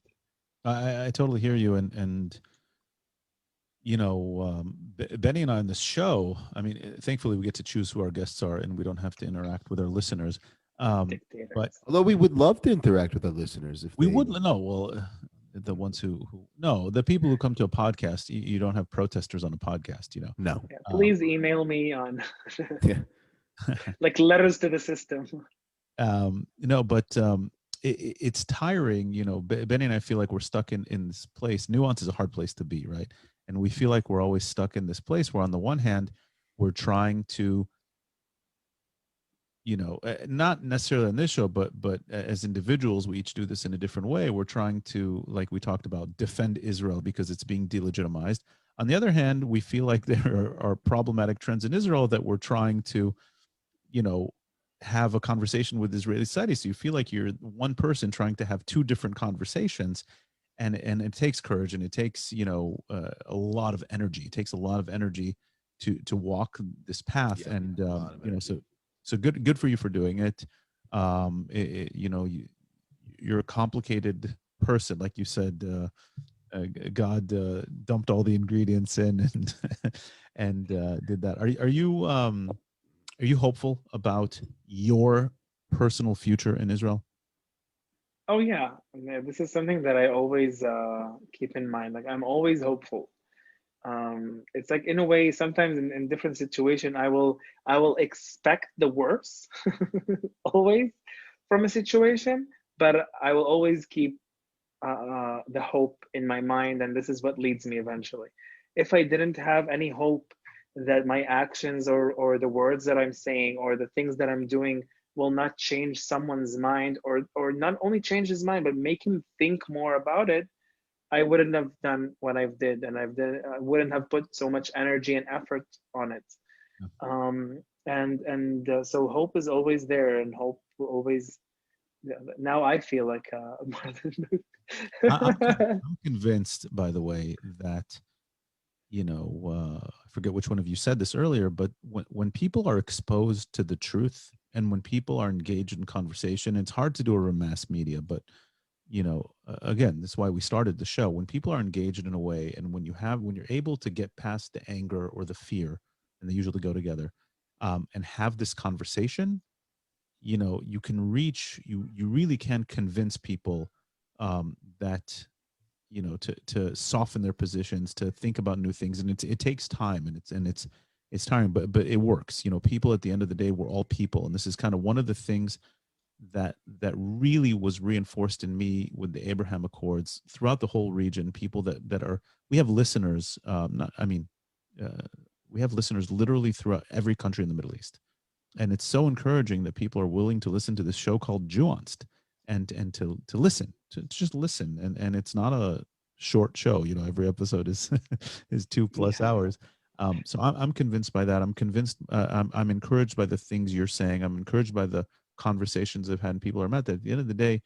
I totally hear you, and you know, Benny and I on this show, I mean, thankfully we get to choose who our guests are, and we don't have to interact with our listeners. Dictators. But Although we would love to interact with our listeners if we they, would no, well, the ones who no, the people who come to a podcast, you don't have protesters on a podcast, you know. no. Yeah, please email me on Yeah. like letters to the system. No, but it's tiring, you know. Benny and I feel like we're stuck in this place. Nuance is a hard place to be, right? And we feel like we're always stuck in this place where, on the one hand, we're trying to, you know, not necessarily on this show, but as individuals, we each do this in a different way. We're trying to, like we talked about, defend Israel because it's being delegitimized. On the other hand, we feel like there are problematic trends in Israel that we're trying to, you know, have a conversation with Israeli society. So you feel like you're one person trying to have two different conversations, and it takes courage, and it takes, you know, a lot of energy. It takes a lot of energy to walk this path, Yeah, and a lot of you know, energy. so good for you for doing it. You know, you're a complicated person, like you said. God dumped all the ingredients in and and did that. Are you hopeful about your personal future in Israel? Oh yeah, this is something that I always keep in mind. Like I'm always hopeful. It's like in a way, sometimes in different situation, I will expect the worst always from a situation, but I will always keep the hope in my mind, and this is what leads me eventually. If I didn't have any hope that my actions or the words that I'm saying or the things that I'm doing will not change someone's mind, or not only change his mind but make him think more about it, I wouldn't have done what I've did, and I wouldn't have put so much energy and effort on it. And so hope is always there, and hope will always. Yeah, now I feel like I'm convinced, by the way, that, you know, I forget which one of you said this earlier, but when people are exposed to the truth, and when people are engaged in conversation, it's hard to do over mass media, but, you know, again, that's why we started the show. When people are engaged in a way, and when you're able to get past the anger or the fear, and they usually go together, and have this conversation, you know, you can reach, you really can convince people that, you know, to soften their positions, to think about new things, and it takes time, and it's tiring, but it works. You know, people, at the end of the day, we're all people, and this is kind of one of the things that really was reinforced in me with the Abraham Accords throughout the whole region. People that are, we have listeners, not I mean, we have listeners literally throughout every country in the Middle East, and it's so encouraging that people are willing to listen to this show called Nuanced, and to listen, to just listen, and it's not a short show. You know, every episode is is 2+ yeah. hours. So I'm convinced by that. I'm convinced. I'm encouraged by the things you're saying. I'm encouraged by the conversations I've had, and people are met. That at the end of the day,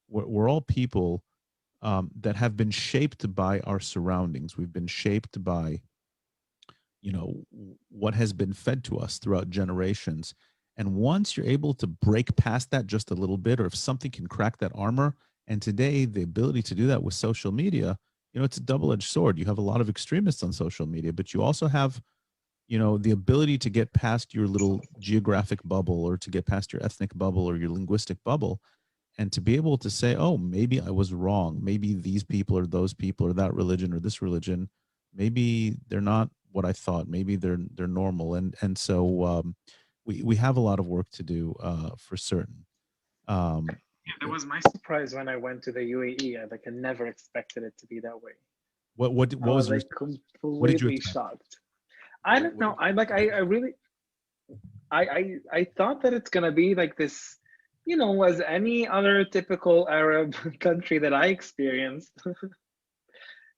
we're all people that have been shaped by our surroundings. We've been shaped by, you know, what has been fed to us throughout generations. And once you're able to break past that just a little bit, or if something can crack that armor, and today the ability to do that with social media, you know, it's a double-edged sword. You have a lot of extremists on social media, but you also have, you know, the ability to get past your little geographic bubble, or to get past your ethnic bubble or your linguistic bubble, and to be able to say, oh, maybe I was wrong. Maybe these people or those people or that religion or this religion, maybe they're not what I thought. Maybe they're normal. And so we have a lot of work to do for certain. Yeah, that was my surprise when I went to the UAE. I never expected it to be that way. What I was was your, like what did you completely expect? shocked. I don't know. I really I thought that it's gonna be like this as any other typical Arab country that I experienced,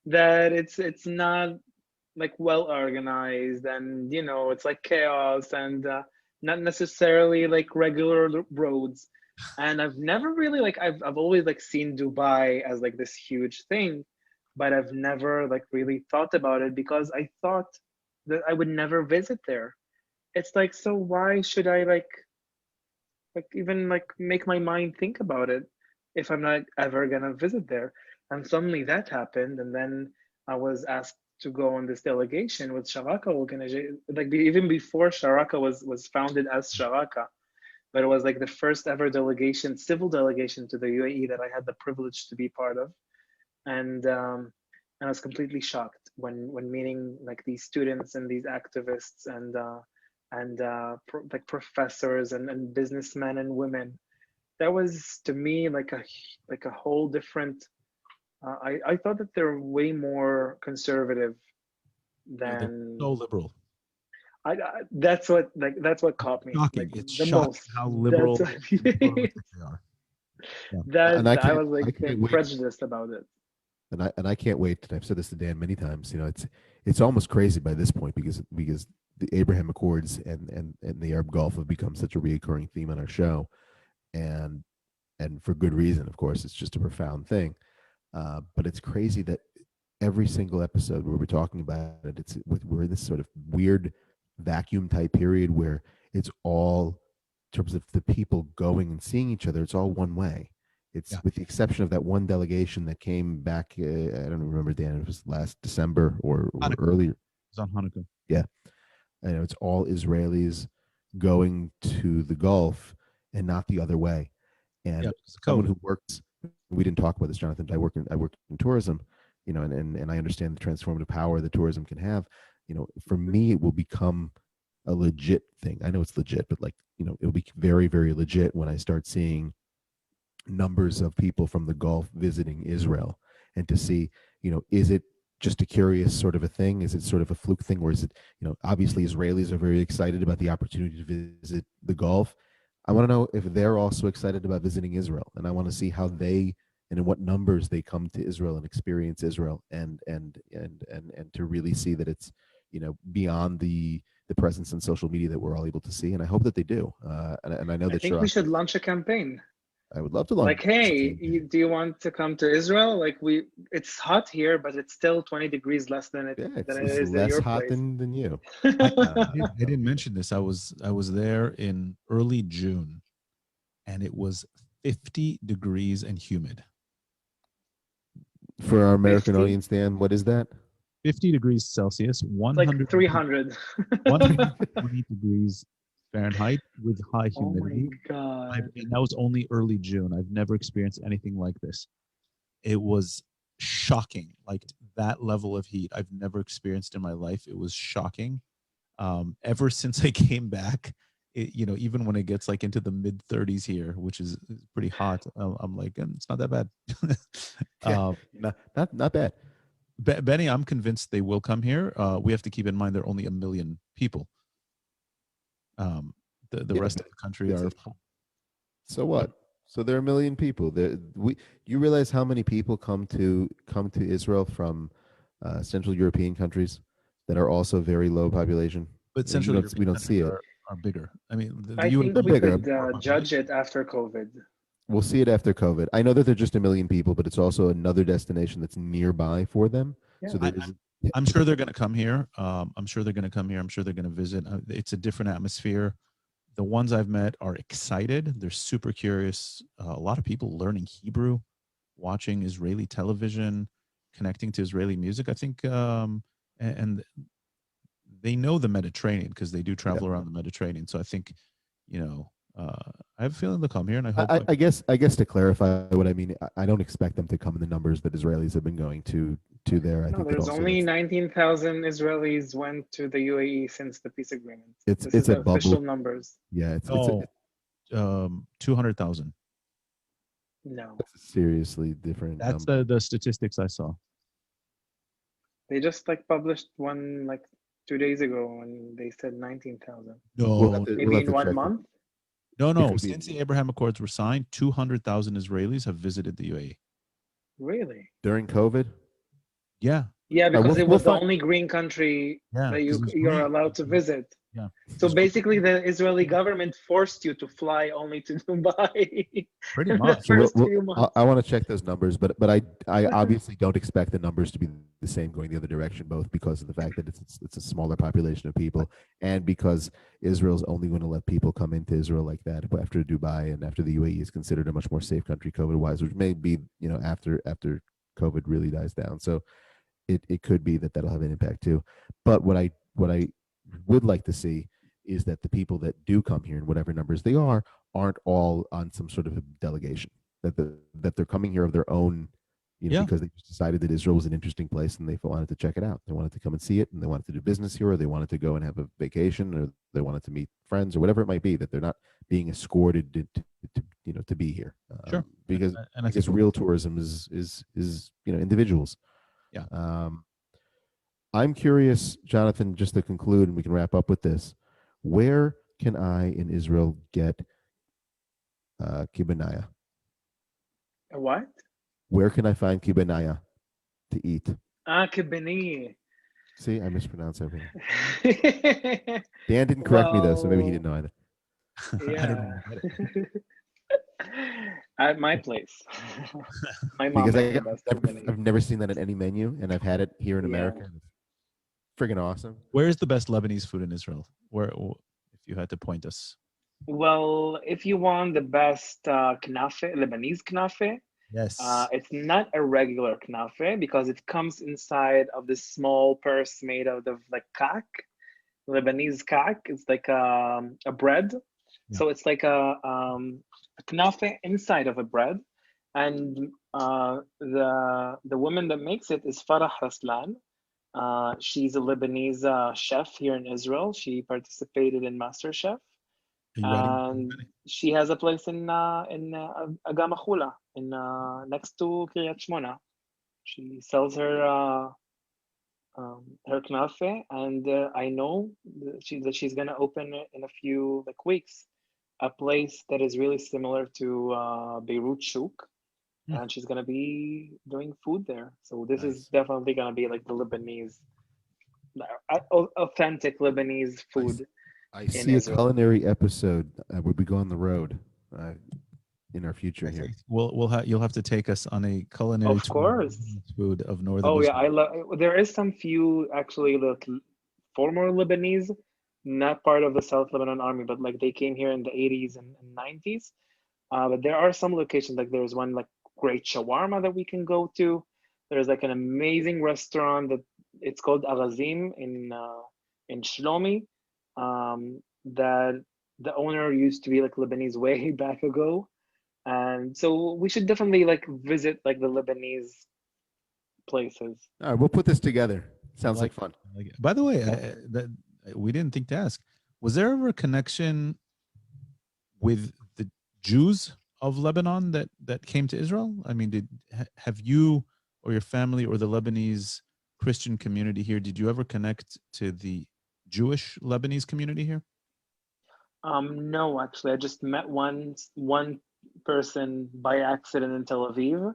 that it's not like well organized, and it's like chaos, and not necessarily like regular roads. And I've never really like I've always like seen Dubai as like this huge thing, but I've never like really thought about it, because I thought that I would never visit there. It's like, so why should I like even like make my mind think about it if I'm not ever gonna visit there? And suddenly that happened, and then I was asked to go on this delegation with Sharaka organization, like even before Sharaka was founded as Sharaka, but it was like the first ever delegation, civil delegation to the UAE that I had the privilege to be part of. And I was completely shocked when meeting like these students and these activists, and like professors and businessmen and women. That was to me like a whole different. I thought that they're way more conservative Yeah, they're than so liberal. that's what caught me Shocking. like It's the shocking most. how liberal That's and pluralistic they are. Yeah. And that I was I like can't wait. prejudiced about it. And I can't wait. And I've said this to Dan many times. It's almost crazy by this point, because the Abraham Accords and the Arab Gulf have become such a reoccurring theme on our show, and for good reason, of course. It's just a profound thing. But it's crazy that every single episode where we're talking about it, we're in this sort of weird vacuum type period where it's all, in terms of the people going and seeing each other, it's all one way. It's, Yeah. with the exception of that one delegation that came back. I don't remember, Dan. It was last December or Hanukkah. earlier. It was on Hanukkah. Yeah, I know it's all Israelis going to the Gulf and not the other way. And Yeah, because of someone COVID. who works, we didn't talk about this, Jonathan. I work in tourism, and I understand the transformative power that tourism can have. For me, it will become a legit thing. I know it's legit, but it will be very, very legit when I start seeing numbers of people from the Gulf visiting Israel, and to see, is it just a curious sort of a thing? Is it sort of a fluke thing? Or is it, obviously Israelis are very excited about the opportunity to visit the Gulf. I want to know if they're also excited about visiting Israel, and I want to see how they and in what numbers they come to Israel and experience Israel, and to really see that it's, beyond the presence on social media that we're all able to see. And I hope that they do. And I know I that think we Shirach, should launch a campaign. I would love to launch Like, hey, a campaign. do you want to come to Israel? Like, it's hot here, but it's still 20 degrees less than Yeah, it it's is at less your hot place. than you. I didn't mention this. I was there in early June, and it was 50 degrees and humid. For our American 50? audience, Dan, what is that? 50 degrees Celsius, Like 300. 120 degrees Fahrenheit with high Oh my humidity. God. And that was only early June. I've never experienced anything like this. It was shocking. Like, that level of heat I've never experienced in my life. It was shocking. Ever since I came back, even when it gets like into the mid 30s here, which is pretty hot, I'm like, it's not that bad. Yeah, not bad. Benny, I'm convinced they will come here. We have to keep in mind there are only 1 million people. The Yeah, rest of the country are. So what? So there are 1 million people. You realize how many people come to Israel from Central European countries that are also very low population? But I mean, Central we European don't see countries it. are bigger. I mean, the I US think They're we bigger. could more judge population. it after COVID. We'll see it after COVID. I know that they're just 1 million people, but it's also another destination that's nearby for them. Yeah. So there is. I'm sure they're going to come here. I'm sure they're going to come here. I'm sure they're going to visit. It's a different atmosphere. The ones I've met are excited. They're super curious. A lot of people learning Hebrew, watching Israeli television, connecting to Israeli music. I think, and they know the Mediterranean because they do travel around the Mediterranean. So I think, I have a feeling they'll come here, and I hope. I guess to clarify what I mean, I don't expect them to come in the numbers that Israelis have been going to there. I No, think that there's also only 19,000 Israelis went to the UAE since the peace agreement. it's This is a the official bubble. numbers. Yeah, it's 200,000. No, a seriously different That's number. the statistics I saw. they just like published one like 2 days ago, and they said 19,000. No, We'll have Maybe to in 1 check it. month. No, It no. could be Since the Abraham Accords were signed, 200,000 Israelis have visited the UAE. Really? during COVID. Yeah, Yeah, because it We'll was the find. only green country yeah. that 'Cause it was you're green. allowed to visit. Yeah. So It was basically, green. the Israeli government forced you to fly only to Dubai Pretty in the much. So first few I months. want to check those numbers, but I obviously don't expect the numbers to be the same going the other direction, both because of the fact that it's a smaller population of people, and because Israel's only going to let people come into Israel like that after Dubai and after the UAE is considered a much more safe country COVID wise, which may be after COVID really dies down. So it could be that that'll have an impact too. But what I would like to see is that the people that do come here, in whatever numbers they are, aren't all on some sort of a delegation. That they're coming here of their own, Yeah. because they just decided that Israel was an interesting place and they wanted to check it out. They wanted to come and see it, and they wanted to do business here, or they wanted to go and have a vacation, or they wanted to meet friends, or whatever it might be. That they're not being escorted to be here. Sure. Because And I I guess think, real tourism is individuals. yeah. I'm curious, Jonathan, just to conclude, and we can wrap up with this. Where can I in Israel get kibanaya? What? Where can I find kibanaya to eat? Ah, kibini. See, I mispronounce everything. Dan didn't correct me though, so maybe he didn't know either. I don't Yeah. know. At my place. My mom Because makes the best kibini. I've never seen that in any menu, and I've had it here in Yeah. America. And it's friggin' awesome. Where is the best Lebanese food in Israel? If you had to point us? Well, if you want the best knafe, Lebanese knafe, Yes. it's not a regular knafe because it comes inside of this small purse made out of like kak, Lebanese kak. It's like a bread. Yeah. So it's like a knafe inside of a bread. And the woman that makes it is Farah Raslan. She's a Lebanese chef here in Israel. She participated in MasterChef. Are you writing? And she has a place in Agama Khula, in next to Kiryat Shmona. She sells her knafe, and I know that she's gonna open in a few weeks a place that is really similar to Beirut Shuk, and she's gonna be doing food there. So this is Nice. definitely gonna be like the Lebanese, authentic Lebanese food. I in see a Israel. culinary episode where we go on the road in our future here. You'll have to take us on a culinary Of tour course. of food of northern Oh yeah, Israel. I love. There is some few actually former Lebanese, not part of the South Lebanon Army, but like they came here in the 80s and 90s. But there are some locations, like there's one like great shawarma that we can go to. There's like an amazing restaurant that it's called Arazim in Shlomi. That the owner used to be like Lebanese way back ago, and so we should definitely like visit like the Lebanese places. All right, we'll put this together. Sounds like fun. By the way, we didn't think to ask. Was there ever a connection with the Jews of Lebanon that came to Israel? I mean, have you or your family or the Lebanese Christian community here, did you ever connect to the Jewish Lebanese community here? No, actually, I just met one person by accident in Tel Aviv.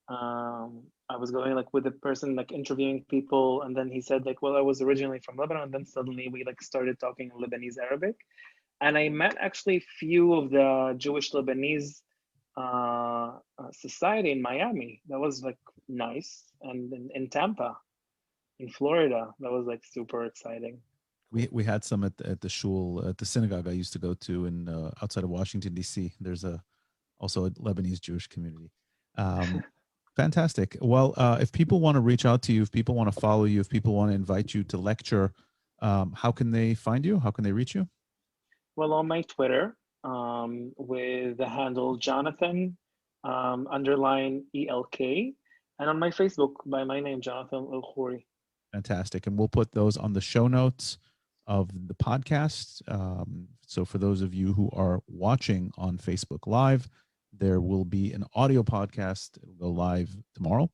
I was going like with a person like interviewing people, and then he said like, well, I was originally from Lebanon, and then suddenly we like started talking Lebanese Arabic, and I met actually few of the Jewish Lebanese society in Miami. That was like nice, and in Tampa, in Florida, that was like super exciting. We had some at the shul, at the synagogue I used to go to in outside of Washington D.C. There's also a Lebanese Jewish community. Fantastic. Well, if people want to reach out to you, if people want to follow you, if people want to invite you to lecture, how can they find you? How can they reach you? Well, on my Twitter, with the handle Jonathan _ELK, and on my Facebook by my name, Jonathan Elkhoury. Fantastic. And we'll put those on the show notes of the podcast. So for those of you who are watching on Facebook Live, there will be an audio podcast. It'll go live tomorrow.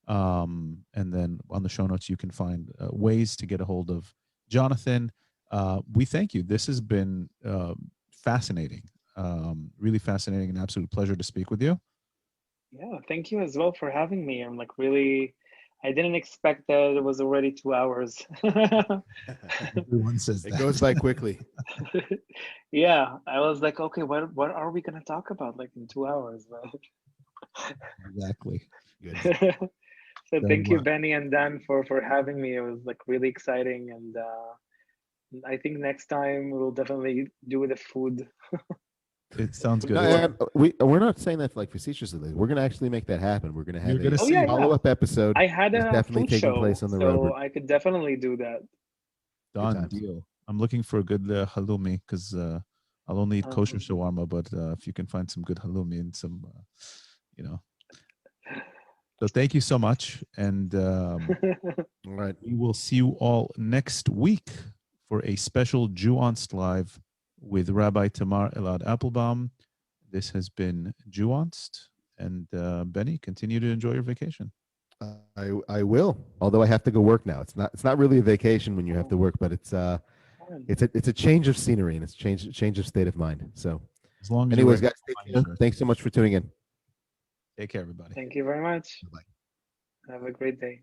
And then on the show notes, you can find ways to get a hold of Jonathan. We thank you. This has been fascinating. Really fascinating and absolute pleasure to speak with you. Yeah, thank you as well for having me. I'm like really, I didn't expect that it was already 2 hours. Everyone says It that. goes by quickly. Yeah, I was like, okay, what are we gonna talk about like in 2 hours? Exactly. Good. So So, thank you, Benny and Dan, for having me. It was like really exciting, and I think next time we'll definitely do the food. it sounds food good. No, tour. we're not saying that like facetiously. We're going to actually make that happen. We're going to You're have gonna Oh see yeah, it. yeah. follow-up episode. I had It's a definitely food taking show, place on the road. so I could definitely do that. Done times. deal. I'm looking for a good halloumi because I'll only eat kosher Um, shawarma, but if you can find some good halloumi and some, you know. So thank you so much, and All right. we will see you all next week for a special Nuanced Live with Rabbi Tamar Elad Applebaum. This has been Nuanced, and Benny, continue to enjoy your vacation. I will. Although I have to go work now. It's not really a vacation when you have to work, but it's Fun. it's a change of scenery and it's change of state of mind. So, As long as anyways, you're guys, thanks so much for tuning in. take care, everybody. Thank you very much. Bye-bye. Have a great day.